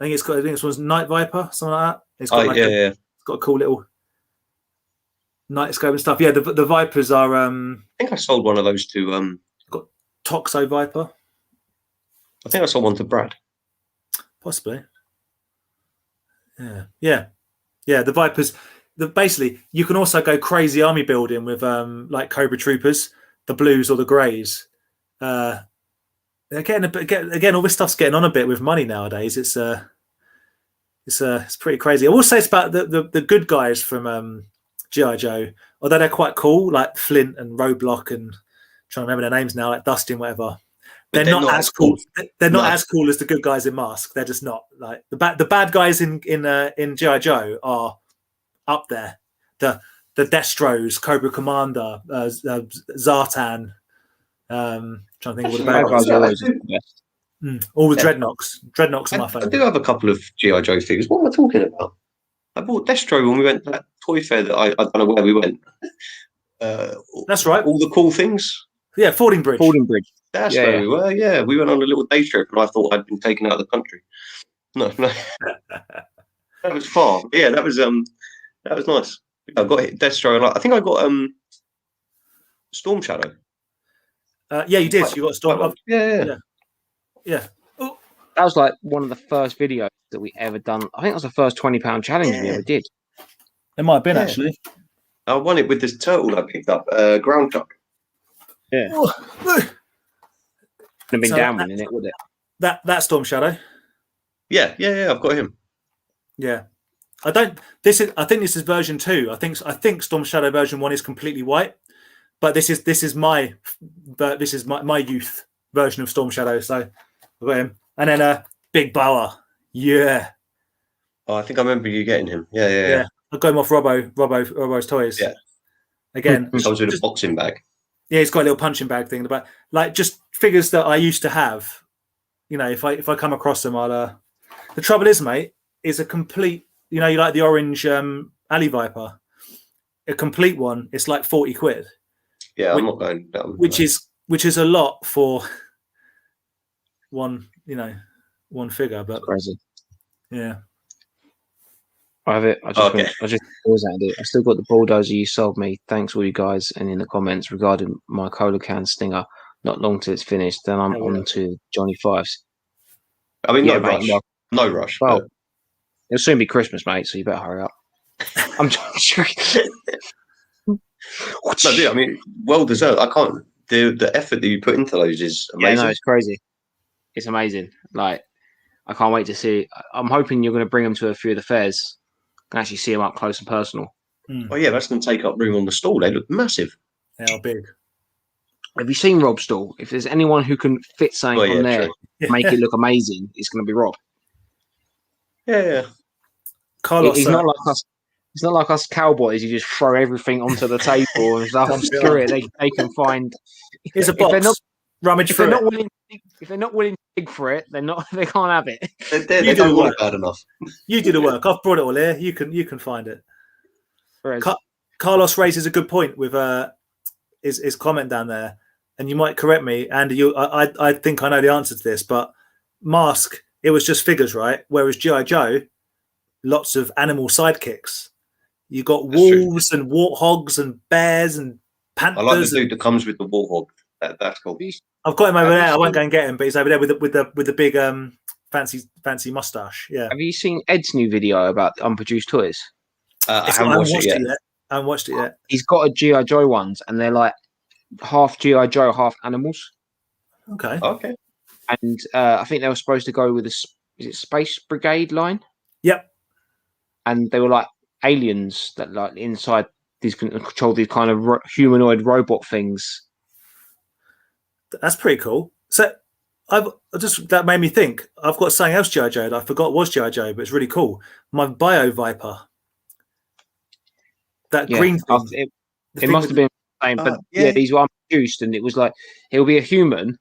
I think this one's Night Viper, something like that. It's got it's got a cool little night scope and stuff. Yeah, the Vipers are. I think I sold one of those to. Got Toxo Viper. I think I sold one to Brad. Possibly. Yeah. The Vipers. Basically, you can also go crazy army building with like Cobra Troopers, the blues or the greys. Again, all this stuff's getting on a bit with money nowadays. It's pretty crazy. I will say it's about the good guys from G.I. Joe, although they're quite cool, like Flint and Roadblock, and I'm trying to remember their names now, like Dustin, whatever. They're not as cool. They're not as cool as the good guys in Mask. They're just not. Like the bad guys in G.I. Joe are up there. The the Destros, Cobra Commander, Zartan. Trying to think of all the bad guys guys. are always the best. All the Dreadnoks. Dreadnoks are my I favourite. do have a couple of G.I. Joe figures. What am I talking about? I bought Destro when we went to that toy fair that I don't know where we went. That's right. All the cool things. Yeah, Fording Bridge. That's where we were. Yeah, we went on a little day trip, and I thought I'd been taken out of the country. No, that was far. Yeah, that was nice. I got Destro, and I think I got Storm Shadow. Yeah, you did. You got a Storm. Yeah. Oh. That was like one of the first videos that we ever done. I think that was the first £20 challenge we ever did. It might have been actually. I won it with this turtle I picked up, Ground Chuck. Yeah. Would have been down in it, would it? That Storm Shadow. Yeah, I've got him. Yeah. I think this is version 2. I think Storm Shadow version 1 is completely white. But this is my youth version of Storm Shadow, so I've got him. And then Big Boa. Yeah. Oh, I think I remember you getting him. Yeah. I got him off Robbo's Toys. Yeah. Again. Comes with a boxing bag. Yeah, he's got a little punching bag thing in the back. Like just figures that I used to have. You know, if I come across them, I'll the trouble is, mate, is a complete, you know, you like the orange Alley Viper. A complete one, it's like 40 quid. Yeah, I'm not going down. Which is a lot for one figure, but crazy. Yeah. I have it. I just pause at it. I still got the bulldozer you sold me. Thanks all you guys, and in the comments regarding my cola can stinger. Not long till it's finished. Then I'm on to Johnny Fives. I mean, no rush. No rush. Well, it'll soon be Christmas, mate. So you better hurry up. I'm joking. No, dude, I mean, well deserved. I can't. The effort that you put into those is amazing. Yeah, no, it's crazy. It's amazing. Like, I can't wait to see. I'm hoping you're going to bring them to a few of the fairs. Can actually see them up close and personal. Oh yeah, that's going to take up room on the stall. They look massive. They are big. Have you seen Rob's stall? If there's anyone who can fit something on there, make it look amazing, it's going to be Rob. Yeah. Carlos, he's not like us. It's not like us cowboys. You just throw everything onto the table and stuff. Screw it. They can find. Here's a box. If they're not willing to dig for it, they can't have it. They don't want it bad enough. You do the work. I've brought it all here. You can find it. Carlos raises a good point with his comment down there, and you might correct me, Andy. I think I know the answer to this, but Mask, it was just figures, right? Whereas G.I. Joe, lots of animal sidekicks. You got wolves and warthogs and bears and panthers. I like the dude that comes with the warthog. That's cool. I've got him over there. I won't go and get him, but he's over there with the big fancy mustache. Yeah. Have you seen Ed's new video about unproduced toys? I haven't watched it yet. I haven't watched it yet. He's got a G.I. Joe ones, and they're like half G.I. Joe, half animals. Okay. And I think they were supposed to go with is it Space Brigade line? Yep. And they were like aliens that like inside these can control these kind of humanoid robot things. That's pretty cool. So that made me think. I've got something else G.I. Joe that I forgot was G.I. Joe, but it's really cool. My Bio Viper. That green thing. It must have been the same, but these were unproduced, and it was like he'll be a human,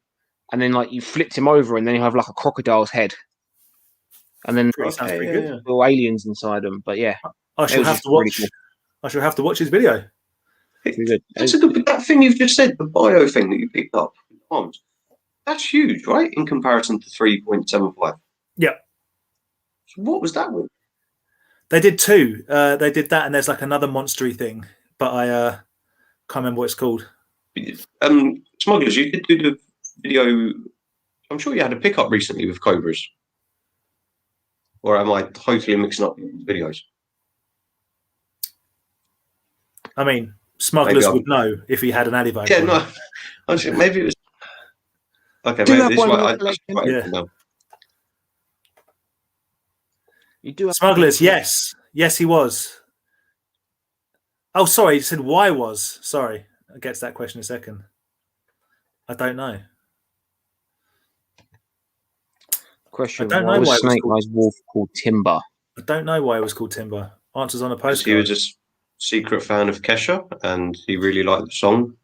and then like you flipped him over, and then you have like a crocodile's head, and then sounds pretty good. Little aliens inside them. But yeah, I shall have to watch. Cool. I shall have to watch his video. That's a good. That thing you've just said, the bio thing that you picked up, that's huge, right? In comparison to 3.75. Yeah. So what was that with? They did 2. They did that, and there's like another monstery thing, but I can't remember what it's called. Smugglers, you did do the video. I'm sure you had a pickup recently with Cobras, or am I totally mixing up videos? I mean, Smugglers would know if he had an Adivite. Yeah, no. Maybe it was. Okay, maybe this might. You do have Smugglers, yes. Yes, he was. Oh, sorry, you said why was. Sorry, I'll get to that question in a second. I don't know. Question: Why was Snake Eyes Wolf called Timber? I don't know why it was called Timber. Answers on a postcard. He was just secret fan of Kesha, and he really liked the song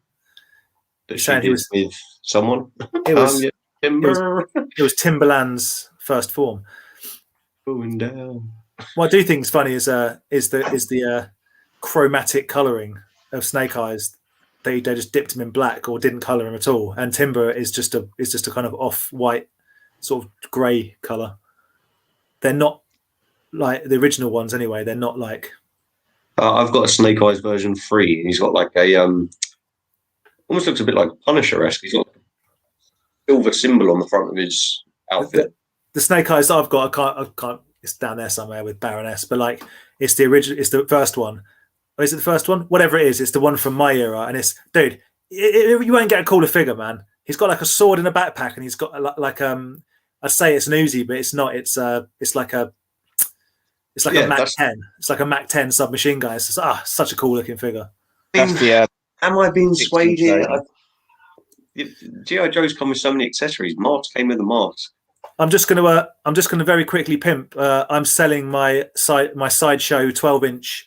that she did with someone. It was, Timber. It was Timberland's first form. Going down. What I do think is funny is the chromatic colouring of Snake Eyes. They just dipped him in black or didn't colour him at all, and Timber is just a kind of off-white sort of grey colour. They're not like the original ones anyway. They're not like. I've got a Snake Eyes version 3, and he's got like a almost looks a bit like Punisher-esque. He's got a silver symbol on the front of his outfit. The Snake Eyes that I've got, I can't. It's down there somewhere with Baroness, but like it's the original. It's the first one. Or is it the first one? Whatever it is, it's the one from my era, and it's dude. You won't get a cooler figure, man. He's got like a sword in a backpack, and he's got like I'd say it's an Uzi, but it's not. It's like a Mac 10. It's like a Mac 10 submachine gun. It's such a cool looking figure. That's the. Am I being swayed here? G.I. Joe's come with so many accessories. Marks came with a mask. I'm just gonna very quickly pimp. I'm selling my sideshow 12-inch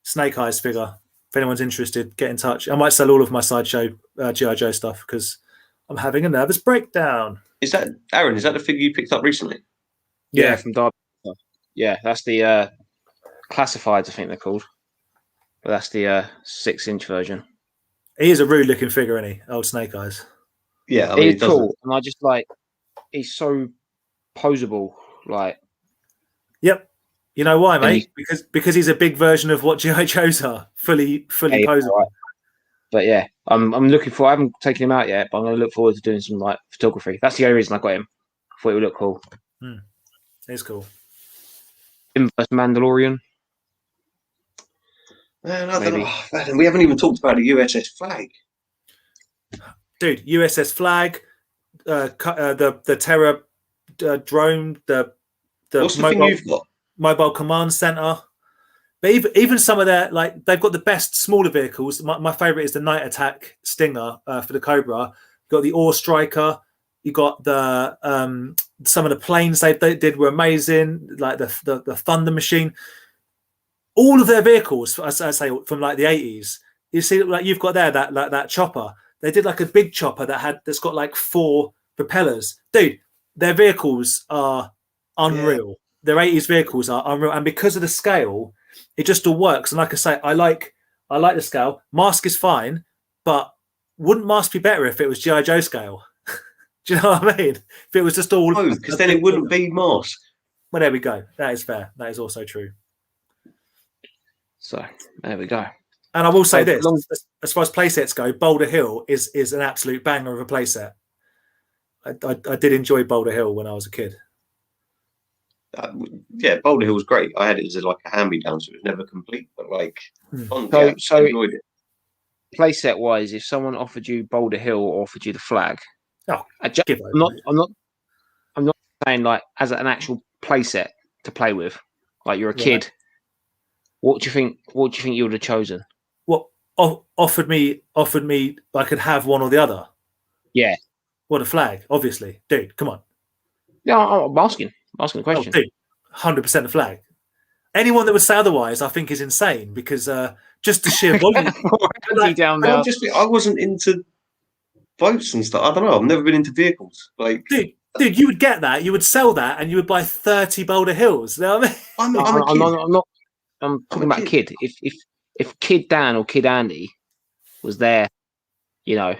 Snake Eyes figure. If anyone's interested, get in touch. I might sell all of my sideshow G.I. Joe stuff because I'm having a nervous breakdown. Is that Aaron? Is that the figure you picked up recently? Yeah, from Darth. Yeah, that's the classifieds, I think they're called. But that's the 6-inch version. He is a rude looking figure, isn't he? Old Snake Eyes. Yeah, I mean, he's cool, and I just like he's so posable. Like, yep. You know why, mate? Because he's a big version of what G.I. Joes are, fully posable. Right. But yeah, I'm looking for. I haven't taken him out yet, but I'm going to look forward to doing some like photography. That's the only reason I got him. I thought it would look cool. It's cool. Inverse Mandalorian. Man, I don't know. Man, we haven't even talked about a USS Flag. Dude, USS Flag, the Terror drone, the what's the thing you've got? Mobile command center. But even some of their, like, they've got the best smaller vehicles. My favorite is the Night Attack Stinger for the Cobra. You've got the Ore Striker. You got the some of the planes they did were amazing, like the Thunder Machine. All of their vehicles, as I say, from like the 80s. You see, like you've got there that chopper. They did like a big chopper that's got like 4 propellers. Dude, their vehicles are unreal. Yeah. Their 80s vehicles are unreal, and because of the scale, it just all works. And like I say, I like the scale. Mask is fine, but wouldn't Mask be better if it was G.I. Joe scale? Do you know what I mean? If it was just all... No, because then it wouldn't be Mask. Well, there we go. That is fair. That is also true. So, there we go. And I will say this, as far as playsets go, Boulder Hill is an absolute banger of a playset. I did enjoy Boulder Hill when I was a kid. Yeah, Boulder Hill was great. I had it as like a hand-me-down, so it was never complete, but like... So I enjoyed it. Playset-wise, if someone offered you Boulder Hill or offered you the Flag... I'm not saying like as an actual playset to play with. Like you're a kid. What do you think you would have chosen? What offered me I could have one or the other? Yeah. What a Flag, obviously. Dude, come on. Yeah, I'm asking a question. Dude, 100% a Flag. Anyone that would say otherwise, I think, is insane because just the sheer volume. I wasn't into boats and stuff. I don't know. I've never been into vehicles. Like, dude, you would get that. You would sell that, and you would buy 30 Boulder Hills. You know what I mean? I'm talking about kid. If Kid Dan or Kid Andy was there, you know.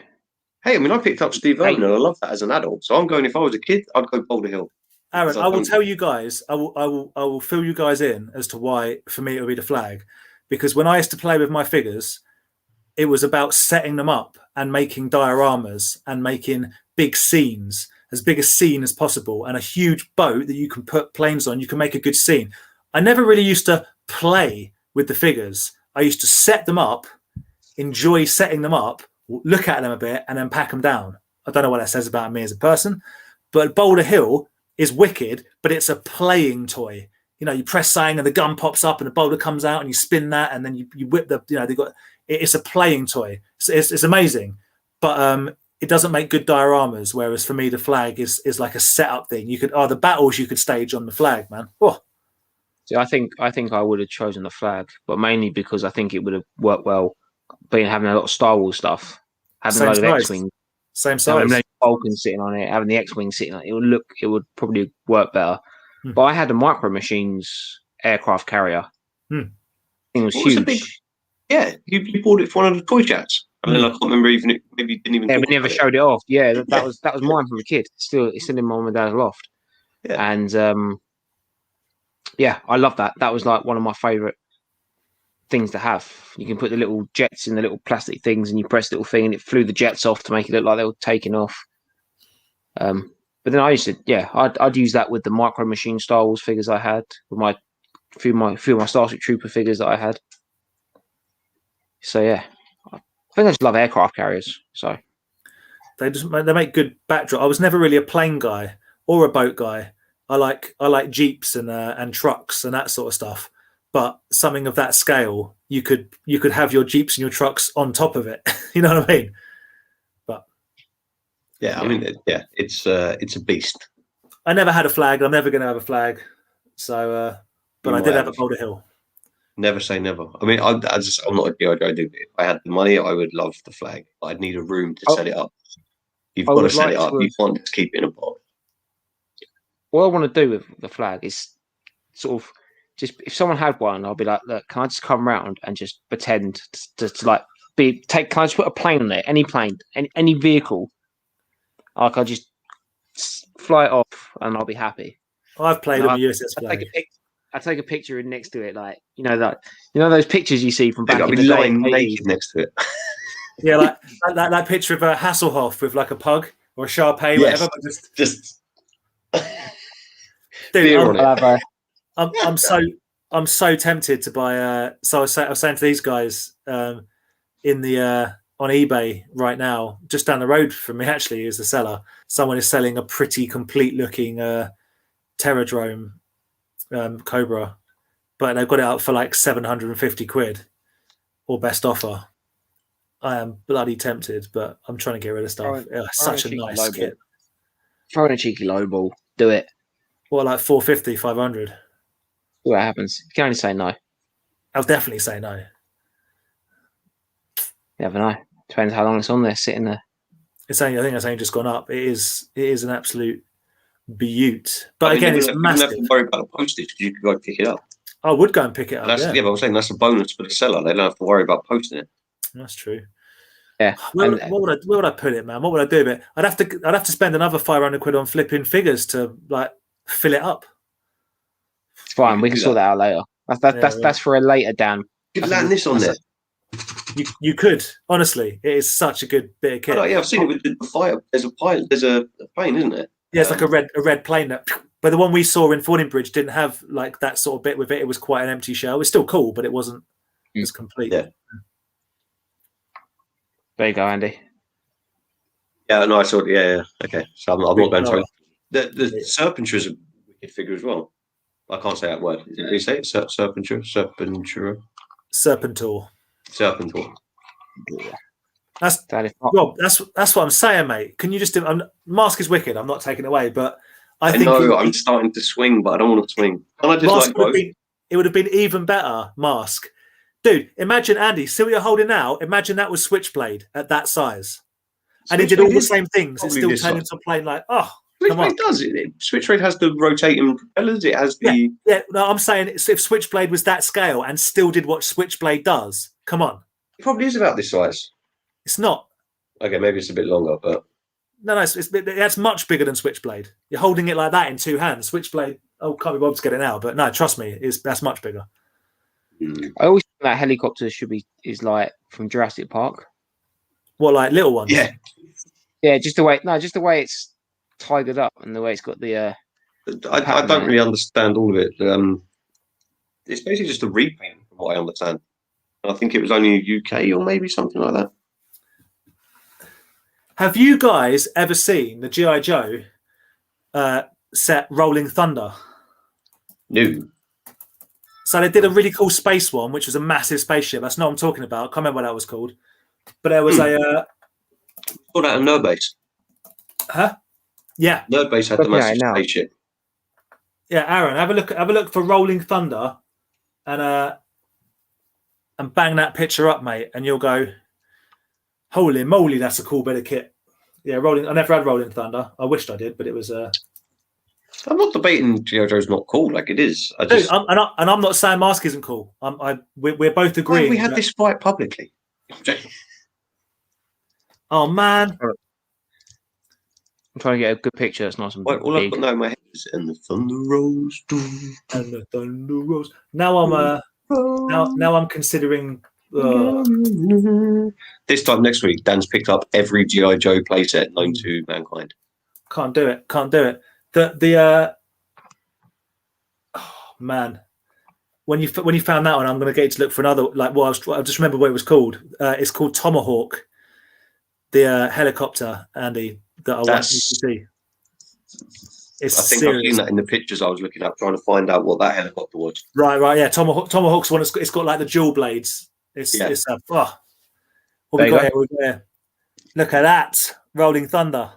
Hey, I mean, I picked up Steve Irwin, and I love that as an adult. So I'm going. If I was a kid, I'd go Boulder Hill. Aaron, I will tell you guys. I will fill you guys in as to why for me it would be the Flag, because when I used to play with my figures, it was about setting them up and making dioramas and making big scenes, as big a scene as possible, and a huge boat that you can put planes on. You can make a good scene. I never really used to play with the figures. I used to set them up, enjoy setting them up, look at them a bit, and then pack them down. I don't know what that says about me as a person, but Boulder Hill is wicked, but it's a playing toy. You know, you press something and the gun pops up and the boulder comes out and you spin that and then you whip the, you know, it's a playing toy. It's amazing, but it doesn't make good dioramas. Whereas for me, the Flag is like a setup thing. You could, the battles you could stage on the Flag, man. Oh. See, I think I would have chosen the flag, but mainly because I think it would have worked well, being having a lot of Star Wars stuff, having a load of X-wing, same having size, Falcon sitting on it, having the X-wing sitting on it. It would probably work better. But I had the Micro Machines aircraft carrier. It was huge. You bought it for one of the toy chats. And then I can't remember even maybe you didn't even. Yeah, we never showed it off. Yeah, that was mine from a kid. It's still in my mum and dad's loft. Yeah. And I love that. That was like one of my favourite things to have. You can put the little jets in the little plastic things, and you press the little thing, and it flew the jets off to make it look like they were taking off. But then I used to, I'd use that with the Micro Machine Star Wars figures I had, with my few of my Starship Trooper figures that I had. So yeah, I think I just love aircraft carriers. So they make good backdrop. I was never really a plane guy or a boat guy. I like jeeps and trucks and that sort of stuff. But something of that scale, you could have your jeeps and your trucks on top of it. You know what I mean? But I mean, it's a beast. I never had a flag. I'm never going to have a flag. So, but I did have a Boulder Hill. Never say never. I mean, I'm not a G.I. Joe dude. If I had the money, I would love the flag. But I'd need a room to set it up. You've got to set it up. You can't just keep it in a box. What I want to do with the flag is sort of just, if someone had one, I'll be like, look, can I just come around and just pretend to like can I just put a plane on there, any plane, any vehicle? Like, I'll just fly it off and I'll be happy. I've played on the USS flag. I take a picture next to it, like those pictures you see from back in the day. Lying naked next to it. Yeah, like that picture of a Hasselhoff with like a pug or a Shar-Pei, whatever. But just dude, I'm so tempted to buy. So I was saying to these guys on eBay right now, just down the road from me actually is the seller. Someone is selling a pretty complete looking Terradrome Cobra, but they've got it out for like 750 quid or best offer. I am bloody tempted, but I'm trying to get rid of stuff. Such a nice kit. Throw in a cheeky low ball. Do it. What, like 450, 500? See what happens. You can only say no. I'll definitely say no. You never know. Depends how long it's on there, sitting there. I think it's only just gone up. It is an absolute beaut. But again, it's massive. You don't have to worry about the postage because you could go pick it up. I would go and pick it up. But I was saying that's a bonus for the seller. They don't have to worry about posting it. That's true. Yeah. Where would I put it, man? What would I do with it? I'd have to spend another 500 quid on flipping figures to like fill it up. It's fine. We can sort that out later. That's for a later, Dan. You could land this on there. You could, honestly. It is such a good bit of kit. I've seen it with the fire. There's a pilot. There's a plane, isn't it? Yeah, it's like a red plane. But the one we saw in Fordingbridge didn't have like that sort of bit with it. It was quite an empty shell. It was still cool, but it wasn't as complete. Yeah. There you go, Andy. Yeah, no, I saw it. Yeah. Okay, so I'm not going to. The Serpenture is a wicked figure as well. I can't say that word. Did you say it? Serpenture? Serpentor. Yeah. Rob, that's what I'm saying, mate. Can you just do? Mask is wicked. I'm not taking it away, but I think I'm starting to swing, but I don't want to swing. Can I just it would have been even better. Mask, dude. Imagine Andy. See what you're holding now. Imagine that was Switchblade at that size, and it did all the same things. It still turned into a plane. Like, Switchblade does it. Switchblade has the rotating propellers. It has the No, I'm saying if Switchblade was that scale and still did what Switchblade does, come on. It probably is about this size. It's not. Okay, maybe it's a bit longer, but no, that's much bigger than Switchblade. You're holding it like that in two hands. Switchblade. Oh, can't be bothered to get it now, but no, trust me, that's much bigger. I always think that helicopter is like from Jurassic Park. What, like little ones? Yeah. Just the way it's tigered up and the way it's got the. I don't really understand all of it. It's basically just a repaint, from what I understand. I think it was only UK or maybe something like that. Have you guys ever seen the G.I. Joe set Rolling Thunder? No. So they did a really cool space one, which was a massive spaceship. That's not what I'm talking about. I can't remember what that was called. But there was a... Called out a Nerd Base. Huh? Yeah. Nerd Base had the massive spaceship. Yeah, Aaron, have a look for Rolling Thunder, and bang that picture up, mate, and you'll go, holy moly, that's a cool bit of kit. Yeah, Rolling. I never had Rolling Thunder. I wished I did, but it was. I'm not debating G.I. Joe's not cool. Like, it is. Dude, I'm not saying Mask isn't cool. We're both agreeing. Why we had this fight publicly? Oh man. I'm trying to get a good picture that's nice and all big. I've got now in my head is "And the thunder rolls, and the thunder rolls." Now I'm considering. This time next week, Dan's picked up every G.I. Joe playset known to mankind. Can't do it. Oh man, when you found that one, I'm going to get you to look for another. Like, well, I just remember what it was called. It's called Tomahawk, the helicopter, Andy. That I want you to see. I think I've seen that in the pictures I was looking at, trying to find out what that helicopter was. Right. Yeah, Tomahawk's one. It's got like the dual blades. What we got here? Look at that, Rolling Thunder.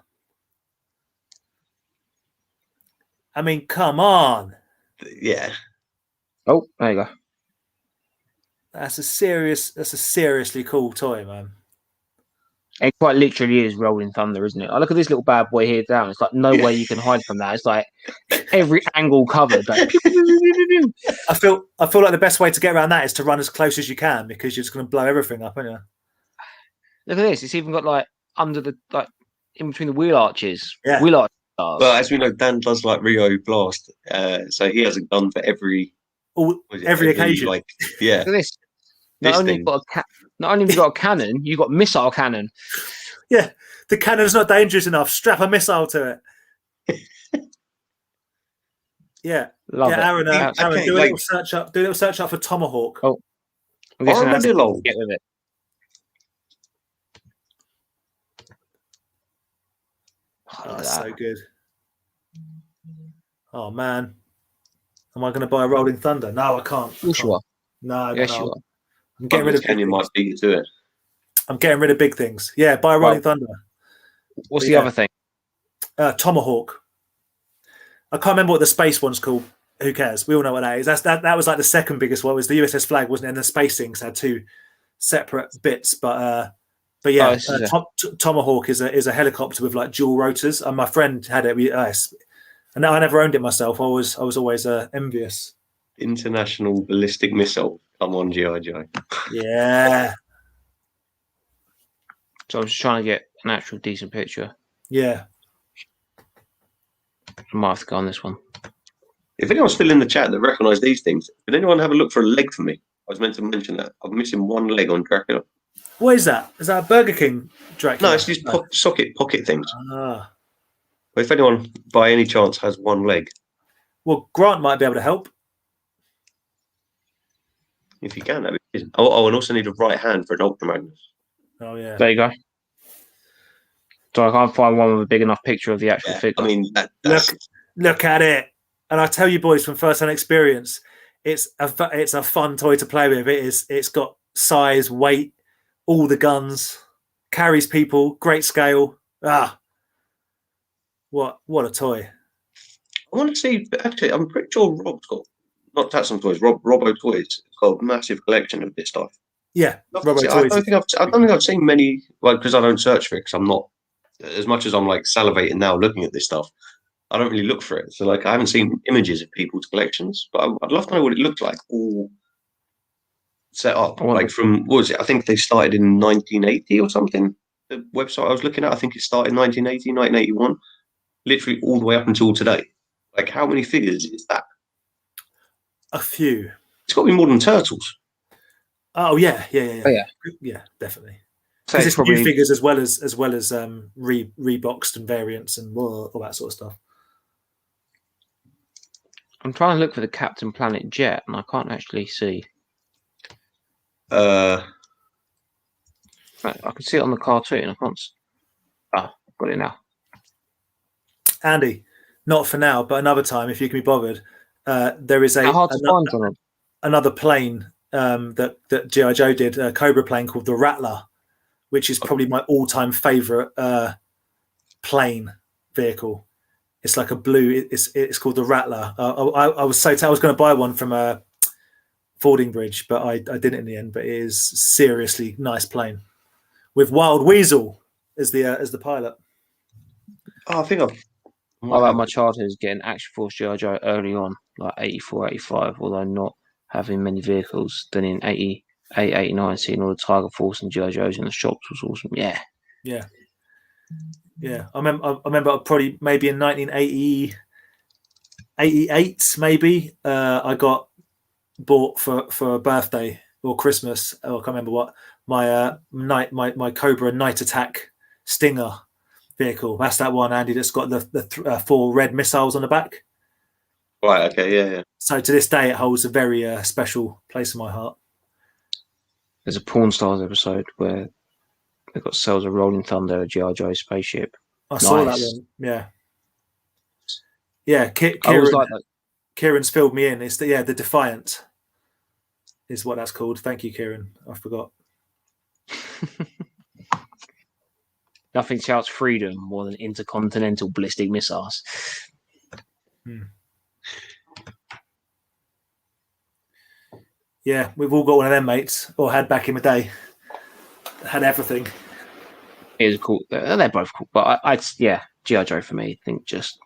I mean, come on. Yeah. Oh, there you go. That's a seriously cool toy, man. It quite literally is Rolling Thunder, isn't it? I look at this little bad boy here down. It's like no way you can hide from that. It's like every angle covered. Like, I feel like the best way to get around that is to run as close as you can, because you're just going to blow everything up, aren't you? Look at this. It's even got like under the in between the wheel arches. Yeah. Wheel arches. Well, as we know, Dan does like Rio Blast, so he has a gun for every occasion. Like, yeah. Look at this. Not only have you got a cannon, you've got missile cannon. Yeah, the cannon's not dangerous enough. Strap a missile to it. Yeah, Love it. Aaron, do a little search up. Do a little search up for Tomahawk. Oh, I'm guessing get with it. Oh, that's so good. Oh man, am I going to buy a Rolling Thunder? No, I can't. Sure. No, yes, you are. I'm getting rid of. Kenyon might beat you to it. I'm getting rid of big things. Yeah, buy a Rolling Thunder. What's the other thing? Tomahawk. I can't remember what the space one's called. Who cares? We all know what that is. That was like the second biggest one. It was the USS Flag, wasn't it? And the Space Inks had two separate bits. But yeah, Tomahawk is a helicopter with like dual rotors. And my friend had it. And I never owned it myself. I was always envious. International ballistic missile. Come on, G.I. Joe. Yeah. So I'm just trying to get an actual decent picture. Yeah. I might have to go on this one. If anyone's still in the chat that recognise these things, could anyone have a look for a leg for me? I was meant to mention that. I'm missing one leg on Dracula. What is that? Is that a Burger King Dracula? No, it's these socket pocket things. Ah. Well, if anyone, by any chance, has one leg. Well, Grant might be able to help. If you can, that'd be amazing. Oh, and also need a right hand for an Ultra Magnus. Oh, yeah. There you go. So I can't find one with a big enough picture of the actual figure. I mean, look at it. And I tell you, boys, from first-hand experience, it's a fun toy to play with. It's got size, weight, all the guns, carries people, great scale. What a toy! I want to see. Actually, I'm pretty sure Rob's got not Tatson Toys. Robbo Toys got a massive collection of this stuff. Yeah, Robbo Toys. I don't think I've seen many. Like, because I don't search for it. Because I'm not as much as I'm like salivating now looking at this stuff. I don't really look for it. So like I haven't seen images of people's collections, but I'd love to know what it looked like all set up. Like from, what was it? I think they started in 1980 or something. The website I was looking at, I think it started in 1980, 1981, literally all the way up until today. Like how many figures is that? A few. It's got to be more than Turtles. Oh yeah. Oh, yeah, definitely. So because it's probably new figures as well as reboxed and variants and all that sort of stuff. I'm trying to look for the Captain Planet jet, and I can't actually see. I can see it on the cartoon. I can't. I've got it now. Andy, not for now, but another time, if you can be bothered. There is another plane that G.I. Joe did, a Cobra plane called the Rattler, which is probably my all-time favorite plane vehicle. It's like a blue. It's called the Rattler. I was I was going to buy one from a Fordingbridge, but I didn't in the end. But it is seriously nice plane with Wild Weasel as the pilot. Oh, I think I like my childhood is getting Action Force G.I. Joe early on, like 84, 85, although not having many vehicles. Then in 88, 89, seeing all the Tiger Force and G.I. Joes in the shops was awesome. Yeah. I remember probably maybe in 1980, 88, maybe I got bought for a birthday or Christmas. I can't remember what my Cobra Night Attack Stinger vehicle. That's that one, Andy. That's got the 4 red missiles on the back. Right. Okay. Yeah. So to this day, it holds a very special place in my heart. There's a Pawn Stars episode where they've got cells of Rolling Thunder, a G.I. Joe spaceship. I saw that one. Yeah. Kieran's filled me in. It's the Defiant is what that's called. Thank you, Kieran. I forgot. Nothing shouts freedom more than intercontinental ballistic missiles. Yeah, we've all got one of them, mates, or had back in the day. Had everything. It is cool. They're both cool, but G.I. Joe for me, I think just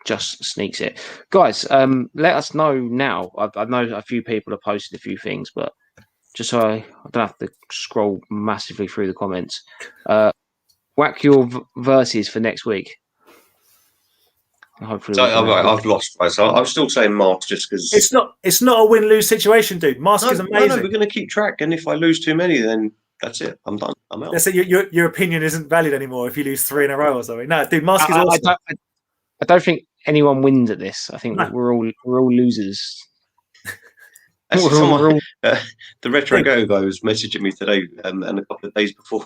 sneaks it. Guys, let us know now. I know a few people have posted a few things, but just so I don't have to scroll massively through the comments. Whack your verses for next week. Hopefully, so, I've lost. Right, so I'm still saying Mask just because it's not a win-lose situation, dude. Mask is amazing. No, we're going to keep track, and if I lose too many, then that's it. I'm done. I'm out. That's it. Your opinion isn't valid anymore if you lose 3 in a row or something. No, dude, Mask is awesome. I don't think anyone wins at this. I think we're all losers. The Retro Go guy was messaging me today and a couple of days before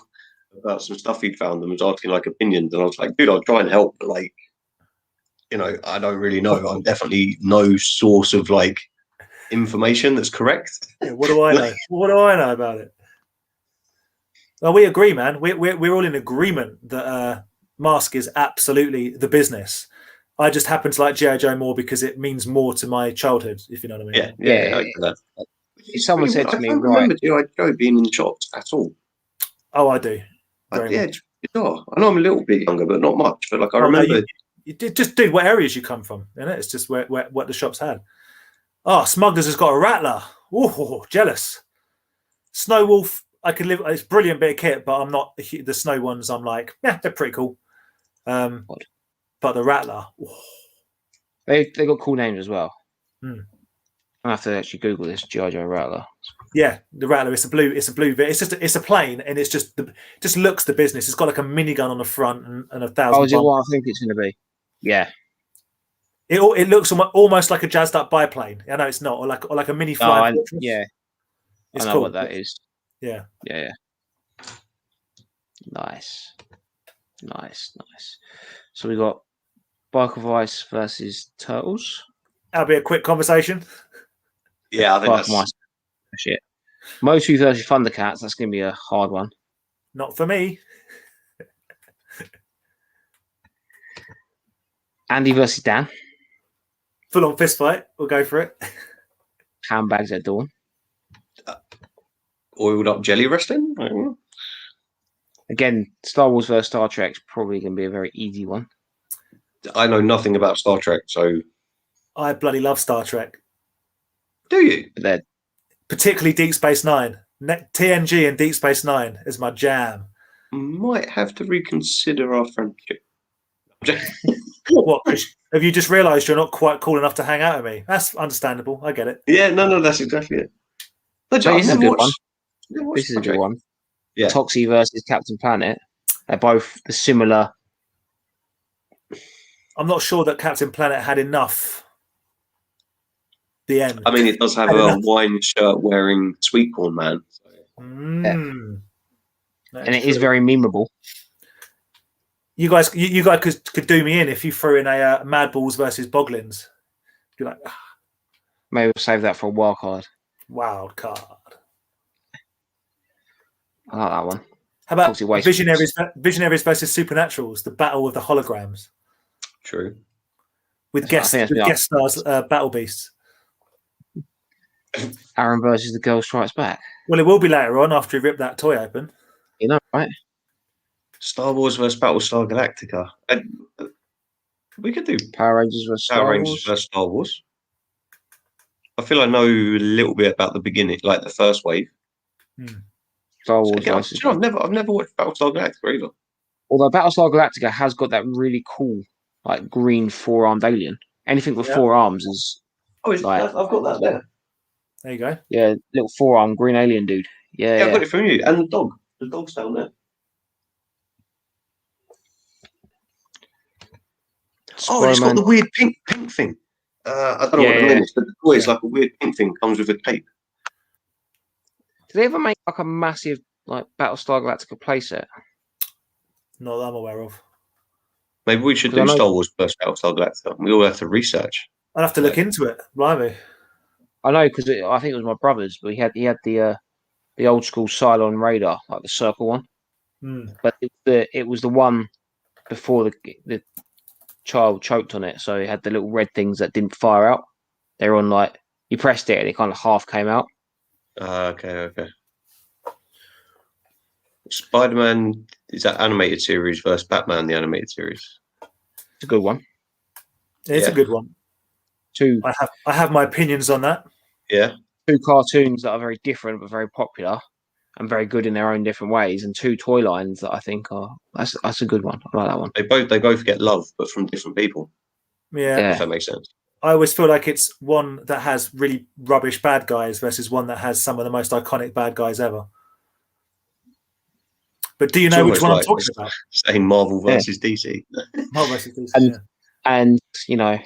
about some stuff he'd found and was asking like opinions, and I was like, dude, I'll try and help, but like, I don't really know. I'm definitely no source of like information that's correct. Yeah, what do I know? What do I know about it? Well, we agree, man. We're all in agreement that Mask is absolutely the business. I just happen to like G.I. Joe more because it means more to my childhood, if you know what I mean. Yeah. I get that. If someone said to me, I don't remember G.I. Joe being in shops at all. Oh, I do. I know I'm a little bit younger, but not much. But like I remember. No, you just dude, what areas you come from? It's just where what the shops had. Oh, Smugglers has got a Rattler. Oh, jealous. Snow Wolf. I could live. It's a brilliant bit of kit, but I'm not the snow ones. I'm like, yeah, they're pretty cool. But the Rattler, they got cool names as well. I have to actually Google this G.I. Joe Rattler. Yeah, the Rattler. It's a blue. It's a plane, and it's just looks the business. It's got like a minigun on the front and 1,000. Oh, is it what I think it's going to be? Yeah. It looks almost like a jazzed up biplane. I know it's not, or like a mini flying. Yeah, it's I know cool. what that is. Yeah. Nice. So we got Bike of Ice versus Turtles. That'll be a quick conversation. Yeah, I think that's shit. Motu versus Thundercats. That's going to be a hard one. Not for me. Andy versus Dan. Full on fist fight. We'll go for it. Handbags at dawn. Oiled up jelly wrestling. Again, Star Wars versus Star Trek's probably going to be a very easy one. I know nothing about Star Trek, so I bloody love Star Trek. Do you? Particularly Deep Space Nine. TNG and Deep Space Nine is my jam. Might have to reconsider our friendship. What? Have you just realised you're not quite cool enough to hang out with me? That's understandable. I get it. Yeah, no, that's exactly it. This is a good one. This is a good one. Yeah. Toxie versus Captain Planet. They're both the similar. I'm not sure that Captain Planet had enough. The end. I mean, it does have a wine shirt wearing sweet corn man. And it is very memeable. You guys could do me in if you threw in a Mad Balls versus Boglins. You're like, maybe we'll save that for a wild card. Wild card. I like that one. How about Visionaries versus Supernaturals? The battle of the holograms. True. with guest stars, Battle Beasts. Aaron versus the Girl Strikes Back. Well, it will be later on after you rip that toy open. You know, right? Star Wars versus Battlestar Galactica. We could do Power Rangers versus Star Wars. I feel I know a little bit about the beginning, like the first wave. Star Wars. So, I've never watched Battlestar Galactica either. Although Battlestar Galactica has got that really cool, like green 4-armed alien. Anything with 4 arms is. Oh, I've got that there. There you go. Yeah, little 4-armed green alien dude. Yeah, I got it from you. And the dog. The dog's down there. Oh, it's got the weird pink thing. I don't know what the name is, but the toy is like a weird pink thing. Comes with a cape. Did they ever make like a massive like Battlestar Galactica playset? Not that I'm aware of. Maybe we should do Star Wars versus Battlestar Galactica. We all have to research. I'd have to look into it. Blimey. I know because I think it was my brother's, but he had the old school Cylon radar, like the circle one. But it was the one before the child choked on it, so it had the little red things that didn't fire out. They were on like you pressed it and it kind of half came out. Okay. Spider-Man is that animated series versus Batman the animated series. It's a good one. It's a good one. I have my opinions on that. Yeah. 2 cartoons that are very different but very popular and very good in their own different ways, and 2 toy lines that I think that's a good one. I like that one. They both get love, but from different people. Yeah. If that makes sense. I always feel like it's one that has really rubbish bad guys versus one that has some of the most iconic bad guys ever. But do you know which one I'm talking about? Saying Marvel versus DC. Marvel versus DC. And you know,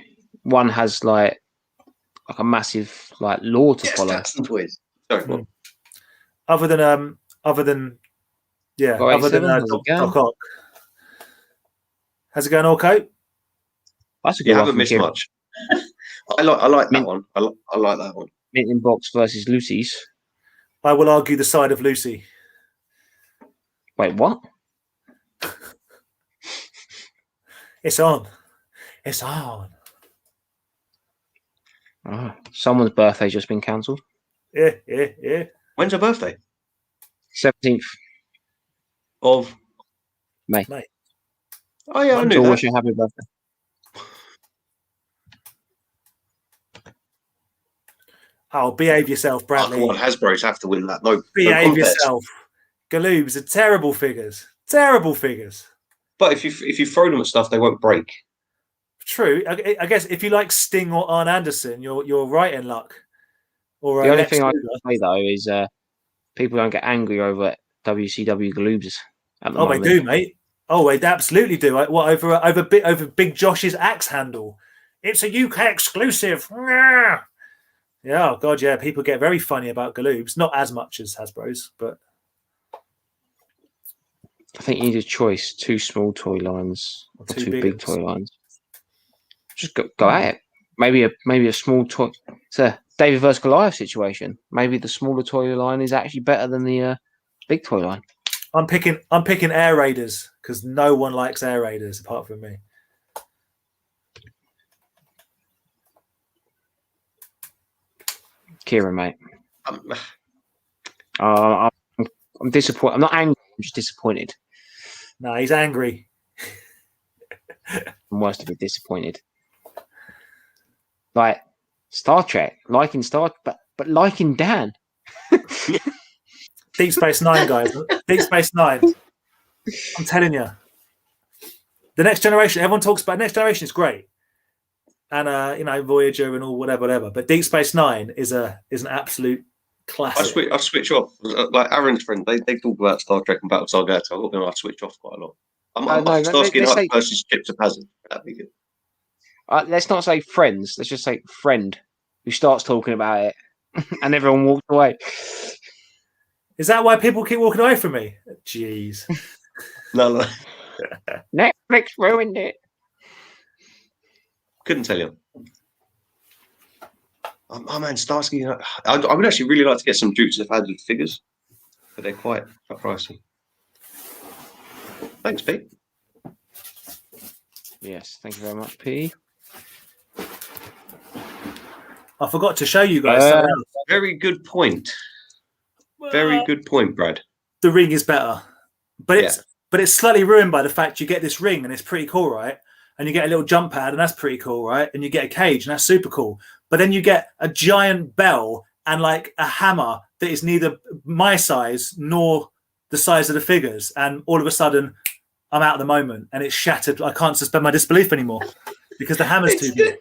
one has like a massive like lore to follow. That's some toys. Sorry. Other than Doc Ock. How's it going, okay? That's a good one. You one. Haven't missed much. I like that one. I like that one. Mint in Box versus Lucy's. I will argue the side of Lucy. Wait, what? It's on. It's on. Oh, someone's birthday's just been cancelled. Yeah. When's her birthday? 17th of May. Oh yeah, I knew that. Wish you a happy birthday. Oh, behave yourself, Bradley. Oh, come on, Hasbro's have to win that. No, behave yourself. Galoobs are terrible figures. Terrible figures. But if you throw them at stuff, they won't break. True. I guess if you like Sting or Arn Anderson, you're right in luck. Or the only thing I can say though is people don't get angry over WCW Galoobs. Oh, they do, mate. Oh, they absolutely do. What over Big Josh's axe handle? It's a UK exclusive. Yeah, oh God, yeah. People get very funny about Galoobs. Not as much as Hasbro's, but I think you need a choice: 2 small toy lines or 2 big toy lines. Just go at it. Maybe a small toy. It's a David versus Goliath situation. Maybe the smaller toy line is actually better than the big toy line. I'm picking Air Raiders because no one likes Air Raiders apart from me. Kieran, mate. I'm disappointed. I'm not angry. I'm just disappointed. No, he's angry. I'm worse to be disappointed. Like Star Trek, liking but liking Dan. Deep Space Nine, guys. Deep Space Nine. I'm telling you. The Next Generation, everyone talks about Next Generation is great. And Voyager and all whatever. But Deep Space Nine is an absolute classic. I switch off. Like Aaron's friend, they talk about Star Trek and Battlestar Galactica. I switch off quite a lot. I'm Starsky and Hutch versus Chips of Hazard. That'd be good. Let's not say friends. Let's just say friend who starts talking about it and everyone walks away. Is that why people keep walking away from me? Jeez. No. Netflix ruined it. Couldn't tell you. Oh man, Starsky. I would actually really like to get some Dukes of Hazzard figures, but they're quite pricey. Thanks, Pete. Yes, thank you very much, P. I forgot to show you guys something else. Very good point. Very good point, Brad. The ring is better, but it's slightly ruined by the fact you get this ring and it's pretty cool, right? And you get a little jump pad and that's pretty cool, right? And you get a cage and that's super cool. But then you get a giant bell and like a hammer that is neither my size nor the size of the figures. And all of a sudden, I'm out of the moment and it's shattered. I can't suspend my disbelief anymore because the hammer's too big.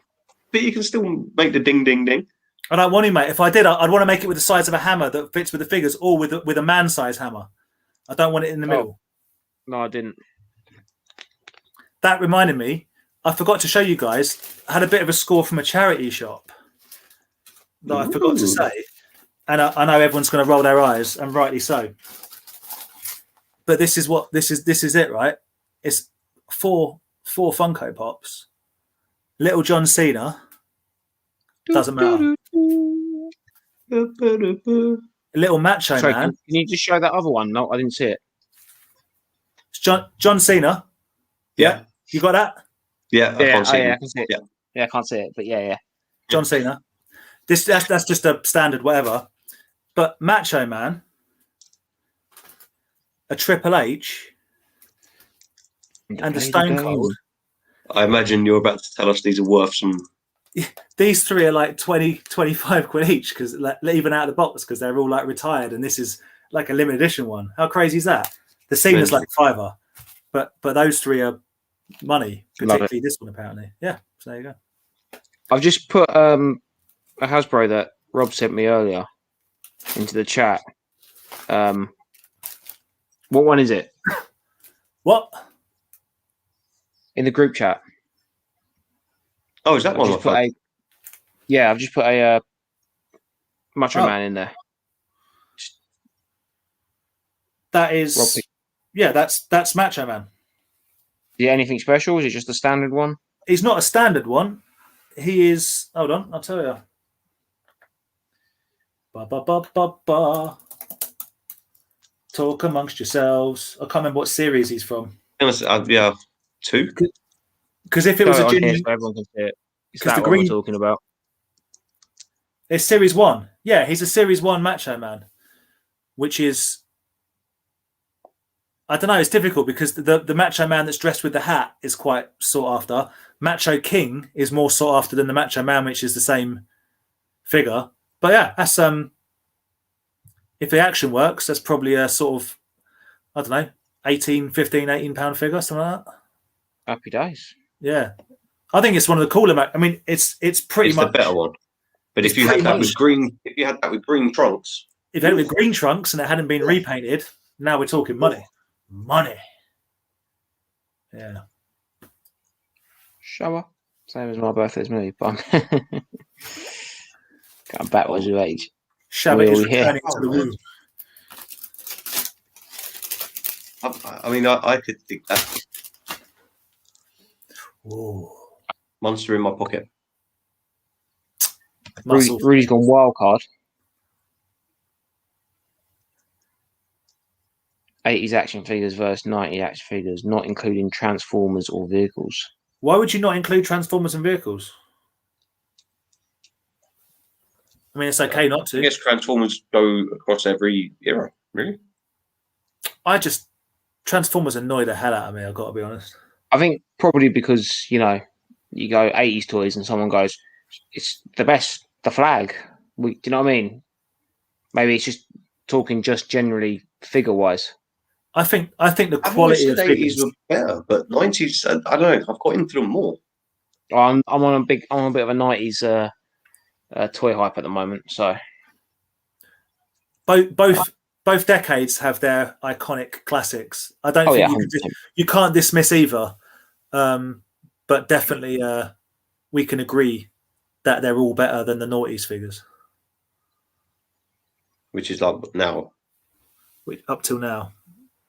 But you can still make the ding, ding, ding. I don't want to, mate. If I did, I'd want to make it with the size of a hammer that fits with the figures, or with a man-size hammer. I don't want it in the middle. No, I didn't. That reminded me, I forgot to show you guys. I had a bit of a score from a charity shop that I forgot to say, and I know everyone's going to roll their eyes, and rightly so. But this is it, right? It's four Funko Pops. Little John Cena. Doesn't matter. A little Macho Man. Can you just show that other one? No, I didn't see it. It's John Cena. Yeah. You got that? Yeah, I can't see it. I can see it. Yeah, I can't see it, but yeah. John Cena. That's just a standard whatever. But Macho Man, a Triple H, and a Stone Cold. I imagine you're about to tell us these are worth some. These three are like 20, 25 quid each, because like, even out of the box, because they're all like retired, and this is like a limited edition one. How crazy is that? The Cena's like $5, but those three are money, particularly this one apparently. Yeah, so there you go. I've just put a Hasbro that Rob sent me earlier into the chat. What one is it? What? In the group chat. Oh, is that one? I've just put a Macho Man in there. That is, that's Macho Man. Yeah, anything special? Is it just a standard one? He's not a standard one. He is. Hold on, I'll tell you. Talk amongst yourselves. I can't remember what series he's from. Yeah, 2. Because if it was a genuine, so everyone can see it. It's that the green we're talking about. It's Series 1. Yeah, he's a Series 1 Macho Man, which is, I don't know, it's difficult because the Macho Man that's dressed with the hat is quite sought after. Macho King is more sought after than the Macho Man, which is the same figure. But yeah, that's if the action works, that's probably a sort of, I don't know, 18 £18 figure, something like that. Happy days. Yeah, I think it's one of the cooler. I mean, it's pretty much the better one. But if you had that with green, trunks, if you had it with green trunks and it hadn't been repainted, now we're talking money. Money. Yeah. Shower. Same as my birthday as me, but I'm going backwards with age. Shower is returning to the womb. I mean, I could think that. Whoa. Monster in my pocket. Rudy's gone wild card. 80s action figures versus 90 action figures, not including Transformers or vehicles. Why would you not include Transformers and vehicles? I mean, it's okay not to. I guess Transformers go across every era, really. Transformers annoy the hell out of me, I've got to be honest. I think probably because, you go 80s toys and someone goes, it's the best, the flag. Do you know what I mean? Maybe it's just talking just generally figure-wise. I think the quality of figures were better, but 90s, I don't know, I've got into them more. I'm on a bit of a 90s toy hype at the moment, so both decades have their iconic classics. I don't think you can't dismiss either, but definitely we can agree that they're all better than the noughties figures, which is like now, up till now.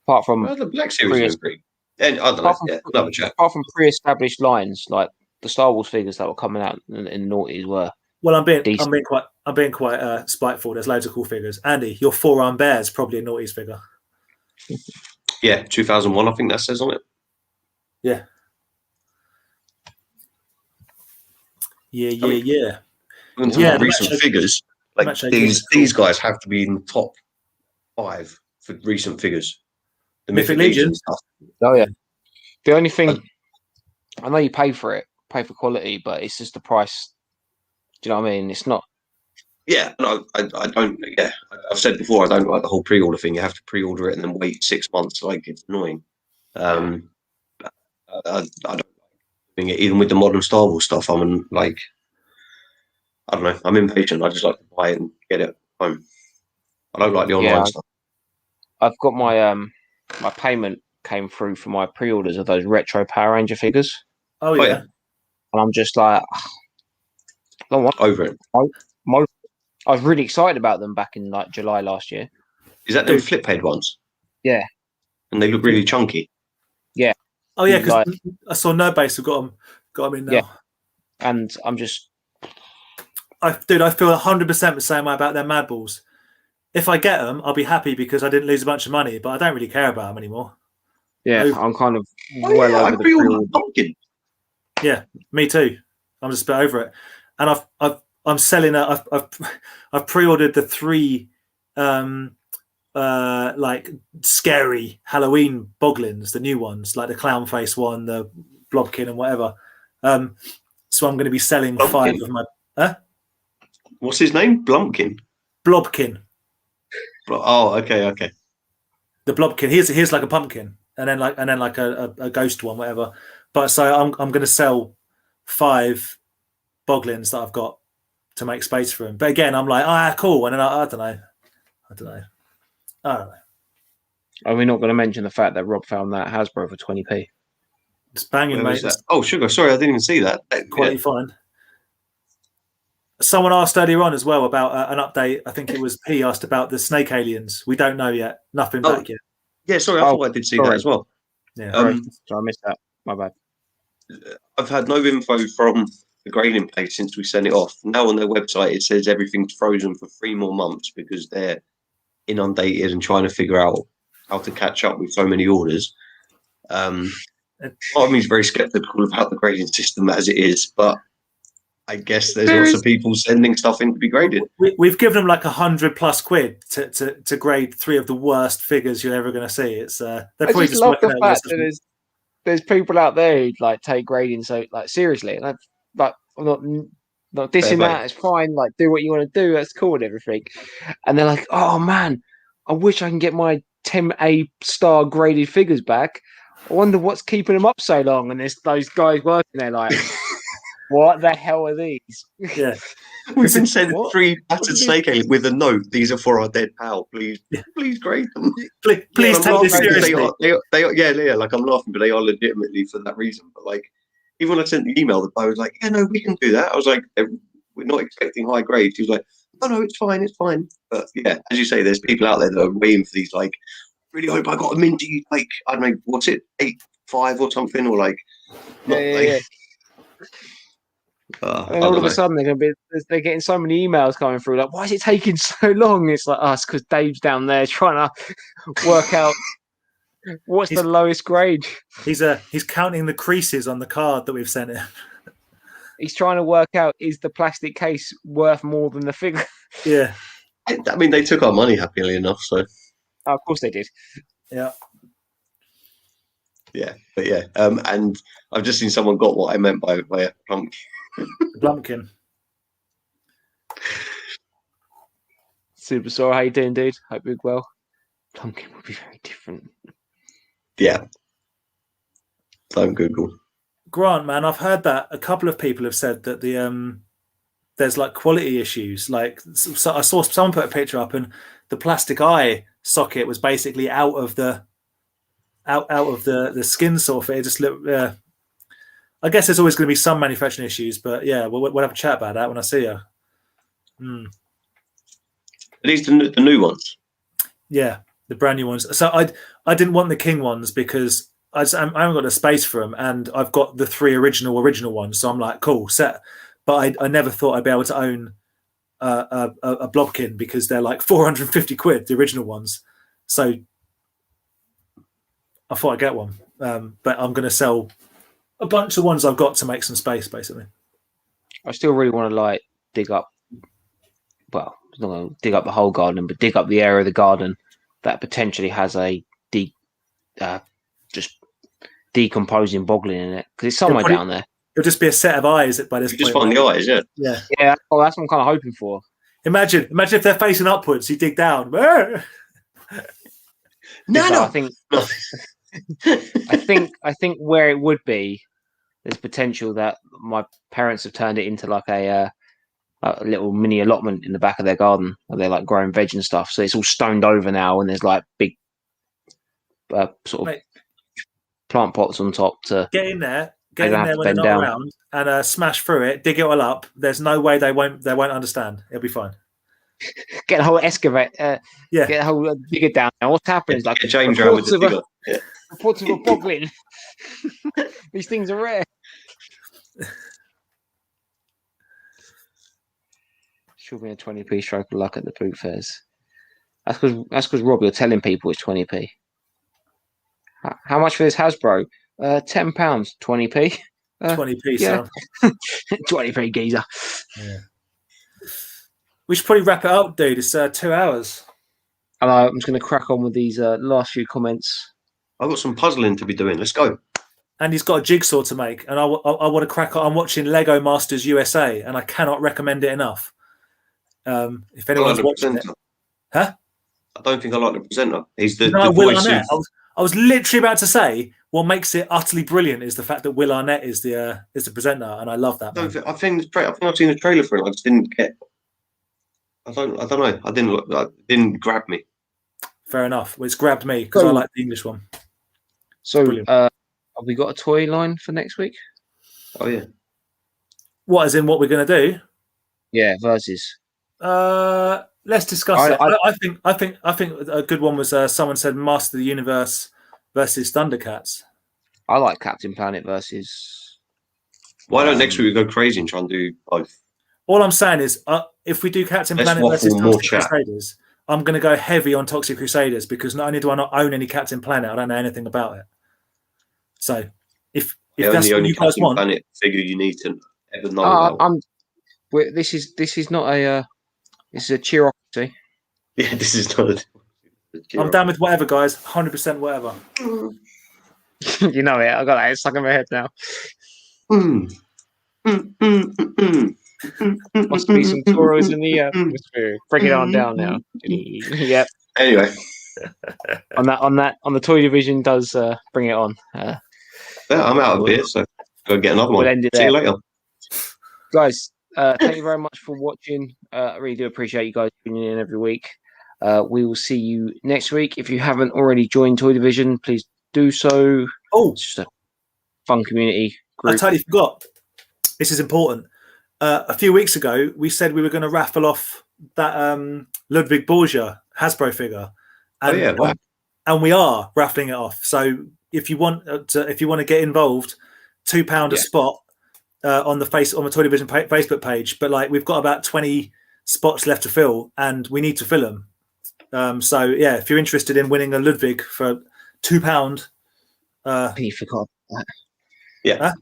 Apart from the Black Series is great. And I don't know, another chat. Apart from pre-established lines like the Star Wars figures that were coming out in the noughties were. Well, I'm being quite spiteful. There's loads of cool figures. Andy, your four-arm bear is probably a noughties figure. Yeah, 2001. I think that says on it. Yeah. Yeah. in terms of recent figures, like these guys have to be in the top 5 for recent figures. The Mythic Legion stuff. Oh yeah. The only thing I know you pay for quality, but it's just the price. Do you know what I mean? It's not. Yeah, no, I don't. Yeah, I've said before, I don't like the whole pre-order thing. You have to pre-order it and then wait 6 months. Like, it's annoying. I don't like doing it. Even with the modern Star Wars stuff, I don't know. I'm impatient. I just like to buy it and get it home. I don't like the online stuff. I've got my my payment came through for my pre-orders of those retro Power Ranger figures. Oh yeah. And I'm just like, I don't want over it. I was really excited about them back in like July last year. Is that them flip head ones? Yeah. And they look really chunky. Yeah. Oh yeah, because I saw Nerdbase have got them in now. Yeah. And I'm just, I feel 100% the same way about their Mad Balls. If I get them, I'll be happy because I didn't lose a bunch of money, but I don't really care about them anymore. Yeah, I'm kind of over the pre-order. Pumpkin. Yeah, me too. I'm just a bit over it, and I'm selling. I've pre-ordered the 3 like scary Halloween Boglins, the new ones, like the clown face one, the Blobkin, and whatever. So I'm going to be selling Blobkin. 5 of my. What's his name? Blobkin. Oh, okay. The Blobkin. Here's like a pumpkin, and then like a ghost one, whatever. But so I'm going to sell 5 Boglins that I've got to make space for him. But again, I'm like, cool. And then I don't know. Are we not going to mention the fact that Rob found that Hasbro for 20p? It's banging, mate. Oh, sugar. Sorry, I didn't even see that. Quality fine. Someone asked earlier on as well about an update. I think it was P asked about the snake aliens. We don't know yet. Nothing back yet. Yeah, sorry. I thought I did see that as well. Yeah. So I missed that. My bad. I've had no info from the grading page since we sent it off. Now on their website, it says everything's frozen for 3 more months because they're inundated and trying to figure out how to catch up with so many orders. Part of me is very skeptical about the grading system as it is, but I guess there's lots of people sending stuff in to be graded. We've given them like £100+ quid to grade 3 of the worst figures you're ever going to see. It's they're probably just love the fact that there's people out there who like take grading so like seriously, and I'm not dissing that. It's fine. Like, do what you want to do. That's cool and everything. And they're like, oh man, I wish I can get my 10 A-star graded figures back. I wonder what's keeping them up so long. And there's those guys working there like, what the hell are these? Yeah. We've been sent 3 battered snake aliens with a note. These are for our dead pal. Please grade them. Please take this seriously. They are. Like, I'm laughing, but they are legitimately for that reason. But like, even when I sent the email, the guy was like, "Yeah, no, we can do that." I was like, "We're not expecting high grades." He was like, "Oh no, it's fine. But yeah, as you say, there's people out there that are waiting for these. Like, really hope I got a minty. Like, I don't know, what's it, 8.5 or something, or like, yeah. And all of a sudden they're getting so many emails coming through. Like, why is it taking so long? It's like us because Dave's down there trying to work out what's the lowest grade. He's counting the creases on the card that we've sent him. He's trying to work out, is the plastic case worth more than the figure? Yeah. I mean, they took our money happily enough, so. Oh, of course they did. Yeah. Yeah, but yeah, and I've just seen someone got what I meant by a pumpkin. Blumpkin. Super sorry, how you doing, dude? Hope you're well. Pumpkin would be very different. Yeah. Don't Google. Grant, man, I've heard that a couple of people have said that there's like quality issues. Like, so I saw someone put a picture up, and the plastic eye socket was basically out of the skin sort of. It just looked. I guess there's always going to be some manufacturing issues, but yeah, we'll have a chat about that when I see you. Are these the new ones? Yeah, the brand new ones. So I didn't want the King ones because I haven't got the space for them, and I've got the 3 original ones. So I'm like, cool, set. But I never thought I'd be able to own a Blobkin because they're like 450 quid, the original ones. So I thought I'd get one, but I'm going to sell a bunch of ones I've got to make some space, basically. I still really want to like dig up. Well, not going to dig up the whole garden, but dig up the area of the garden that potentially has a just decomposing boggling in it, because it's somewhere down there. It'll just be a set of eyes by this You point. just find the eyes, yeah. Yeah. Oh, that's what I'm kind of hoping for. Imagine if they're facing upwards. You dig down. No. I think where it would be, there's potential that my parents have turned it into like a little mini allotment in the back of their garden where they're like growing veg and stuff. So it's all stoned over now, and there's like big sort of plant pots on top to get in there when they're not around, and smash through it, dig it all up. There's no way they won't understand. It'll be fine. Get a whole excavate, get a whole digger down. Now what's happening is like James around with the digger. Reports of a boggling. These things are rare. Should be a 20p stroke of luck at the boot fairs. That's because Rob, you're telling people it's 20p. How much for this Hasbro? £10, 20p. 20p, yeah. 20p geezer. Yeah. We should probably wrap it up, dude. It's 2 hours. I'm just going to crack on with these last few comments. I've got some puzzling to be doing. Let's go. And he's got a jigsaw to make, and I want to crack on. I'm watching Lego Masters USA, and I cannot recommend it enough. If anyone's watching it, huh? I don't think I like the presenter. He's the Will voice. Arnett. I was literally about to say what makes it utterly brilliant is the fact that Will Arnett is the presenter, and I love that. I think I've seen the trailer for it. I just didn't get. I don't know. It didn't grab me. Fair enough. Well, it's grabbed me because I like the English one. So, have we got a toy line for next week? Oh yeah. What, as in what we're going to do? Yeah, versus. Let's discuss it. I think a good one was someone said Master of the Universe versus Thundercats. I like Captain Planet versus. Why don't next week we go crazy and try and do both? All I'm saying is, if we do Captain Planet versus Toxic Crusaders, I'm going to go heavy on Toxic Crusaders because not only do I not own any Captain Planet, I don't know anything about it. So, if that's what you guys want, Planet figure you need to ever know about. This is not a. This is a cheerocracy. Yeah, this is not. I'm down with whatever, guys. 100% whatever. You know it. I got that. It's stuck in my head now. Must be some Toros in the atmosphere. Bring it on down now. Yep. Anyway, on the toy division does bring it on. Yeah, I'm out of beer, so go get another one. We'll end it See there. you later, guys. Thank you very much for watching. I really do appreciate you guys tuning in every week. We will see you next week. If you haven't already joined Toy Division, please do so. Oh, it's just a fun community group. I totally forgot. This is important. A few weeks ago, we said we were going to raffle off that Ludwig Borgia Hasbro figure. And, and we are raffling it off. So if you want to get involved, £2 a spot on the Toy Division Facebook page. But like we've got about 20 spots left to fill, and we need to fill them. So yeah, if you're interested in winning a Ludwig for £2, you forgot that. Yeah. Huh?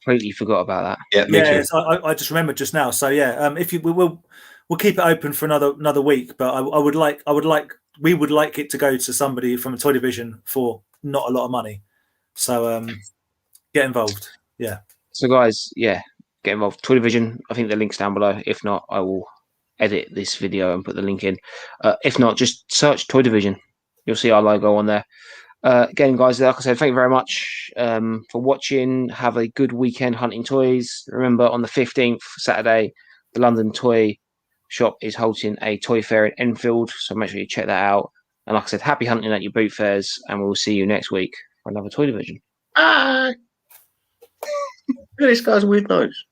Completely forgot about that. Yeah, me too. I just remembered just now. So yeah, if you we'll keep it open for another week, but we would like it to go to somebody from a Toy Division for not a lot of money. So get involved. Yeah. So guys, get involved. Toy Division. I think the link's down below. If not, I will edit this video and put the link in. If not, just search Toy Division. You'll see our logo on there. Again, guys, like I said, thank you very much for watching. Have a good weekend hunting toys. Remember, on the 15th, Saturday, the London Toy Shop is holding a toy fair in Enfield, so make sure you check that out. And like I said, happy hunting at your boot fairs, and we'll see you next week for another Toy Division. Look at this guy's weird nose.